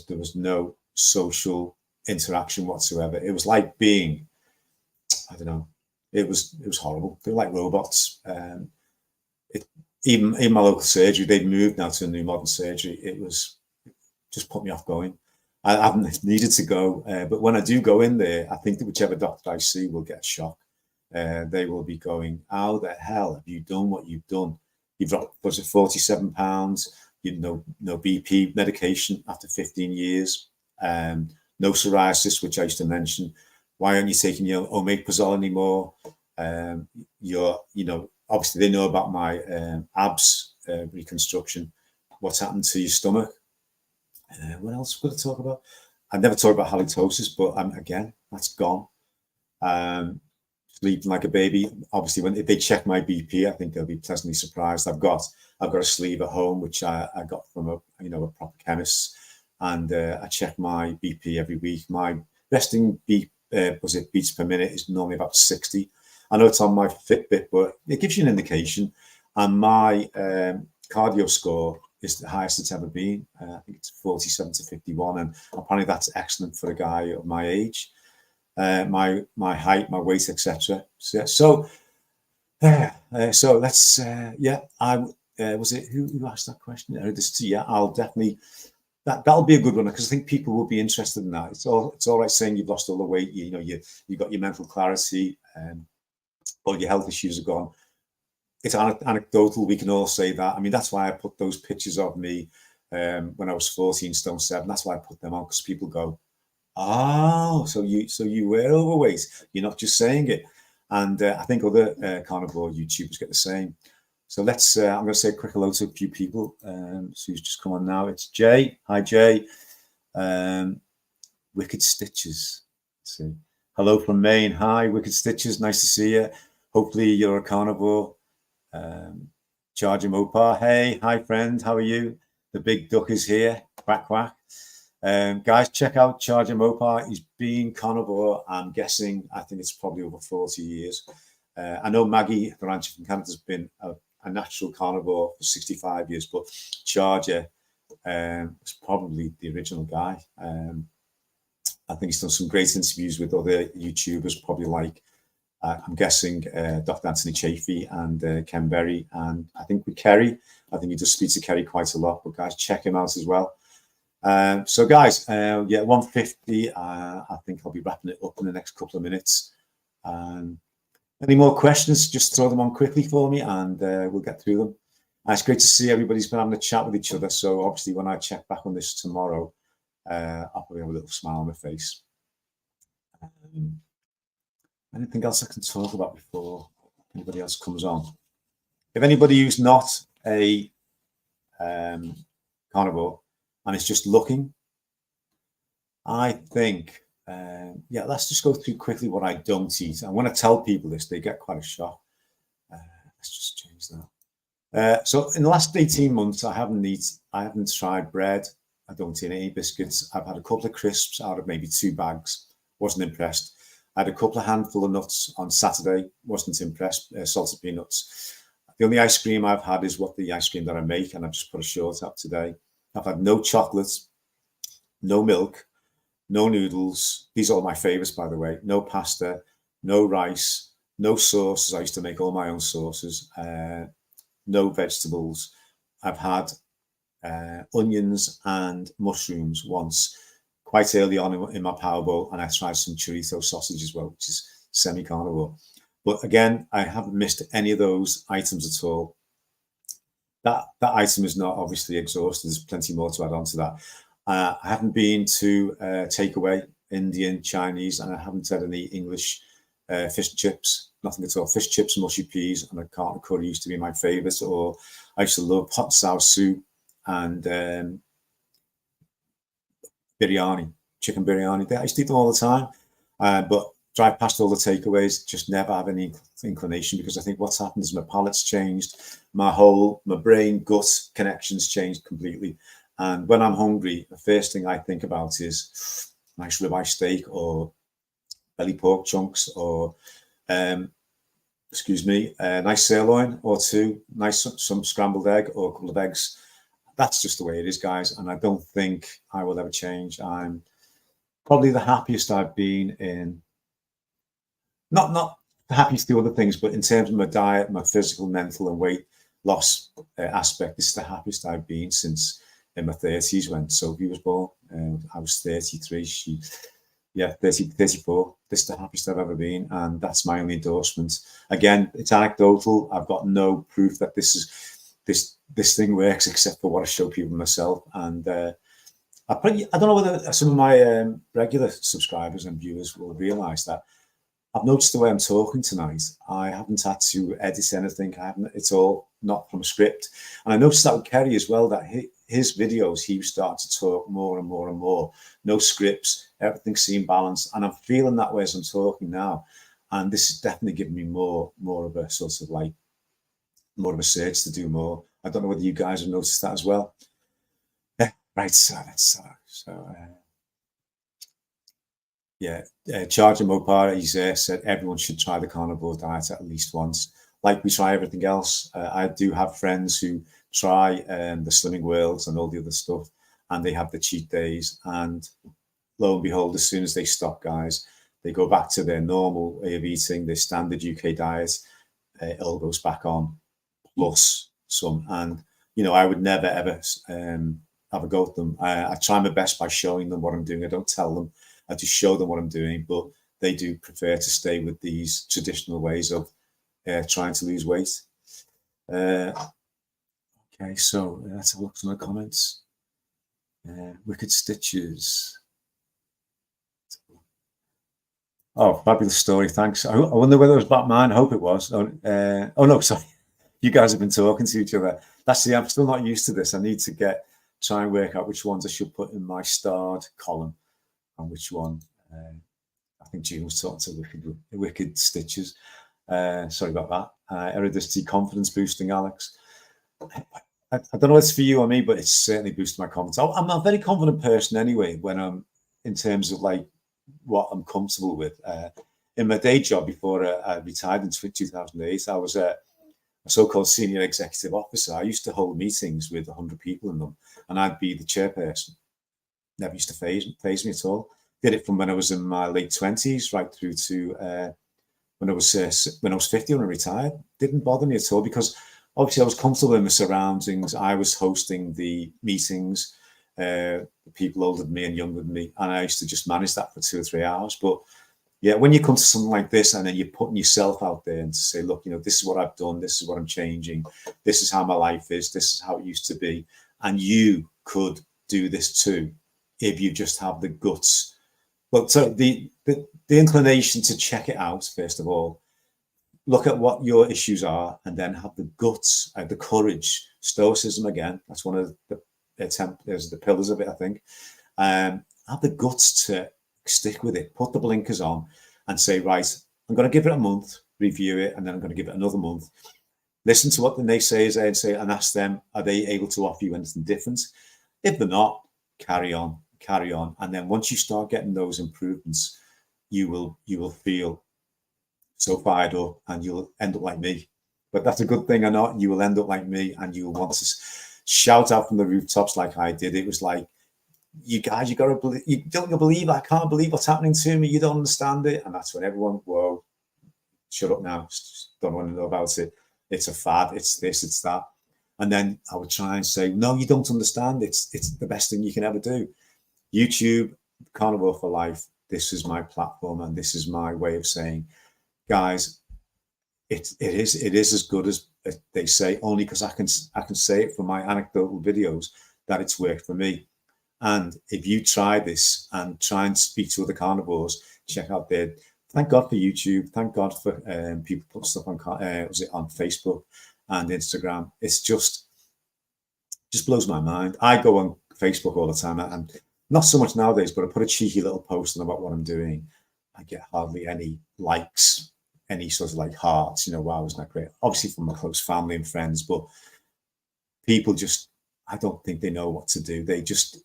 was no social interaction whatsoever. It was like being, I don't know, it was horrible. They were like robots. Even my local surgery, they've moved now to a new modern surgery. It was just put me off going. I haven't needed to go, but when I do go in there, I think that whichever doctor I see will get a shock. They will be going, how the hell have you done what you've done? You've dropped, was it 47 pounds? No BP medication after 15 years. No psoriasis, which I used to mention. Why aren't you taking your omeprazole anymore? Obviously they know about my abs reconstruction. What's happened to your stomach? What else could I talk about? I never talked about halitosis, but again, that's gone. Sleeping like a baby. Obviously, if they check my BP, I think they'll be pleasantly surprised. I've got a sleeve at home which I got from a proper chemist, and I check my BP every week. My resting beats per minute is normally about 60. I know it's on my Fitbit, but it gives you an indication. And my cardio score is the highest it's ever been. I think it's 47 to 51, and apparently that's excellent for a guy of my age. My height, my weight, etc. So let's was it who asked that question? I'll definitely that'll be a good one, because I think people will be interested in that. It's all right saying you've lost all the weight, you got your mental clarity, all your health issues are gone. It's anecdotal. We can all say that. I mean, that's why I put those pictures of me when I was 14 stone 7. That's why I put them on, because people go, Oh, so you were overweight. You're not just saying it. And I think other carnivore YouTubers get the same. So let's, I'm going to say a quick hello to a few people. So who's just come on now? It's Jay. Hi, Jay. Wicked Stitches. Let's see. Hello from Maine. Hi, Wicked Stitches. Nice to see you. Hopefully you're a carnivore. Charger Mopar. Hey, hi, friend. How are you? The big duck is here. Quack, quack. Guys, check out Charger Mopar. He's been carnivore, I'm guessing, I think it's probably over 40 years. I know Maggie, the rancher from Canada, has been a natural carnivore for 65 years, but Charger was probably the original guy. I think he's done some great interviews with other YouTubers, probably like, I'm guessing, Dr. Anthony Chafee and Ken Berry, and I think with Kerry. I think he does speak to Kerry quite a lot, but guys, check him out as well. So guys, yeah, 150. I think I'll be wrapping it up in the next couple of minutes. Any more questions, just throw them on quickly for me and we'll get through them. And it's great to see everybody's been having a chat with each other. So obviously when I check back on this tomorrow, I'll probably have a little smile on my face. Anything else I can talk about before anybody else comes on? If anybody who's not a carnivore and it's just looking, I think, yeah, let's just go through quickly what I don't eat. And when I tell people this, they get quite a shock. Let's just change that. So in the last 18 months, I haven't tried bread. I don't eat any biscuits. I've had a couple of crisps out of maybe 2 bags. Wasn't impressed. I had a couple of handful of nuts on Saturday. Wasn't impressed. Salted peanuts. The only ice cream I've had is what the ice cream that I make, and I've just put a short up today. I've had no chocolate, no milk, no noodles. These are all my favorites, by the way. No pasta, no rice, no sauces. I used to make all my own sauces. No vegetables. I've had onions and mushrooms once, quite early on in my power bowl, and I tried some chorizo sausage as well, which is semi-carnivore. But again, I haven't missed any of those items at all. That item is not obviously exhausted. There's plenty more to add on to that. I haven't been to takeaway, Indian, Chinese, and I haven't had any English fish and chips, nothing at all. Fish chips, mushy peas, and a carton curry used to be my favourite. Or I used to love hot and sour soup and biryani, chicken biryani. I used to eat them all the time, but drive past all the takeaways, just never have any inclination, because I think what's happened is my palate's changed, my brain gut connections changed completely. And when I'm hungry, the first thing I think about is nice ribeye steak or belly pork chunks, or excuse me, nice sirloin or 2, nice some scrambled egg or a couple of eggs. That's just the way it is, guys, and I don't think I will ever change. I'm probably the happiest I've been in, not the happiest to do other things, but in terms of my diet, my physical, mental, and weight loss aspect, this is the happiest I've been since in my 30s when Sophie was born. I was 33. She, yeah, 34. This is the happiest I've ever been, and that's my only endorsement. Again, it's anecdotal. I've got no proof that this thing works, except for what I show people myself. And I don't know whether some of my regular subscribers and viewers will realise that I've noticed the way I'm talking tonight. I haven't had to edit anything. It's all not from a script. And I noticed that with Kerry as well, that his videos, he was starting to talk more and more and more. No scripts, everything seemed balanced. And I'm feeling that way as I'm talking now. And this is definitely giving me more of a sort of like, more of a search to do more. I don't know whether you guys have noticed that as well. Yeah, right, so that's yeah, Charger Mopar, he's said everyone should try the carnivore diet at least once. Like we try everything else. I do have friends who try the Slimming Worlds and all the other stuff, and they have the cheat days. And lo and behold, as soon as they stop, guys, they go back to their normal way of eating, their standard UK diet. It all goes back on, plus some. And, you know, I would never, ever have a go at them. I try my best by showing them what I'm doing. I don't tell them. I just show them what I'm doing, but they do prefer to stay with these traditional ways of trying to lose weight. Okay, so let's have a look at some of the comments. Wicked Stitches. Oh, fabulous story. Thanks. I wonder whether it was about mine. I hope it was. Oh no, sorry. You guys have been talking to each other. That's the. I'm still not used to this. I need to try and work out which ones I should put in my starred column and which one. I think June was talking to Wicked Stitches. Sorry about that. Heredity confidence boosting, Alex. I don't know if it's for you or me, but it's certainly boosted my confidence. I'm a very confident person anyway, when I'm in terms of like what I'm comfortable with. In my day job before I retired in 2008, I was a so-called senior executive officer. I used to hold meetings with 100 people in them, and I'd be the chairperson. Never used to phase me at all. Did it from when I was in my late 20s right through to when I was 50 when I retired. Didn't bother me at all, because obviously I was comfortable in the surroundings. I was hosting the meetings, people older than me and younger than me, and I used to just manage that for 2 or 3 hours. But yeah, when you come to something like this and then you're putting yourself out there and to say, look, this is what I've done, this is what I'm changing, this is how my life is, this is how it used to be, and you could do this too if you just have the guts. But so the inclination to check it out, first of all, look at what your issues are, and then have the guts, the courage, stoicism again. That's one of the pillars of it, I think. Have the guts to stick with it, put the blinkers on and say, right, I'm going to give it a month, review it, and then I'm going to give it another month. Listen to what the naysayers say and ask them, are they able to offer you anything different? If they're not, carry on. And then once you start getting those improvements, you will feel so fired up, and you'll end up like me. But that's a good thing or not, you will end up like me, and you'll want to shout out from the rooftops like I did. It was like, you guys, you gotta believe, you don't believe, I can't believe what's happening to me, you don't understand it. And that's when everyone, whoa, shut up now, don't want to know about it, it's a fad, it's this, it's that. And then I would try and say, no, you don't understand, it's the best thing you can ever do. YouTube, Carnivore for Life, this is my platform, and this is my way of saying, guys, it is as good as they say, only because I can say it from my anecdotal videos that it's worked for me. And if you try this and try and speak to other carnivores, check out their. Thank God for YouTube. Thank God for people put stuff on on Facebook and Instagram. It's just blows my mind. I go on Facebook all the time, and not so much nowadays, but I put a cheeky little post on about what I'm doing. I get hardly any likes, any sort of like hearts, wow, isn't that great? Obviously from my close family and friends, but people just, I don't think they know what to do. They just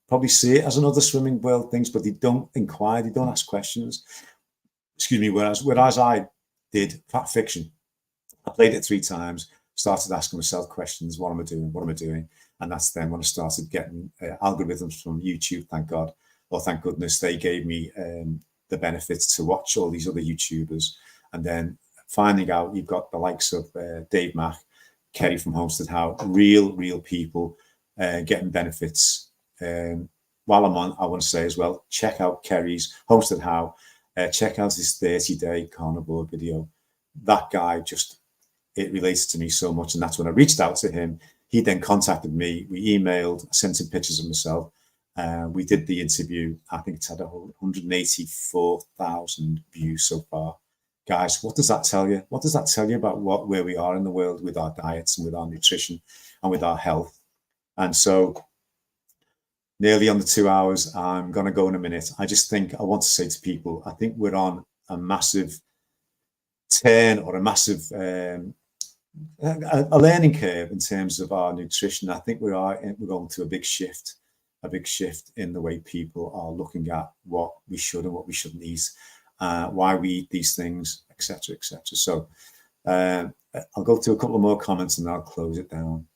probably see it as another swimming world things, but they don't inquire, they don't ask questions. Excuse me, whereas I did Fat Fiction. I played it 3 times, started asking myself questions, what am I doing? What am I doing? And that's then when I started getting algorithms from YouTube, thank God, or thank goodness, they gave me the benefits to watch all these other YouTubers. And then finding out you've got the likes of Dave Mack, Kerry from Homestead How, real people getting benefits. While I'm on, I want to say as well, check out Kerry's Homestead How, check out his 30-day carnivore video. That guy just, it relates to me so much. And that's when I reached out to him. He then contacted me. We emailed, I sent him pictures of myself. We did the interview. I think it's had 184,000 views so far. Guys, what does that tell you? What does that tell you about where we are in the world with our diets and with our nutrition and with our health? And so nearly on the 2 hours, I'm going to go in a minute. I just think I want to say to people, I think we're on a massive turn, or a massive a learning curve in terms of our nutrition. I think we're going to a big shift in the way people are looking at what we should and what we shouldn't eat, why we eat these things, etc., etc. So I'll go to a couple of more comments and I'll close it down.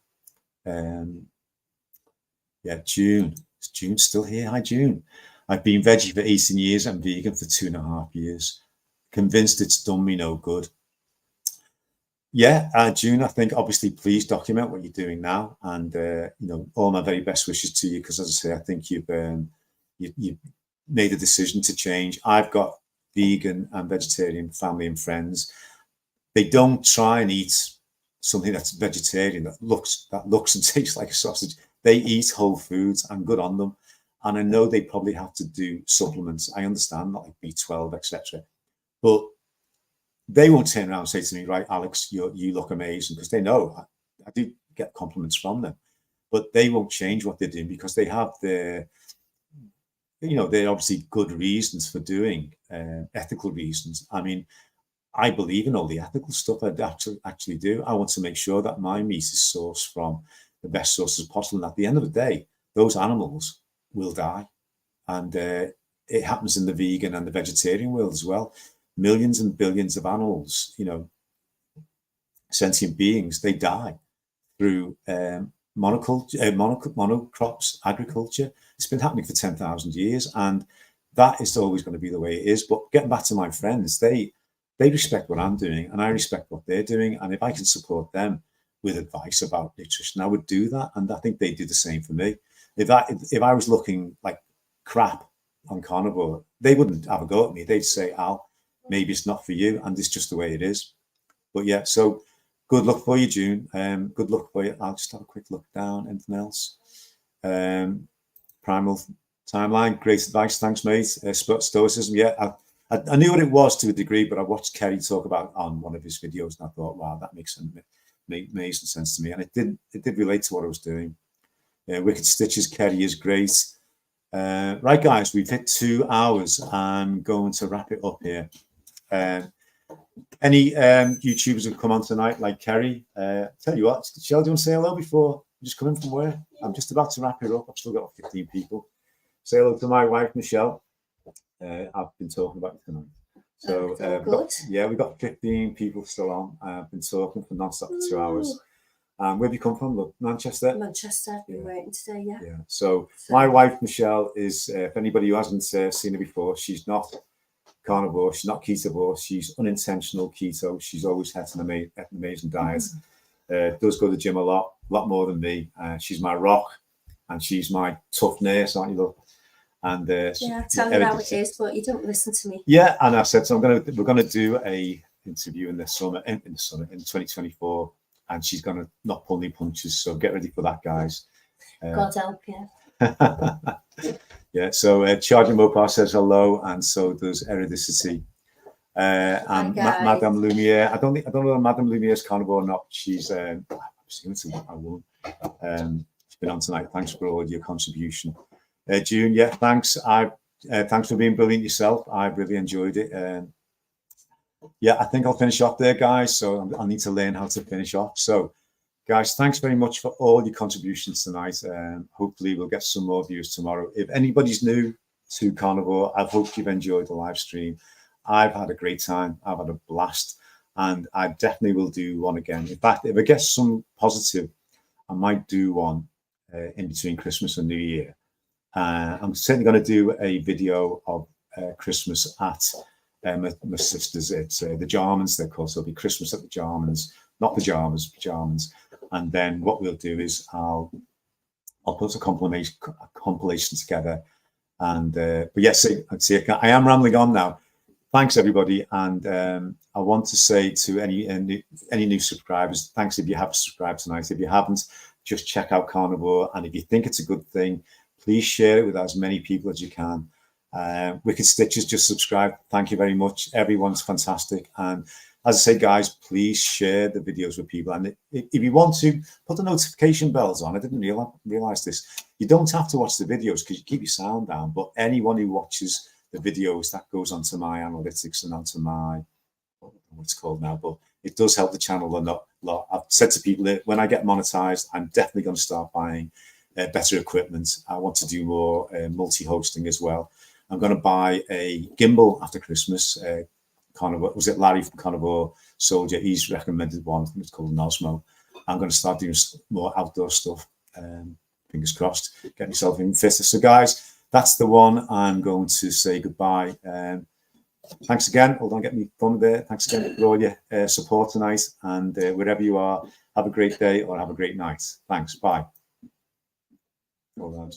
Yeah, June. Is June still here? Hi, June. I've been veggie for 18 years and vegan for 2.5 years. Convinced it's done me no good. Yeah, June, I think obviously please document what you're doing now, and all my very best wishes to you, because as I say, I think you've made a decision to change. I've got vegan and vegetarian family and friends. They don't try and eat something that's vegetarian that looks and tastes like a sausage. They eat whole foods, and good on them. And I know they probably have to do supplements. I understand, not like B12, etc. But they won't turn around and say to me, right, Alex, you look amazing, because they know I do get compliments from them. But they won't change what they're doing because they have their, they're obviously good reasons for doing, ethical reasons. I mean, I believe in all the ethical stuff. I actually do. I want to make sure that my meat is sourced from the best sources possible. And at the end of the day, those animals will die. And it happens in the vegan and the vegetarian world as well. Millions and billions of animals, sentient beings, they die through monocrops agriculture. It's been happening for 10,000 years, and that is always going to be the way it is. But getting back to my friends, they respect what I'm doing, and I respect what they're doing. And if I can support them with advice about nutrition, I would do that. And I think they do the same for me. If I was looking like crap on carnivore, they wouldn't have a go at me. They'd say, Al, maybe it's not for you, and it's just the way it is. But yeah, so good luck for you, June. Good luck for you. I'll just have a quick look down. Anything else? Primal timeline. Great advice. Thanks, mate. Stoicism. Yeah, I knew what it was to a degree, but I watched Kerry talk about it on one of his videos, and I thought, wow, that makes amazing sense to me, and it did relate to what I was doing. Wicked Stitches. Kerry is great. Right, guys, we've hit 2 hours. I'm going to wrap it up here. Any YouTubers who've come on tonight, like Kerry? Tell you what, Shall, do you want to say hello before you just come in from where? I'm just about to wrap it up. I've still got 15 people. Say hello to my wife, Michelle. I've been talking about it tonight. So we've got 15 people still on. I've been talking for non-stop for 2 hours. Where have you come from? Look, Manchester? Manchester. I've been waiting today, yeah. Yeah. So my wife, Michelle, is, if anybody who hasn't seen her before, she's not carnivore, she's not ketovore, she's unintentional keto. She's always had an amazing diet. Does go to the gym a lot more than me. She's my rock, and she's my tough nurse, aren't you, look? And tell me how it is, but you don't listen to me. Yeah, and I said, so we're gonna do a interview in the summer in 2024. And she's going to not pull any punches. So get ready for that, guys. God help you. Yeah, so Charging Mopar says hello, and so does Eridicity. And Madame Lumiere. I don't know if Madame Lumiere is carnivore or not. She's I won't. She's been on tonight. Thanks for all your contribution. June, yeah, thanks. Thanks for being brilliant yourself. I really enjoyed it. Yeah, I think I'll finish off there, guys. So I need to learn how to finish off. So, guys, thanks very much for all your contributions tonight. Hopefully, we'll get some more views tomorrow. If anybody's new to carnivore, I hope you've enjoyed the live stream. I've had a great time. I've had a blast, and I definitely will do one again. In fact, if I get some positive, I might do one in between Christmas and New Year. I'm certainly going to do a video of Christmas at my sisters. It's the Jarmans, they're called. So it'll be Christmas at the Jarmans, not pajamas, pajamas. And then what we'll do is I'll put a compilation together. And but yes, I am rambling on now. Thanks everybody, and I want to say to any new subscribers, thanks if you have subscribed tonight. If you haven't, just check out Carnivore, and if you think it's a good thing, please share it with as many people as you can. Wicked Stitches just subscribed. Thank you very much. Everyone's fantastic. And as I say, guys, please share the videos with people. And if you want to, put the notification bells on. I didn't realize this. You don't have to watch the videos because you keep your sound down. But anyone who watches the videos, that goes onto my analytics and onto my, what it's called now. But it does help the channel a lot. I've said to people that when I get monetized, I'm definitely going to start buying better equipment. I want to do more multi-hosting as well. I'm going to buy a gimbal after Christmas. Was it Larry from Carnivore Soldier? He's recommended one. I think it's called an Osmo. I'm going to start doing more outdoor stuff. Fingers crossed. Get myself in fitter. So, guys, that's the one. I'm going to say goodbye. Thanks again. Hold on, get me fun there. Thanks again for all your support tonight. And wherever you are, have a great day or have a great night. Thanks. Bye. Hold on.